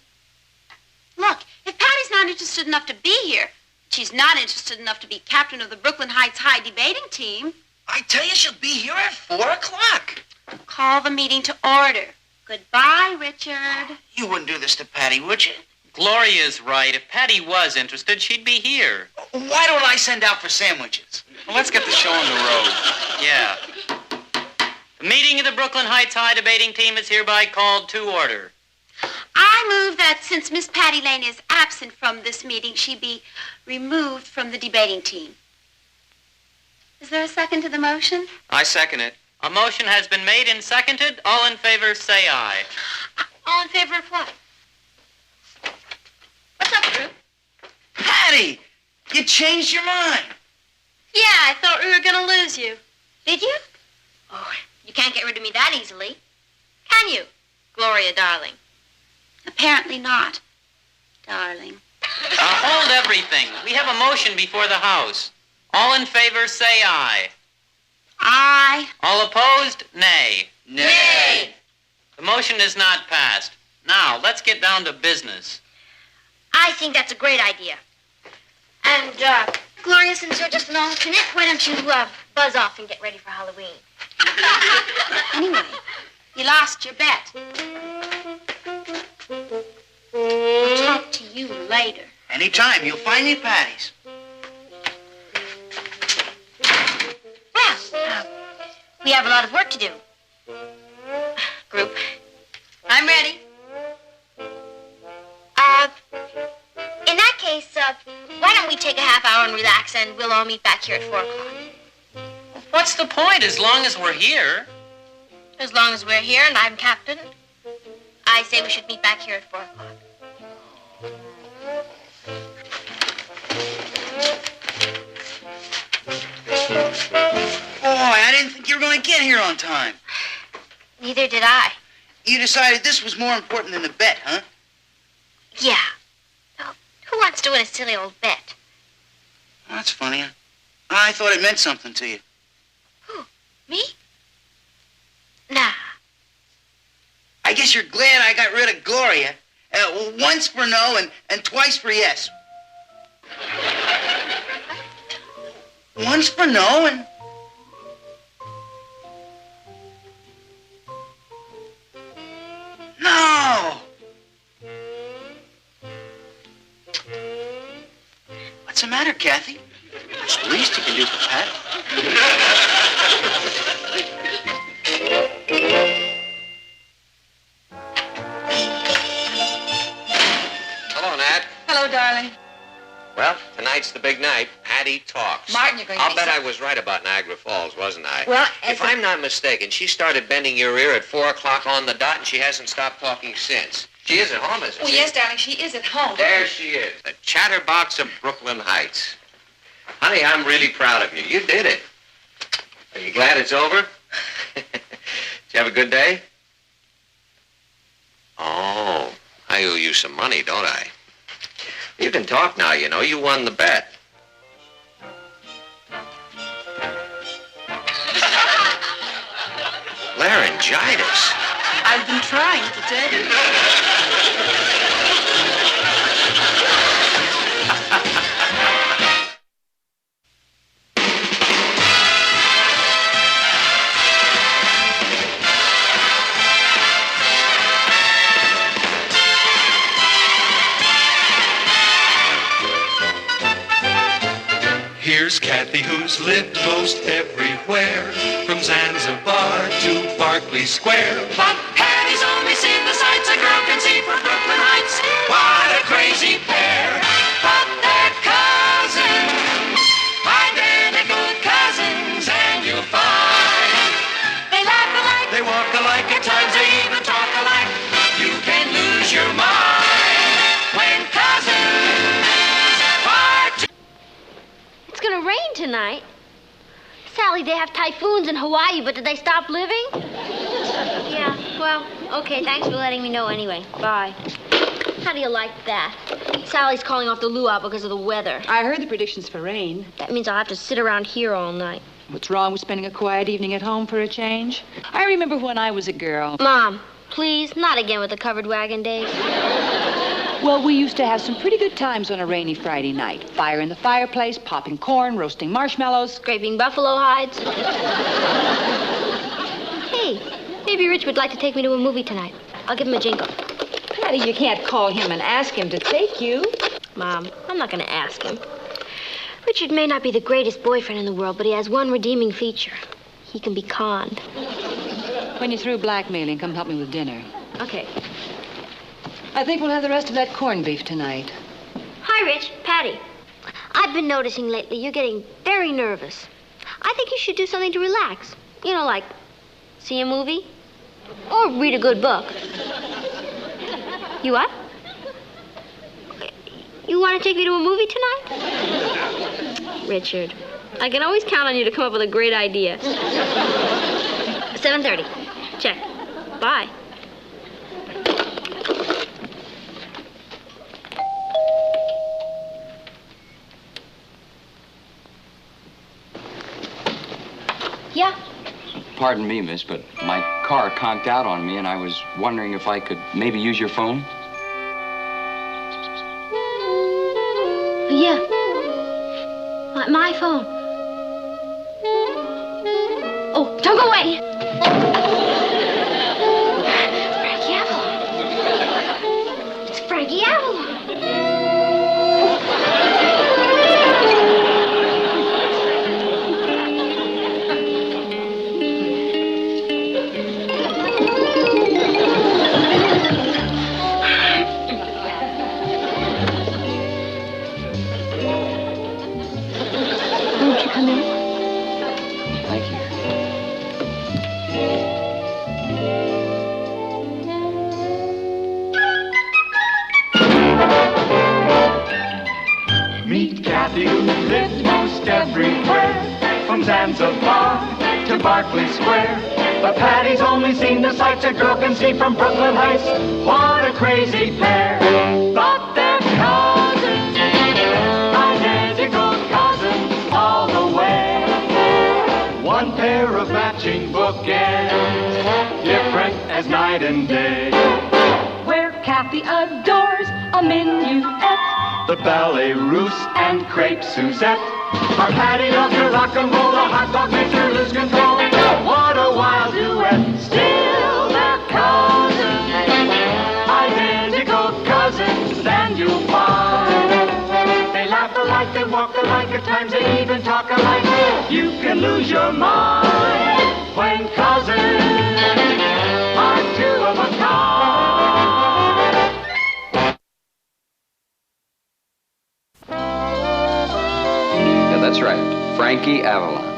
Look, if Patty's not interested enough to be here, she's not interested enough to be captain of the Brooklyn Heights High debating team. I tell you, she'll be here at 4 o'clock. Call the meeting to order. Goodbye, Richard. You wouldn't do this to Patty, would you? Gloria's right. If Patty was interested, she'd be here. Why don't I send out for sandwiches? Well, let's get the show on the road. Yeah. The meeting of the Brooklyn Heights High debating team is hereby called to order. I move that since Miss Patty Lane is absent from this meeting, she be removed from the debating team. Is there a second to the motion? I second it. A motion has been made and seconded. All in favor, say aye. All in favor of what? What's up, Drew? Patty, you changed your mind. Yeah, I thought we were going to lose you. Did you? Oh, you can't get rid of me that easily. Can you, Gloria, darling? Apparently not, darling. Hold everything. We have a motion before the House. All in favor, say aye. Aye. All opposed, nay. Nay. The motion is not passed. Now, let's get down to business. I think that's a great idea. And, Gloria, since you're just an alternate, why don't you, buzz off and get ready for Halloween? Anyway, you lost your bet. I'll talk to you later. Anytime. You'll find me at Patty's. Well, we have a lot of work to do. Group, I'm ready. In that case, why don't we take a half hour and relax, and we'll all meet back here at 4 o'clock. What's the point as long as we're here? As long as we're here and I'm captain, I say we should meet back here at 4 o'clock. Boy, I didn't think you were going to get here on time. Neither did I. You decided this was more important than the bet, huh? Yeah. Well, who wants to win a silly old bet? Well, that's funny. I thought it meant something to you. Who? Me? Nah. I guess you're glad I got rid of Gloria. Once for no and twice for yes. Once for no and... No! What's the matter, Kathy? That's the least you can do for Pat. Hello, Nat. Hello, darling. Well, tonight's the big night. Patty talks. Martin, you're going to I'll be bet so- I was right about Niagara Falls, wasn't I? Well, if I'm not mistaken, she started bending your ear at 4 o'clock on the dot, and she hasn't stopped talking since. She is at home, isn't Oh, she? yes, darling, she is at home. There she is, the chatterbox of Brooklyn Heights. Honey, I'm really proud of you. You did it. Are you glad it's over? Did you have a good day? Oh, I owe you some money, don't I? You can talk now, you know. You won the bet. Laryngitis. I've been trying to tell you. Here's Kathy, who's lived most everywhere, from Zanzibar to Berkeley Square. But Patty's only seen the sights a girl can see from Brooklyn Heights. What a crazy pair. But they're cousins, identical cousins, and you'll find they laugh alike, they walk alike, at times they even talk alike. You can lose your mind when cousins are two. It's gonna rain tonight. Sally, they have typhoons in Hawaii, but did they stop living? Yeah, well, okay, thanks for letting me know anyway. Bye. How do you like that? Sally's calling off the luau because of the weather. I heard the predictions for rain. That means I'll have to sit around here all night. What's wrong with spending a quiet evening at home for a change? I remember when I was a girl. Mom, please, not again with the covered wagon days. Well, we used to have some pretty good times on a rainy Friday night. Fire in the fireplace, popping corn, roasting marshmallows. Scraping buffalo hides. Hey, maybe Rich would like to take me to a movie tonight. I'll give him a jingle. Patty, you can't call him and ask him to take you. Mom, I'm not going to ask him. Richard may not be the greatest boyfriend in the world, but he has one redeeming feature. He can be conned. When you're through blackmailing, come help me with dinner. Okay. I think we'll have the rest of that corned beef tonight. Hi, Rich. Patty. I've been noticing lately you're getting very nervous. I think you should do something to relax. You know, like see a movie or read a good book. You what? You want to take me to a movie tonight? Richard, I can always count on you to come up with a great idea. 7:30. Check. Bye. Yeah. Pardon me, miss, but my car conked out on me, and I was wondering if I could maybe use your phone. Yeah. My phone. Oh, don't go away. Frankie Avalon. It's Frankie Avalon. Won't you come in? Thank you. Meet Kathy, who lived most everywhere, from Zanzibar to Berkeley Square. But Patty's only seen the sights a girl can see from Brooklyn Heights. What a crazy pair! But they're cousins, identical cousins all the way. One pair of matching bookends, different as night and day. Where Kathy adores a minuet. The ballet russe and crepe Suzette. Our Patty loves her rock and roll, the hot dog makes her lose control. What a wild duet, still they're cousins, identical cousins, and you'll find they laugh alike, they walk alike, at times they even talk alike. You can lose your mind when cousins are two of a kind. Frankie Avalon.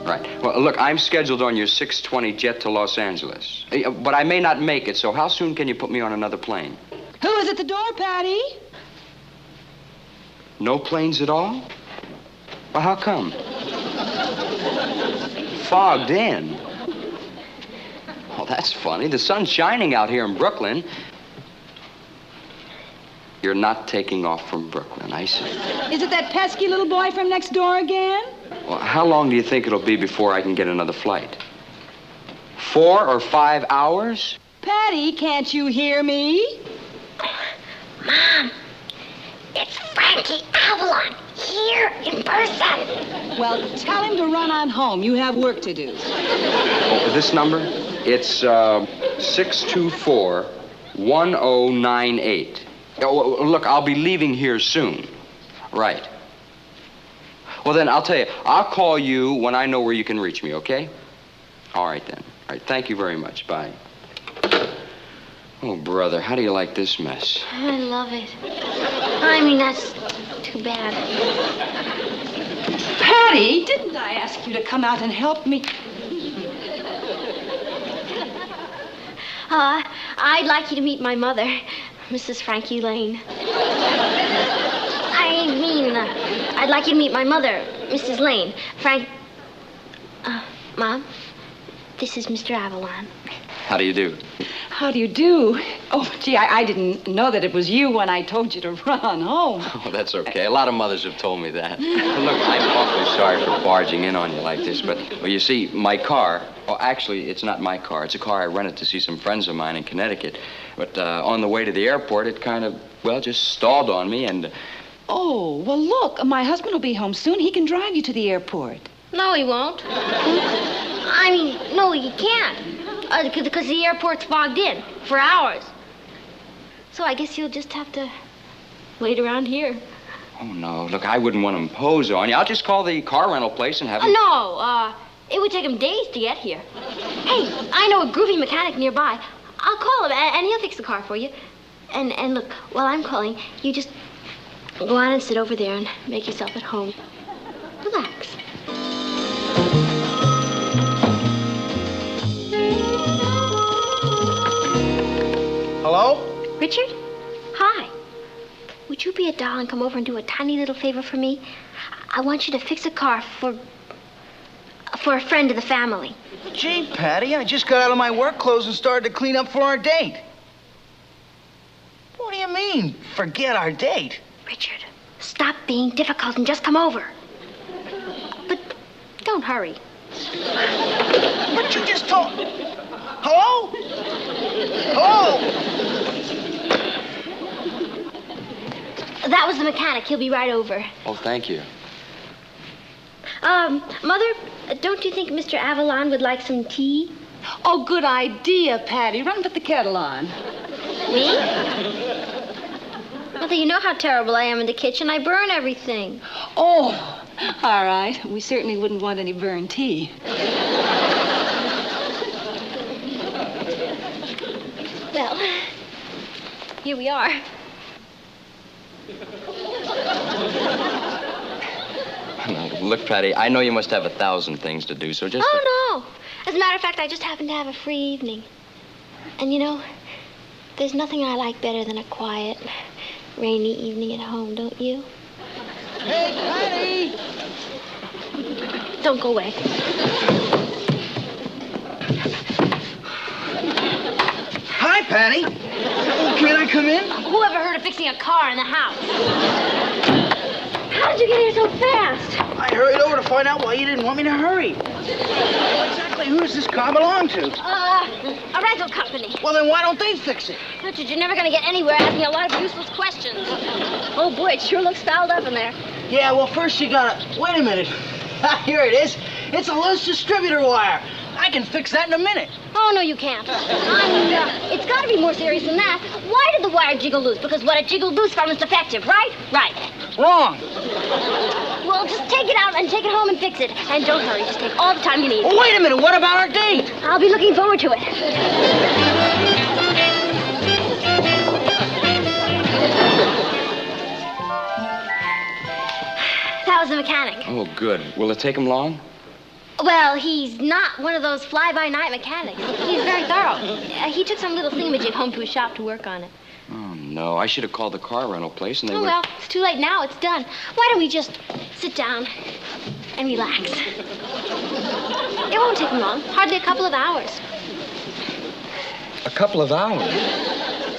Right. Well, look, I'm scheduled on your 6:20 jet to Los Angeles. But I may not make it, so how soon can you put me on another plane? Who is at the door, Patty? No planes at all? Well, how come? Fogged in. Oh, that's funny. The sun's shining out here in Brooklyn. You're not taking off from Brooklyn, I see. Is it that pesky little boy from next door again? Well, how long do you think it'll be before I can get another flight? 4 or 5 hours? Patty, can't you hear me? Mom, it's Frankie Avalon here in person. Well, tell him to run on home. You have work to do. Oh, this number? It's 624-1098. Oh, look, I'll be leaving here soon. Right. Well, then, I'll tell you. I'll call you when I know where you can reach me, okay? All right, then. All right, thank you very much. Bye. Oh, brother, how do you like this mess? I love it. I mean, that's too bad. Patty, didn't I ask you to come out and help me? I'd like you to meet my mother, Mrs. Frankie Lane. I'd like you to meet my mother, Mrs. Lane. Mom, this is Mr. Avalon. How do you do? How do you do? Oh, gee, I didn't know that it was you when I told you to run on home. Oh, that's okay. A lot of mothers have told me that. Look, I'm awfully sorry for barging in on you like this, but, well, you see, my car, oh, actually, it's not my car. It's a car I rented to see some friends of mine in Connecticut. But on the way to the airport, it kind of, well, just stalled on me and... Oh, well, look, my husband will be home soon. He can drive you to the airport. No, he won't. I mean, no, he can't. Because the airport's fogged in for hours. So I guess you'll just have to wait around here. Oh, no. Look, I wouldn't want to impose on you. I'll just call the car rental place and have him... No, it would take him days to get here. Hey, I know a groovy mechanic nearby. I'll call him, and he'll fix the car for you. And look, while I'm calling, you just go on and sit over there and make yourself at home. Relax. Hello? Richard? Hi. Would you be a doll and come over and do a tiny little favor for me? I want you to fix a car for a friend of the family. Gee, Patty, I just got out of my work clothes and started to clean up for our date. What do you mean, forget our date? Richard, stop being difficult and just come over. But don't hurry. But you just told... Hello? Hello? That was the mechanic. He'll be right over. Oh, thank you. Mother, don't you think Mr. Avalon would like some tea? Oh, good idea, Patty. Run and put the kettle on. Me? Mother, you know how terrible I am in the kitchen. I burn everything. Oh, all right. We certainly wouldn't want any burned tea. Well, here we are. Look, Patty, I know you must have 1,000 things to do, so just... Oh, no. As a matter of fact, I just happen to have a free evening. And, you know, there's nothing I like better than a quiet, rainy evening at home, don't you? Hey, Patty! Don't go away. Hi, Patty. Oh, can I come in? Whoever heard of fixing a car in the house? How did you get here so fast? I hurried over to find out why you didn't want me to hurry. Exactly who does this car belong to? A rental company. Well, then why don't they fix it? Richard, you're never going to get anywhere asking a lot of useless questions. Oh, boy, it sure looks fouled up in there. Yeah, well, first you gotta... Wait a minute. Here it is. It's a loose distributor wire. I can fix that in a minute. Oh, no, you can't. It's got to be more serious than that. Why did the wire jiggle loose? Because what it jiggled loose from is defective, right? Right. Wrong. Well, just take it out and take it home and fix it. And don't hurry. Just take all the time you need. Oh, wait a minute. What about our date? I'll be looking forward to it. That Carla's a mechanic. Oh, good. Will it take him long? Well, he's not one of those fly-by-night mechanics. He's very thorough. He took some little thingamajig home to his shop to work on it. Oh, no. I should have called the car rental place and they Oh, would... well, it's too late now. It's done. Why don't we just sit down and relax? It won't take long. Hardly a couple of hours. A couple of hours?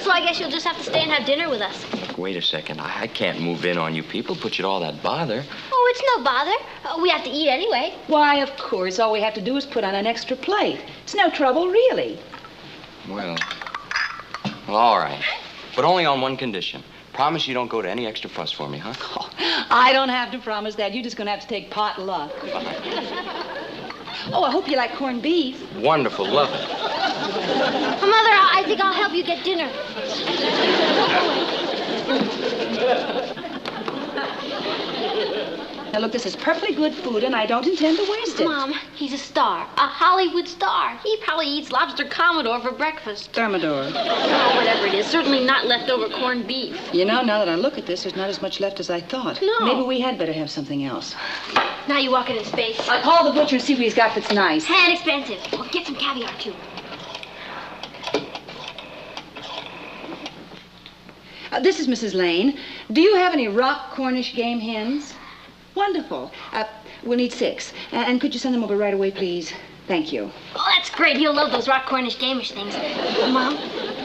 So I guess you'll just have to stay and have dinner with us. Look, wait a second. I can't move in on you people, put you to all that bother. Oh, it's no bother. We have to eat anyway. Why, of course. All we have to do is put on an extra plate. It's no trouble, really. Well, all right. But only on one condition. Promise you don't go to any extra fuss for me, huh? Oh, I don't have to promise that. You're just going to have to take pot luck. Oh, I hope you like corned beef. Wonderful. Love it. Mother, I think I'll help you get dinner. Now, look, this is perfectly good food, and I don't intend to waste it. Mom, he's a star. A Hollywood star. He probably eats lobster Commodore for breakfast. Thermidor. Oh, whatever it is. Certainly not leftover corned beef. You know, now that I look at this, there's not as much left as I thought. No. Maybe we had better have something else. Now you walk it in space. I'll call the butcher and see what he's got that's nice. And expensive. Well, get some caviar, too. This is Mrs. Lane. Do you have any rock Cornish game hens? Wonderful. We'll need 6. And could you send them over right away, please? Thank you. Oh, that's great. He'll love those rock Cornish gamish things. Mom,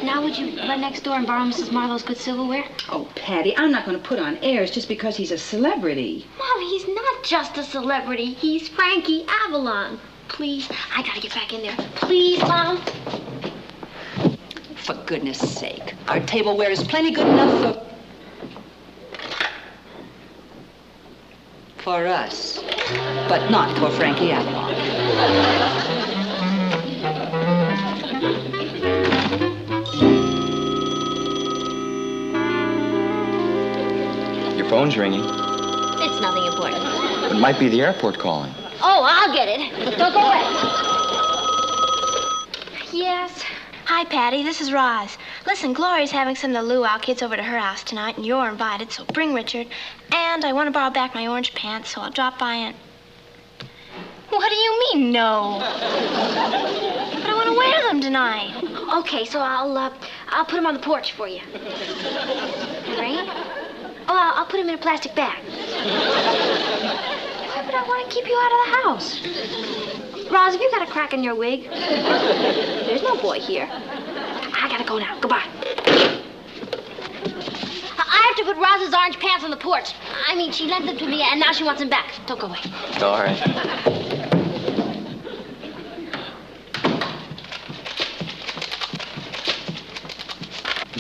now would you run next door and borrow Mrs. Marlowe's good silverware? Oh, Patty, I'm not going to put on airs just because he's a celebrity. Mom, he's not just a celebrity. He's Frankie Avalon. Please, I gotta get back in there. Please, Mom. For goodness sake. Our tableware is plenty good enough for us, but not for Frankie Avalon. Your phone's ringing. It's nothing important. It might be the airport calling. Oh, I'll get it. Don't go away. Yes. Hi, Patty. This is Roz. Listen, Gloria's having some of the luau kids over to her house tonight, and you're invited, so bring Richard. And I want to borrow back my orange pants, so I'll drop by and... What do you mean, no? But I want to wear them tonight. Okay, so I'll put them on the porch for you. Right? Oh, I'll put them in a plastic bag. Why would I want to keep you out of the house? Roz, have you got a crack in your wig? There's no boy here. I gotta go now. Goodbye. I have to put Roz's orange pants on the porch. I mean, she lent them to me, and now she wants them back. Don't go away. All right.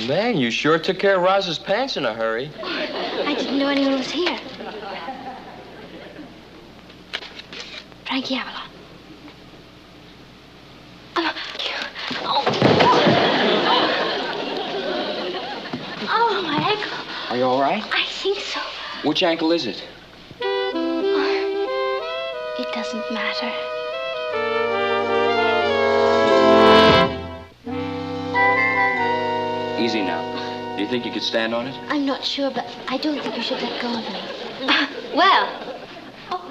Man, you sure took care of Roz's pants in a hurry. I didn't know anyone was here. Frankie Avalon. Oh, my ankle. Are you all right? I think so. Which ankle is it? It doesn't matter. Easy now. Do you think you could stand on it? I'm not sure, but I don't think you should let go of me. Well. Oh.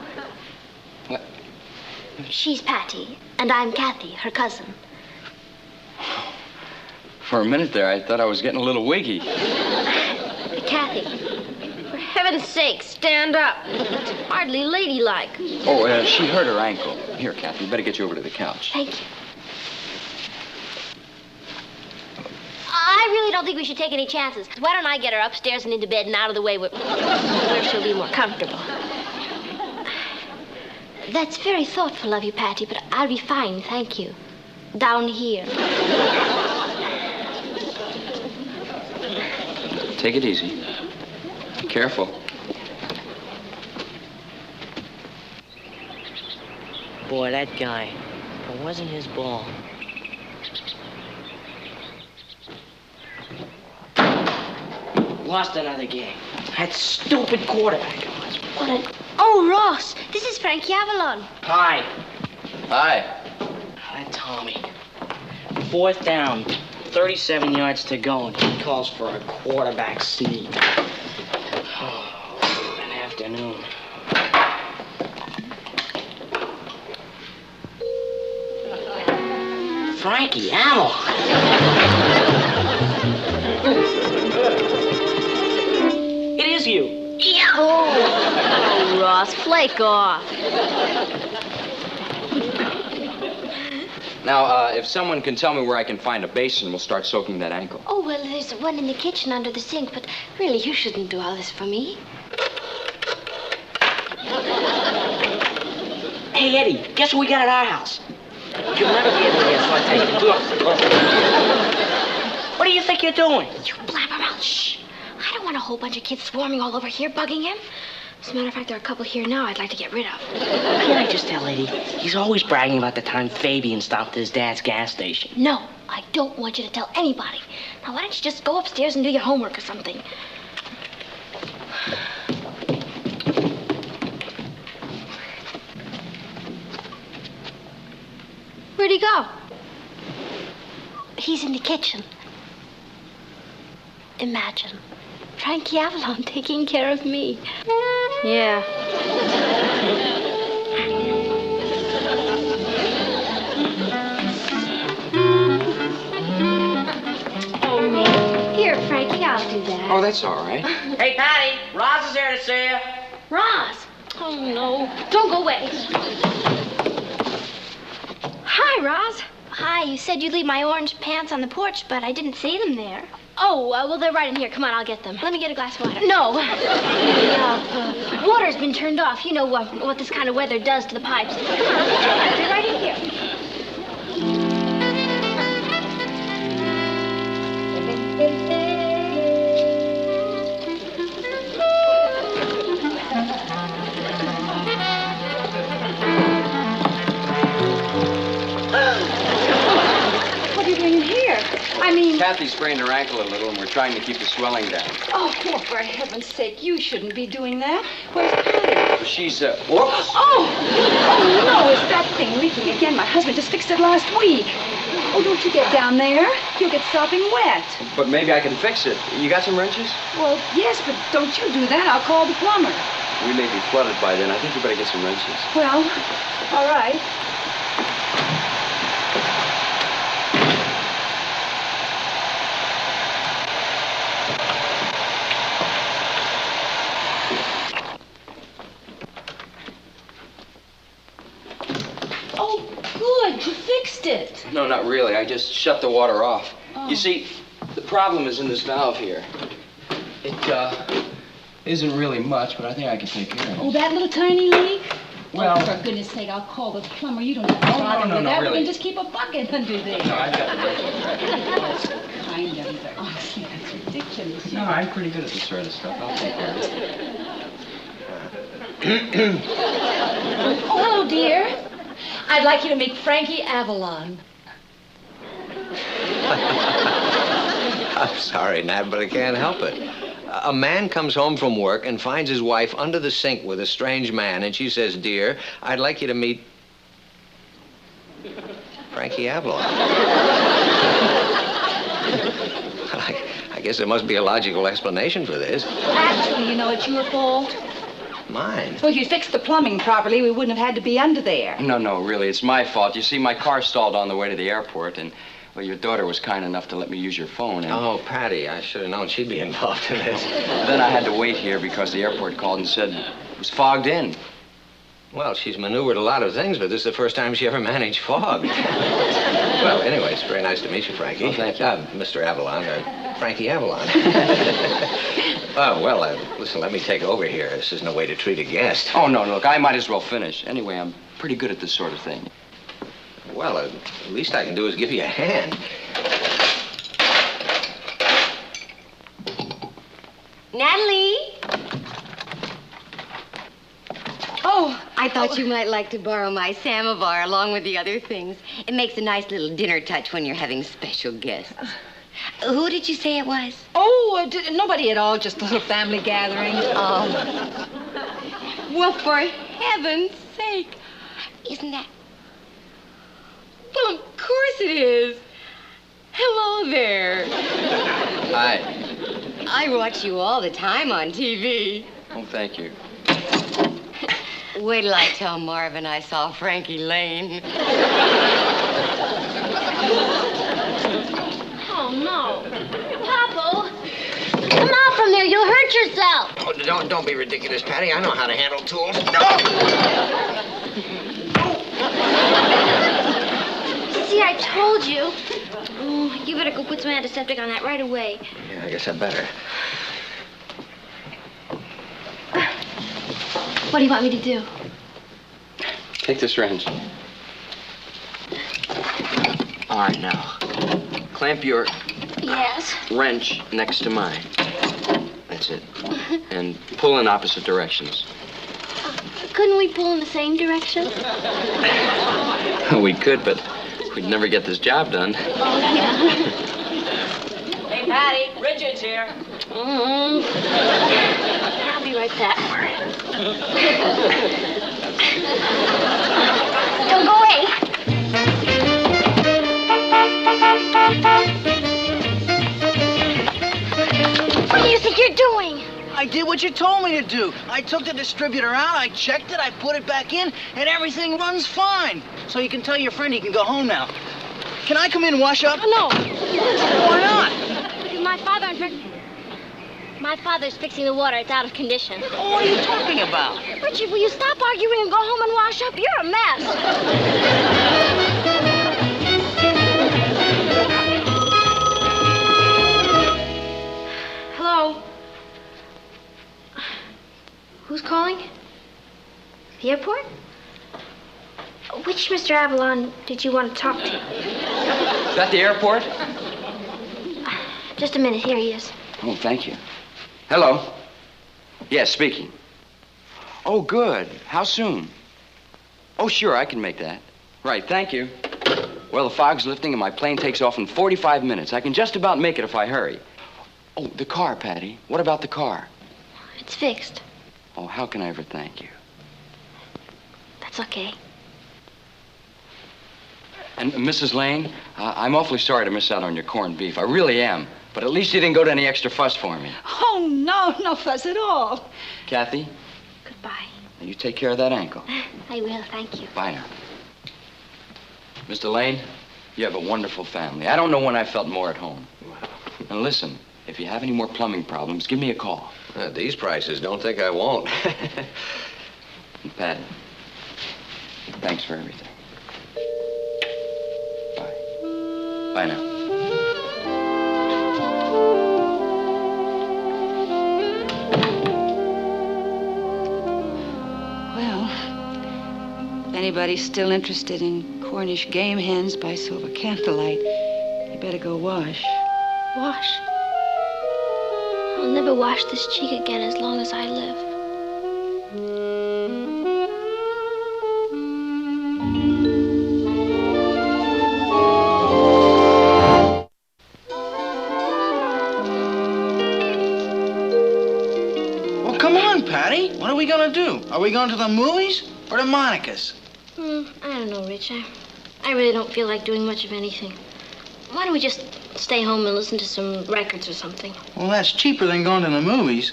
What? She's Patty, and I'm Kathy, her cousin. For a minute there, I thought I was getting a little wiggy. Kathy, for heaven's sake, stand up. That's hardly ladylike. Oh, she hurt her ankle. Here, Kathy, better get you over to the couch. Thank you. I really don't think we should take any chances. Why don't I get her upstairs and into bed and out of the way where she'll be more comfortable? That's very thoughtful of you, Patty, but I'll be fine, thank you. Down here. Take it easy. Careful. Boy, that guy. If it wasn't his ball. Lost another game. That stupid quarterback. Oh, Ross, this is Frankie Avalon. Hi. Hi. That Tommy. 4th down, 37 yards to go, and he calls for a quarterback sneak. Oh, an afternoon. Frankie Avalon. It is you. Yeah. Oh, Ross, flake off. Now, if someone can tell me where I can find a basin, we'll start soaking that ankle. Oh, well, there's one in the kitchen under the sink, but really, you shouldn't do all this for me. Hey, Eddie, guess what we got at our house? You'll never be able to guess, so I tell you. Look. What do you think you're doing? You blabbermouth, shh. I don't want a whole bunch of kids swarming all over here bugging him. As a matter of fact, there are a couple here now I'd like to get rid of. Can't I just tell Eddie? He's always bragging about the time Fabian stopped at his dad's gas station. No, I don't want you to tell anybody. Now, why don't you just go upstairs and do your homework or something? Where'd he go? He's in the kitchen. Imagine. Frankie Avalon taking care of me. Yeah. Here, Frankie, I'll do that. Oh, that's all right. Hey, Patty, Roz is there to see you. Roz! Oh, no. Don't go away. Hi, Roz. Hi, you said you'd leave my orange pants on the porch, but I didn't see them there. Oh, well, they're right in here. Come on, I'll get them. Let me get a glass of water. No. The water's been turned off. You know what this kind of weather does to the pipes. Come on, they're right in here. What are you doing in here? I mean... Kathy sprained her ankle a little, and we're trying to keep the swelling down. Oh, for heaven's sake, you shouldn't be doing that. Where's Patty? She's, whoops. Oh, no, it's that thing leaking again. My husband just fixed it last week. Oh, don't you get down there. You'll get sopping wet. But maybe I can fix it. You got some wrenches? Well, yes, but don't you do that. I'll call the plumber. We may be flooded by then. I think you better get some wrenches. Well, all right. Oh, good. You fixed it. No, not really. I just shut the water off. Oh. You see, the problem is in this valve here. It, isn't really much, but I think I can take care of it. Oh, that little tiny leak? Well- Oh, for goodness sake, I'll call the plumber. You don't have to bother no, with no, that. really. We can just keep a bucket under there. No, I've got the wrenches. Kind of. Oh, see, that's ridiculous. No, I'm pretty good at this sort of stuff. I'll take care of it. Oh, hello, dear. I'd like you to meet Frankie Avalon. I'm sorry, Nat, but I can't help it. A man comes home from work and finds his wife under the sink with a strange man, and she says, "Dear, I'd like you to meet Frankie Avalon." I guess there must be a logical explanation for this. Actually, you know, it's your fault. Mine? Well, if you fixed the plumbing properly, we wouldn't have had to be under there. No, really, it's my fault. You see, my car stalled on the way to the airport, and, well, your daughter was kind enough to let me use your phone, and... Oh, Patty, I should have known she'd be involved in this. Then I had to wait here because the airport called and said it was fogged in. Well, she's maneuvered a lot of things, but this is the first time she ever managed fog. Well, anyway, it's very nice to meet you, Frankie. Oh, thank you. Mr. Avalon, Frankie Avalon. Oh, well, listen, let me take over here. This isn't a way to treat a guest. Oh, no, look, I might as well finish. Anyway, I'm pretty good at this sort of thing. Well, the least I can do is give you a hand. Natalie? Oh, I thought you might like to borrow my samovar along with the other things. It makes a nice little dinner touch when you're having special guests. Who did you say it was? Oh, nobody at all, just a little family gathering. Oh. Well, for heaven's sake. Isn't that... Well, of course it is. Hello there. Hi. I watch you all the time on TV. Oh, thank you. Wait till I tell Marvin I saw Frankie Lane. hurt yourself. Oh, don't be ridiculous, Patty. I know how to handle tools. See, I told you. Oh, you better go put some antiseptic on that right away. Yeah, I guess I better. What do you want me to do? Take this wrench. All right, now. Clamp your Yes. wrench next to mine. That's it. And pull in opposite directions. Couldn't we pull in the same direction? We could, but we'd never get this job done. Oh, yeah. Hey, Patty, Richard's here. I'll be right back. Don't go away. What do you think you're doing? I did what you told me to do. I took the distributor out, I checked it, I put it back in, and everything runs fine. So you can tell your friend he can go home now. Can I come in and wash up? No. Why not? Because my father's fixing the water. It's out of condition. Oh, what are you talking about? Richard, will you stop arguing and go home and wash up? You're a mess. Hello? Who's calling? The airport? Which Mr. Avalon did you want to talk to? Is that the airport? Just a minute. Here he is. Oh, thank you. Hello? Yes, speaking. Oh, good. How soon? Oh, sure, I can make that. Right, thank you. Well, the fog's lifting and my plane takes off in 45 minutes. I can just about make it if I hurry. Oh, the car, Patty. What about the car? It's fixed. Oh, how can I ever thank you? That's okay. And Mrs. Lane, I'm awfully sorry to miss out on your corned beef. I really am. But at least you didn't go to any extra fuss for me. Oh, no fuss at all. Kathy, Goodbye. now you take care of that ankle. I will. Thank you. Bye now. Mr. Lane, you have a wonderful family. I don't know when I felt more at home. And listen, if you have any more plumbing problems, give me a call. At these prices, don't think I won't. And Patty, thanks for everything. Bye. Bye now. Well, if anybody's still interested in Cornish game hens by silver candlelight, you better go wash. Wash. I'll never wash this cheek again as long as I live. Well, come on, Patty. What are we gonna do? Are we going to the movies or to Monica's? I don't know, Rich. I really don't feel like doing much of anything. Why don't we just stay home and listen to some records or something? Well, that's cheaper than going to the movies.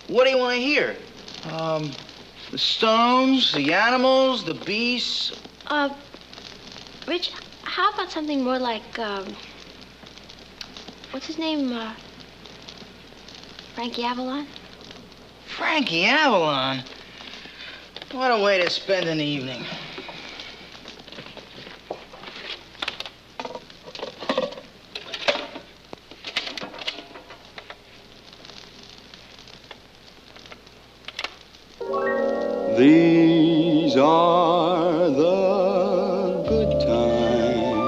What do you want to hear? The Stones, the Animals, the Beasts. Rich, how about something more like, what's his name? Frankie Avalon? Frankie Avalon? What a way to spend an evening. These are the good times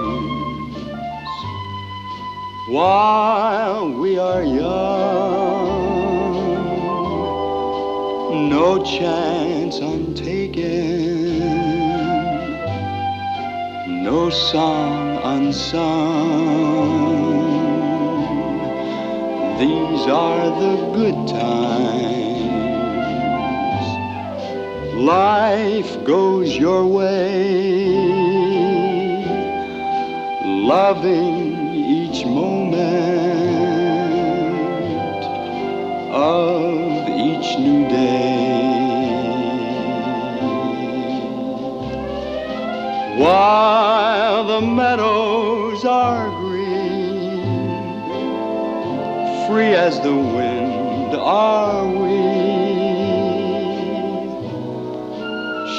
while we are young, no chance untaken, no song unsung. These are the good times. Life goes your way, loving each moment of each new day. While the meadows are green, free as the wind are we,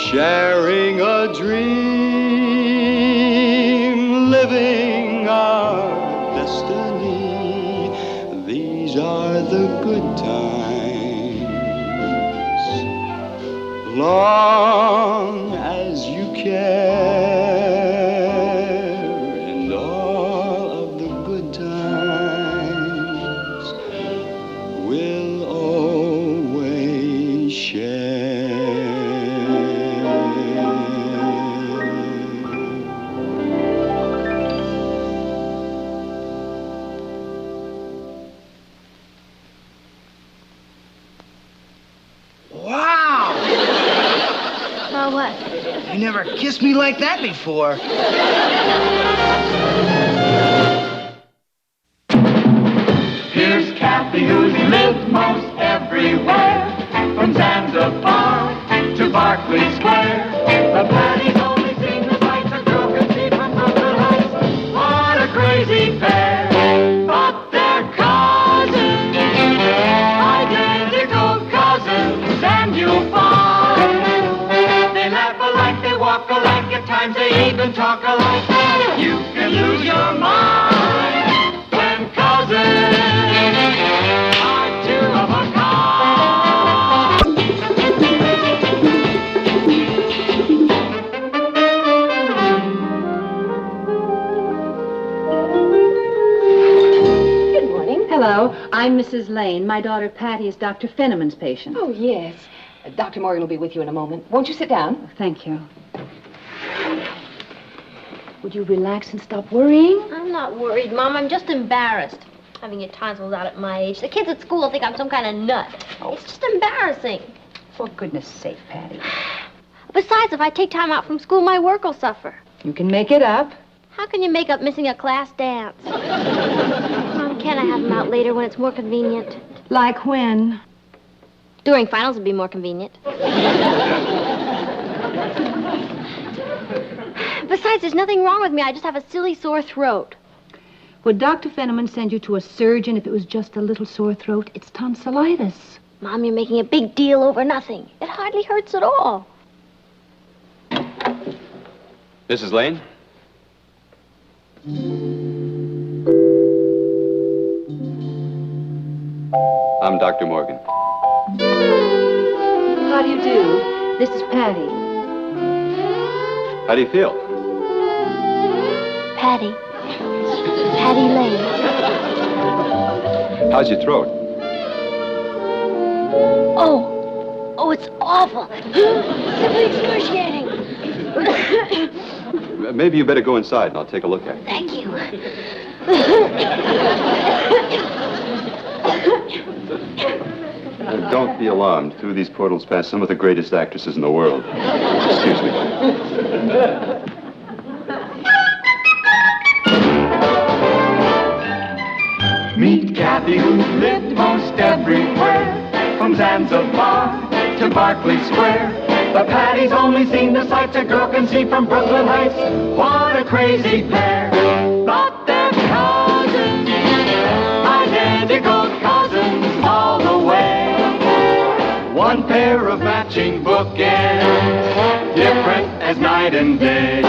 sharing a dream, living our destiny. These are the good times, long as you care, and all of the good times we'll always share. Wow! Well, what? You never kissed me like that before. Here's Kathy, who's lived most everywhere, from Zanzibar to Berkeley Square. The Patties only seen the sights a girl can see from Brooklyn Heights. What a crazy pair! But they're cousins, identical cousins, and you'll find they laugh alike, they walk alike, at times they even talk alike. You can lose your mind when cousins are two of a Good morning. Hello, I'm Mrs. Lane. My daughter Patty is Dr. Fenneman's patient. Oh, yes. Dr. Morgan will be with you in a moment. Won't you sit down? Thank you. Would you relax and stop worrying? I'm not worried, Mom. I'm just embarrassed. Having your tonsils out at my age. The kids at school think I'm some kind of nut. It's just embarrassing. For goodness sake, Patty. Besides, if I take time out from school, my work will suffer. You can make it up. How can you make up missing a class dance? Mom, can't I have them out later when it's more convenient? Like when? During finals would be more convenient. Besides, there's nothing wrong with me. I just have a silly sore throat. Would Dr. Fenneman send you to a surgeon if it was just a little sore throat? It's tonsillitis. Mom, you're making a big deal over nothing. It hardly hurts at all. Mrs. Lane? I'm Dr. Morgan. How do you do? This is Patty. How do you feel? Patty. Patty Lane. How's your throat? Oh, it's awful. Simply excruciating. Maybe you better go inside and I'll take a look at it. Thank you. Don't be alarmed. Through these portals pass some of the greatest actresses in the world. Excuse me. Meet Kathy, who's lived most everywhere, from Zanzibar to Berkeley Square. The Patties only seen the sights a girl can see from Brooklyn Heights. What a crazy pair! But they're cousins, identical cousins all the way. One pair of matching bookends, different as night and day.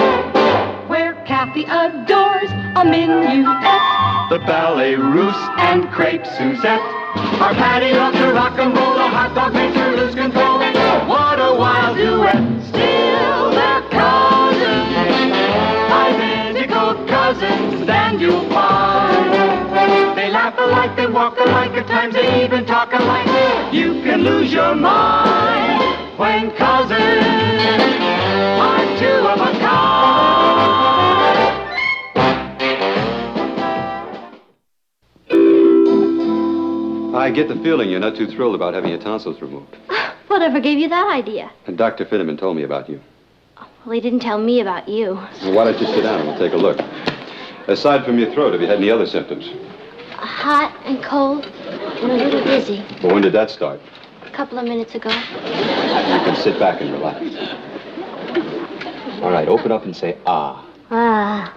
Where Kathy adores a minuet, The ballet russe and crepe Suzette. Our Patty loves to rock and roll, a hot dog makes her lose control. What a wild duet! Still they're cousins, identical cousins, and you'll find they laugh alike, they walk alike, at times they even talk alike. You can lose your mind when cousins are two of a kind. I get the feeling you're not too thrilled about having your tonsils removed. Whatever gave you that idea? And Dr. Finneman told me about you. Well, he didn't tell me about you. Well, why don't you sit down and we'll take a look. Aside from your throat, have you had any other symptoms? Hot and cold and a little dizzy. Well, when did that start? A couple of minutes ago. You can sit back and relax. All right, open up and say, ah. Ah,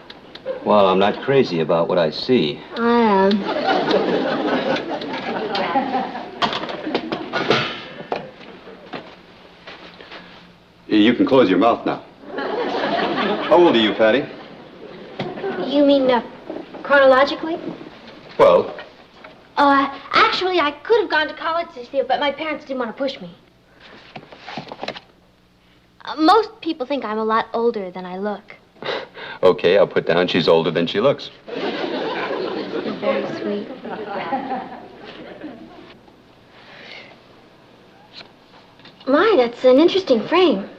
Well, I'm not crazy about what I see. I am. You can close your mouth now. How old are you, Patty? You mean chronologically? Well, Actually, I could have gone to college this year, but my parents didn't want to push me. Most people think I'm a lot older than I look. okay, I'll put down she's older than she looks. You're very sweet. My, that's an interesting frame.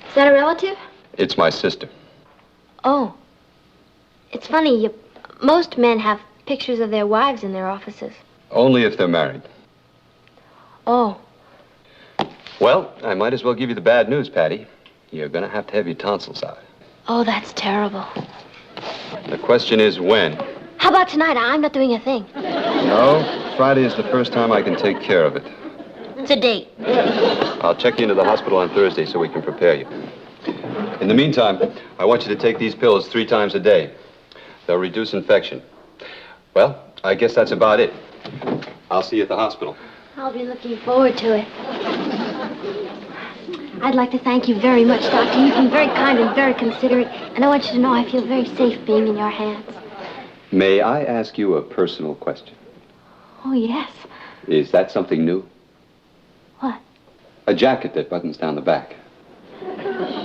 Is that a relative? It's my sister. Oh. It's funny, most men have pictures of their wives in their offices. Only if they're married. Oh. Well, I might as well give you the bad news, Patty. You're gonna have to have your tonsils out. Oh, that's terrible. The question is when. How about tonight? I'm not doing a thing. No, Friday is the first time I can take care of it. It's a date. I'll check you into the hospital on Thursday so we can prepare you. In the meantime, I want you to take these pills 3 times a day. They'll reduce infection. Well, I guess that's about it. I'll see you at the hospital. I'll be looking forward to it. I'd like to thank you very much, Doctor. You've been very kind and very considerate, and I want you to know I feel very safe being in your hands. May I ask you a personal question? Oh, yes. Is that something new? What? A jacket that buttons down the back. Oh.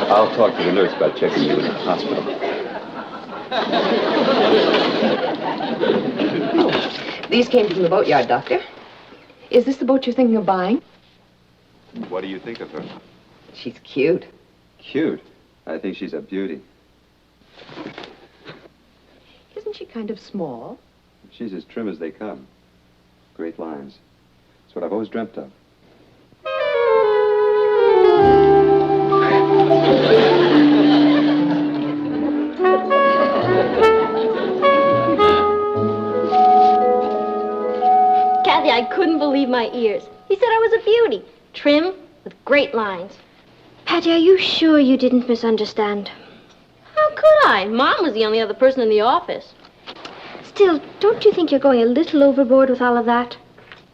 I'll talk to the nurse about checking you into the hospital. These came from the boatyard, Doctor. Is this the boat you're thinking of buying? What do you think of her? She's cute. Cute. I think she's a beauty. Isn't she kind of small? She's as trim as they come. Great lines. That's what I've always dreamt of. Kathy, I couldn't believe my ears. He said I was a beauty. Trim, with great lines. Patty, are you sure you didn't misunderstand? How could I? Mom was the only other person in the office. Still, don't you think you're going a little overboard with all of that?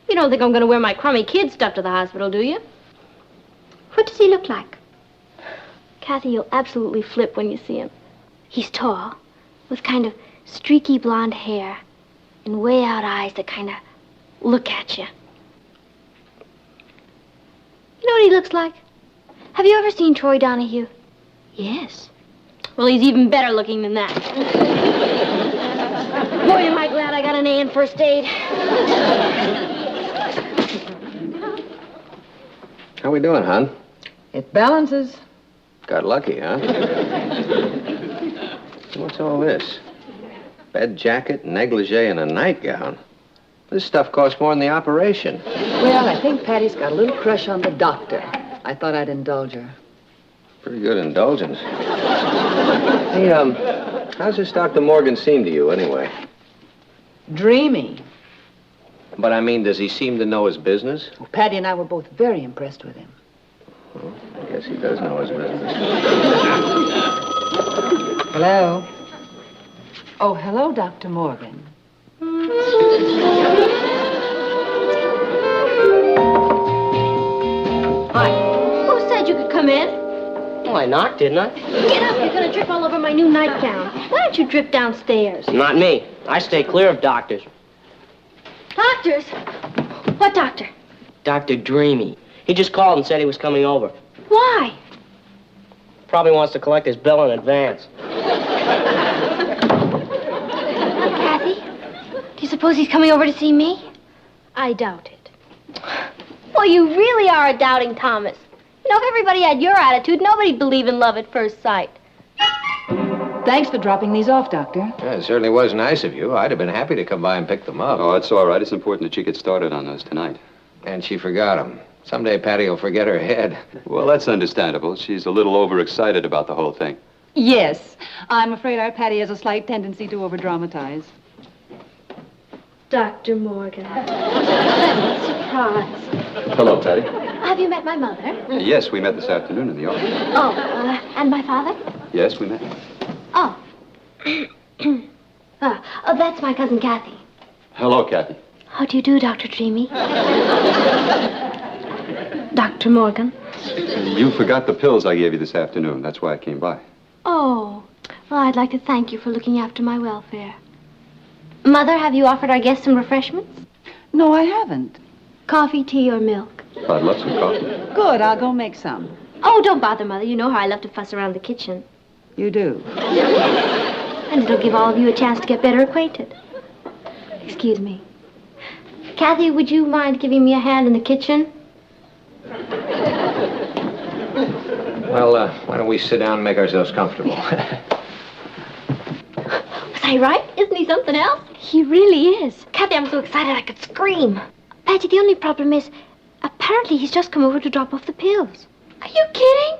You don't think I'm going to wear my crummy kid stuff to the hospital, do you? What does he look like? Kathy, you'll absolutely flip when you see him. He's tall, with kind of streaky blonde hair, and way out eyes that kind of look at you. You know what he looks like? Have you ever seen Troy Donahue? Yes. Well, he's even better looking than that. Boy, am I glad I got an A in first aid. How we doing, hon? It balances. Got lucky, huh? What's all this? Bed jacket, negligee, and a nightgown. This stuff costs more than the operation. Well, I think Patty's got a little crush on the doctor. I thought I'd indulge her. Pretty good indulgence. Hey, how's this Dr. Morgan seem to you, anyway? Dreamy. But I mean, does he seem to know his business? Well, Patty and I were both very impressed with him. Well, I guess he does know his business. Hello? Oh, hello, Dr. Morgan. Hi. Who said you could come in? Well, I knocked, didn't I? Get up, you're gonna drip all over my new nightgown. Why don't you drip downstairs? Not me. I stay clear of doctors. Doctors? What doctor? Dr. Dreamy. He just called and said he was coming over. Why? Probably wants to collect his bill in advance. Kathy, do you suppose he's coming over to see me? I doubt it. Well, you really are a doubting Thomas. You know, if everybody had your attitude, nobody'd believe in love at first sight. Thanks for dropping these off, Doctor. Yeah, it certainly was nice of you. I'd have been happy to come by and pick them up. Oh, that's all right. It's important that you get started on those tonight. And she forgot them. Someday Patty will forget her head. Well, that's understandable. She's a little overexcited about the whole thing. Yes. I'm afraid our Patty has a slight tendency to overdramatize. Dr. Morgan. Pleasant surprise. Hello, Patty. Have you met my mother? Yes, we met this afternoon in the office. Oh, and my father? Yes, we met. Oh. Oh, that's my cousin Kathy. Hello, Kathy. How do you do, Dr. Dreamy? Dr. Morgan. You forgot the pills I gave you this afternoon. That's why I came by. Oh, well, I'd like to thank you for looking after my welfare. Mother, have you offered our guests some refreshments? No, I haven't. Coffee, tea, or milk? I'd love some coffee. Good, I'll go make some. Oh, don't bother, Mother. You know how I love to fuss around the kitchen. You do. And it'll give all of you a chance to get better acquainted. Excuse me. Kathy, would you mind giving me a hand in the kitchen? Well, why don't we sit down and make ourselves comfortable? Was I right? Isn't he something else? He really is. Kathy, I'm so excited I could scream. Patty, the only problem is, apparently he's just come over to drop off the pills. Are you kidding?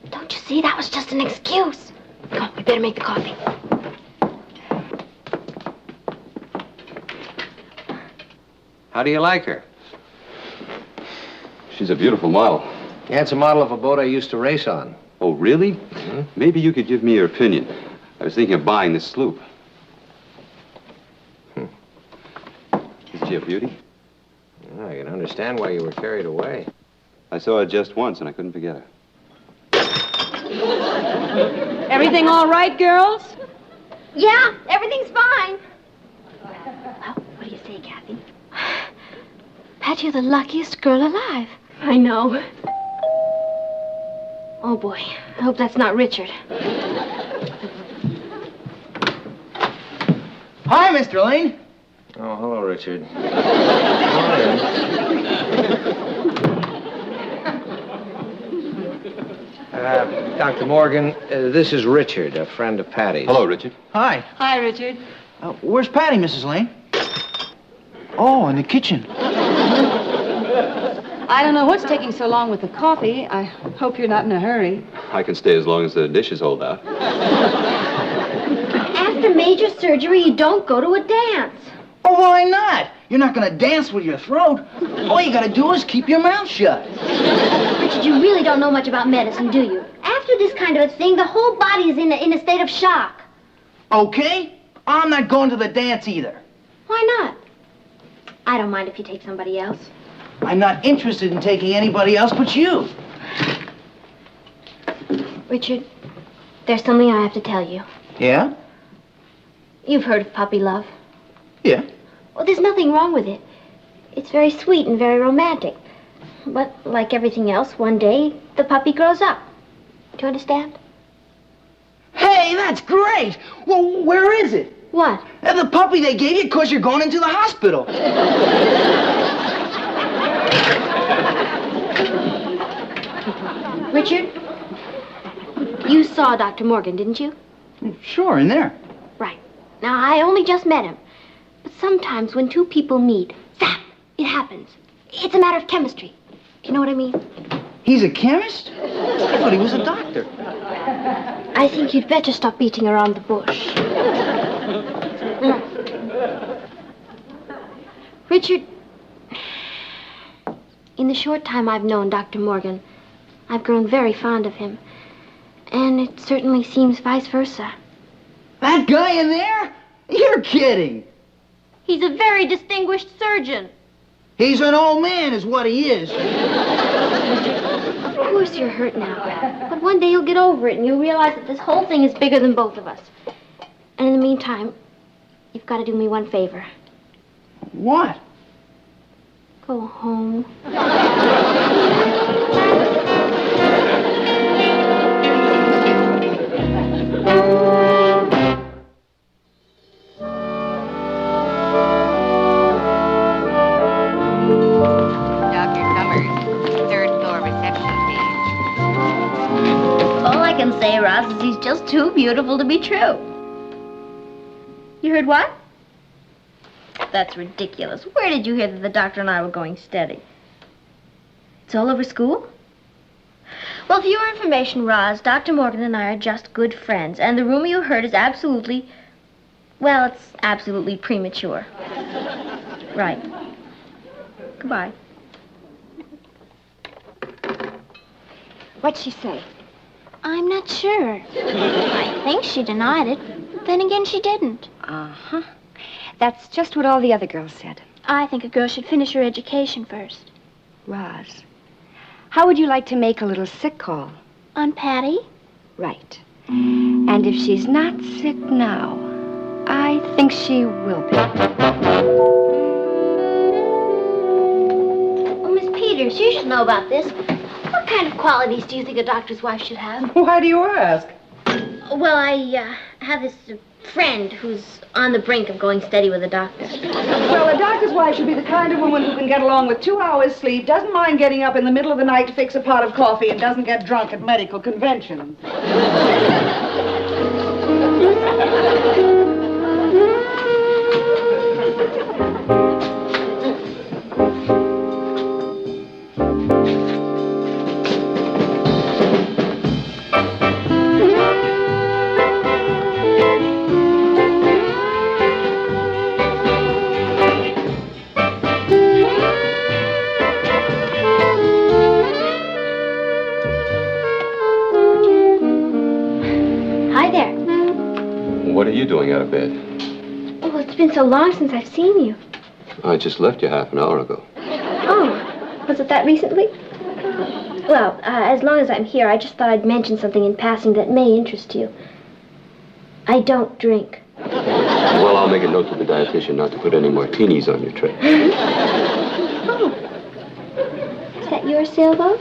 Don't you see? That was just an excuse. Come on, we better make the coffee. How do you like her? She's a beautiful model. Yeah, it's a model of a boat I used to race on. Oh, really? Maybe you could give me your opinion. I was thinking of buying this sloop. Isn't she a beauty? I can understand why you were carried away. I saw her just once, and I couldn't forget her. Everything all right, girls? Yeah, everything's fine. Well, what do you say, Kathy? Pat, you're the luckiest girl alive. I know. Oh, boy. I hope that's not Richard. Hi, Mr. Lane. Oh, hello, Richard. Dr. Morgan, this is Richard, a friend of Patty's. Hello, Richard. Hi. Hi, Richard. Where's Patty, Mrs. Lane? Oh, in the kitchen. I don't know what's taking so long with the coffee. I hope you're not in a hurry. I can stay as long as the dishes hold out. After major surgery, you don't go to a dance. Oh, why not? You're not gonna dance with your throat. All you gotta do is keep your mouth shut. Richard, you really don't know much about medicine, do you? After this kind of a thing, the whole body is in a state of shock. Okay? I'm not going to the dance either. Why not? I don't mind if you take somebody else. I'm not interested in taking anybody else but you. Richard, there's something I have to tell you. Yeah? You've heard of puppy love. Yeah. Well, there's nothing wrong with it. It's very sweet and very romantic. But like everything else, one day the puppy grows up. Do you understand? Hey, that's great! Well, where is it? What? The puppy they gave you because you're going into the hospital. Richard, you saw Dr. Morgan, didn't you? Sure, in there. Right. Now, I only just met him. But sometimes when two people meet, zap, it happens. It's a matter of chemistry. Do you know what I mean? He's a chemist? I thought he was a doctor. I think you'd better stop beating around the bush. Richard, in the short time I've known Dr. Morgan, I've grown very fond of him. And it certainly seems vice versa. That guy in there? You're kidding. He's a very distinguished surgeon. He's an old man, is what he is. Of course you're hurt now. But one day you'll get over it and you'll realize that this whole thing is bigger than both of us. And in the meantime, you've got to do me one favor. What? Go home. Dr. Summers, third floor reception, please. All I can say, Ross, is he's just too beautiful to be true. You heard what? That's ridiculous. Where did you hear that the doctor and I were going steady? It's all over school? Well, for your information, Roz, Dr. Morgan and I are just good friends, and the rumor you heard is absolutely, well, it's absolutely premature. Right. Goodbye. What'd she say? I'm not sure. I think she denied it. Then again, she didn't. Uh-huh. That's just what all the other girls said. I think a girl should finish her education first. Roz, How would you like to make a little sick call? On Patty? Right. And if she's not sick now, I think she will be. Oh, Miss Peters, you should know about this. What kind of qualities do you think a doctor's wife should have? Why do you ask? Well, I have this friend who's on the brink of going steady with a doctor. Well, a doctor's wife should be the kind of woman who can get along with 2 hours sleep, doesn't mind getting up in the middle of the night to fix a pot of coffee, and doesn't get drunk at medical conventions. Hi there. What are you doing out of bed? Oh, it's been so long since I've seen you. I just left you half an hour ago. Oh, was it that recently? Well, as long as I'm here, I just thought I'd mention something in passing that may interest you. I don't drink. Well, I'll make a note to the dietitian not to put any martinis on your tray. Oh. Is that your sailboat?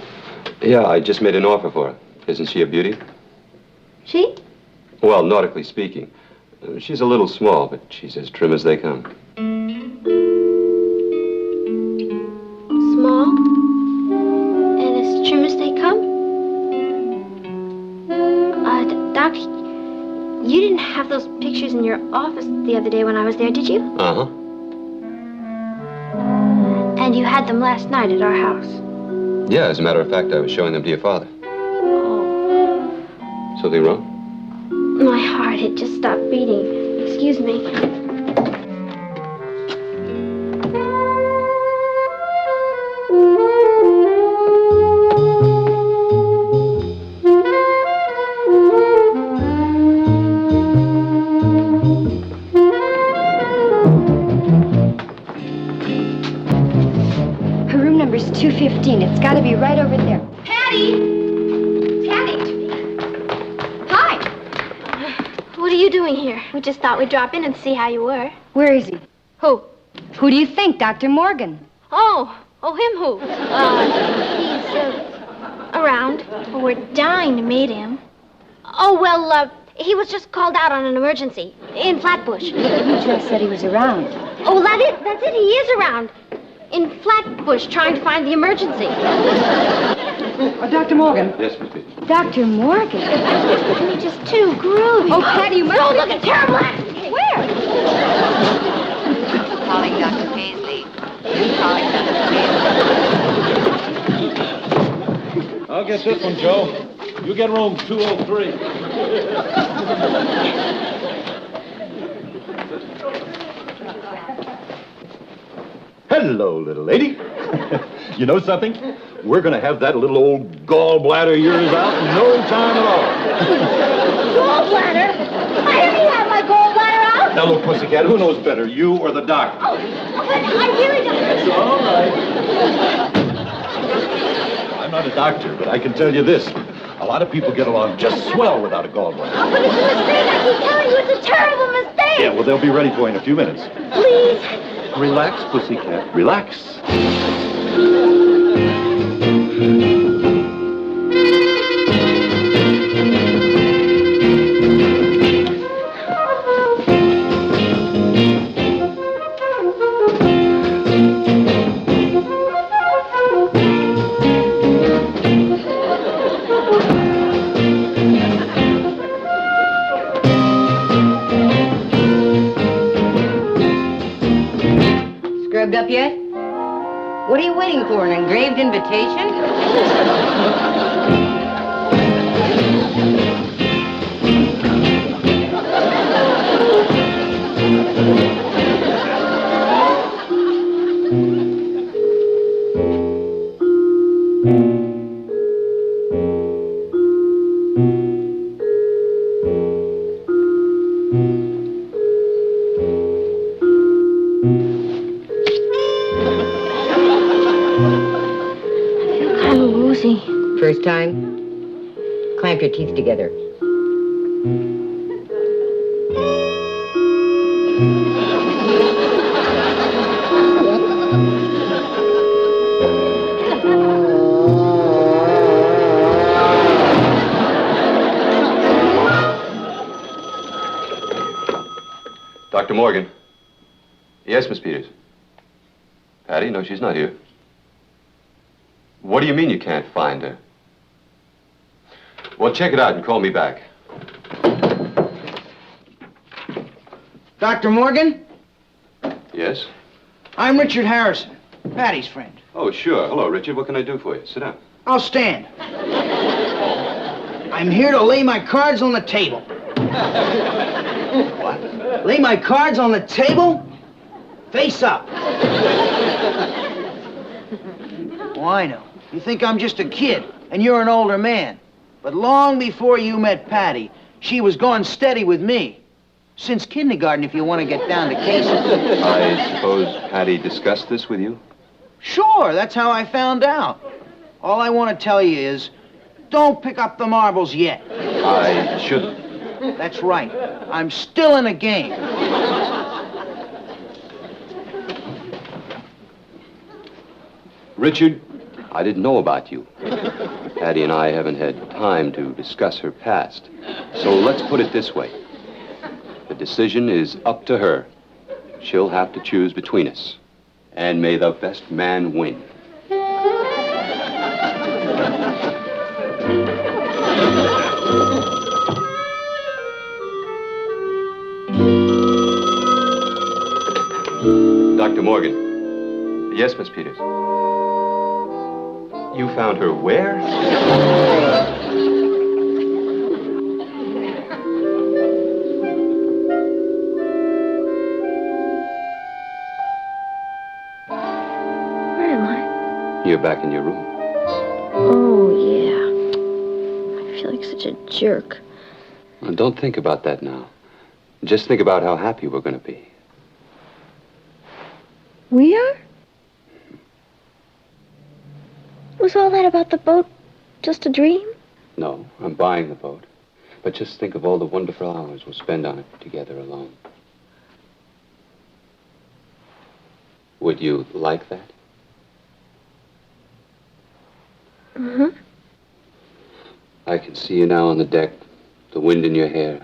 Yeah, I just made an offer for her. Isn't she a beauty? She? Well, nautically speaking. She's a little small, but she's as trim as they come. Small? And as trim as they come? Doc, you didn't have those pictures in your office the other day when I was there, did you? Uh-huh. And you had them last night at our house. Yeah, as a matter of fact, I was showing them to your father. Oh. Something wrong? My heart had just stopped beating. Excuse me. Her room number's 215. It's got to be right over there. Patty! Patty! Hi! What are you doing here? We just thought we'd drop in and see how you were. Where is he? Who? Who do you think? Dr. Morgan. Oh, him who? He's around. Well, we're dying to meet him. Oh, well, he was just called out on an emergency in Flatbush. You just said he was around. Oh, well, that's it. He is around. In Flatbush, trying to find the emergency. Dr. Morgan. Yes, Miss Peters. Dr. Morgan? You're just too groovy. Oh, Patty, you must... Don't look at terrible accident. Where? Calling Dr. Paisley. Calling Dr. Paisley. I'll get this one, Joe. You get room 203. Hello, little lady. You know something? We're going to have that little old gallbladder of yours out in no time at all. Gallbladder? I already have my gallbladder out. Now, look, pussycat, who knows better, you or the doctor? Oh, but I really don't. It's all right. I'm not a doctor, but I can tell you this. A lot of people get along just swell without a gallbladder. Oh, but it's a mistake. I keep telling you it's a terrible mistake. Yeah, well, they'll be ready for you in a few minutes. Please. Relax, pussycat, relax. Scrubbed up yet? What are you waiting for, an engraved invitation? time, clamp your teeth together. Dr. Morgan. Yes, Miss Peters. Patty, no, she's not here. What do you mean you can't find her? Well, check it out and call me back. Dr. Morgan? Yes? I'm Richard Harrison, Patty's friend. Oh, sure. Hello, Richard. What can I do for you? Sit down. I'll stand. I'm here to lay my cards on the table. What? Lay my cards on the table? Face up. Oh, I know. You think I'm just a kid, and you're an older man. But long before you met Patty, she was gone steady with me. Since kindergarten, if you want to get down to cases. I suppose Patty discussed this with you? Sure, that's how I found out. All I want to tell you is, don't pick up the marbles yet. I shouldn't. That's right. I'm still in the game. Richard, I didn't know about you. Patty and I haven't had time to discuss her past. So let's put it this way. The decision is up to her. She'll have to choose between us. And may the best man win. Dr. Morgan. Yes, Miss Peters. You found her where? Where am I? You're back in your room. Oh, yeah. I feel like such a jerk. Well, don't think about that now. Just think about how happy we're going to be. We are? Was all that about the boat just a dream? No, I'm buying the boat. But just think of all the wonderful hours we'll spend on it together alone. Would you like that? Mm-hmm. I can see you now on the deck, the wind in your hair,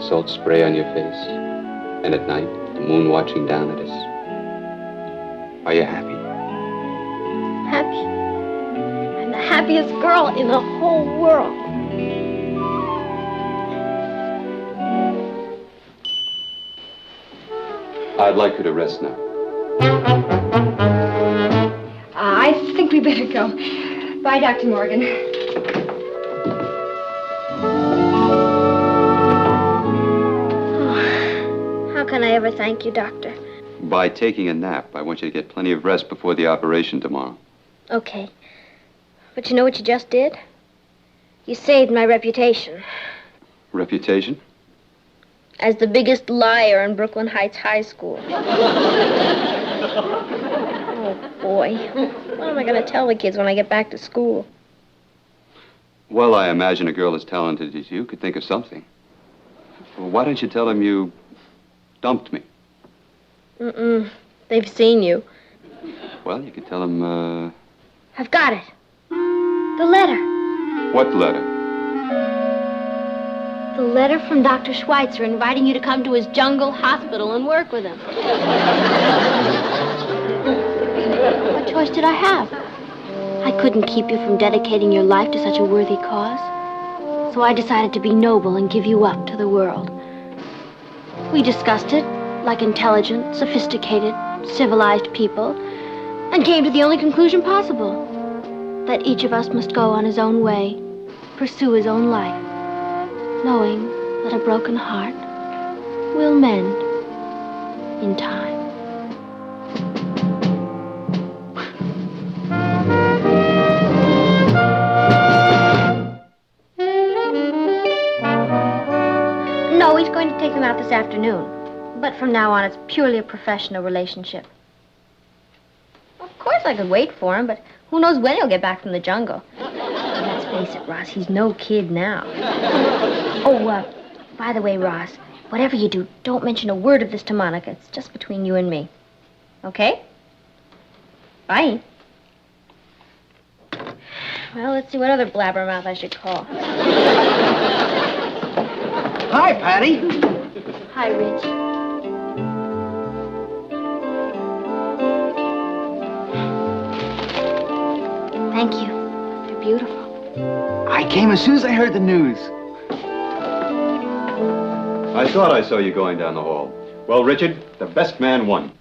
salt spray on your face, and at night, the moon watching down at us. Are you happy? Happy. I'm the happiest girl in the whole world. I'd like you to rest now. I think we better go. Bye, Dr. Morgan. Oh, how can I ever thank you, Doctor? By taking a nap. I want you to get plenty of rest before the operation tomorrow. Okay. But you know what you just did? You saved my reputation Reputation? as the biggest liar in Brooklyn Heights High School. Oh, boy. What am I going to tell the kids when I get back to school? Well, I imagine a girl as talented as you could think of something. Well, why don't you tell them you dumped me? Mm-mm. They've seen you. Well, you could tell them, I've got it. The letter. What letter? The letter from Dr. Schweitzer inviting you to come to his jungle hospital and work with him. What choice did I have? I couldn't keep you from dedicating your life to such a worthy cause. So I decided to be noble and give you up to the world. We discussed it like intelligent, sophisticated, civilized people, and came to the only conclusion possible. That each of us must go on his own way, pursue his own life, knowing that a broken heart will mend in time. No, he's going to take them out this afternoon. But from now on, it's purely a professional relationship. Of course I could wait for him, but who knows when he'll get back from the jungle. And that's face it, Ross, he's no kid now. Oh, by the way, Ross, whatever you do, don't mention a word of this to Monica. It's just between you and me. Okay? Bye. Well, let's see what other blabbermouth I should call. Hi, Patty. Hi, Rich. Thank you. They're beautiful. I came as soon as I heard the news. I thought I saw you going down the hall. Well, Richard, the best man won.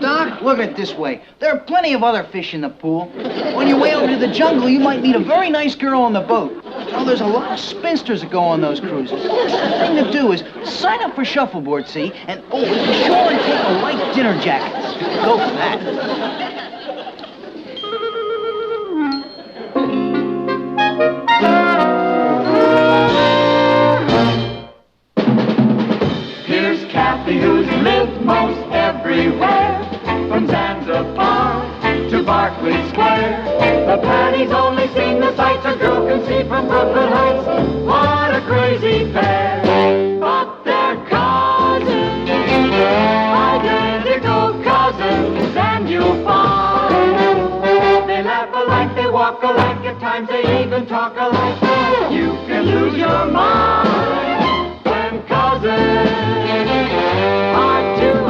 Doc, look at it this way. There are plenty of other fish in the pool. On your way over to the jungle, you might meet a very nice girl on the boat. Oh, there's a lot of spinsters that go on those cruises. The thing to do is sign up for shuffleboard, see? And, oh, be sure and take a light dinner jacket. Go for that. Here's Kathy, who's lived most everywhere, from Zanzibar to Berkeley Square. The Patty's only seen the sights a girl can see from Brooklyn Heights. What a crazy pair! But they're cousins, identical cousins, and you'll find they laugh alike, they walk alike, at times they even talk alike. You can lose your mind.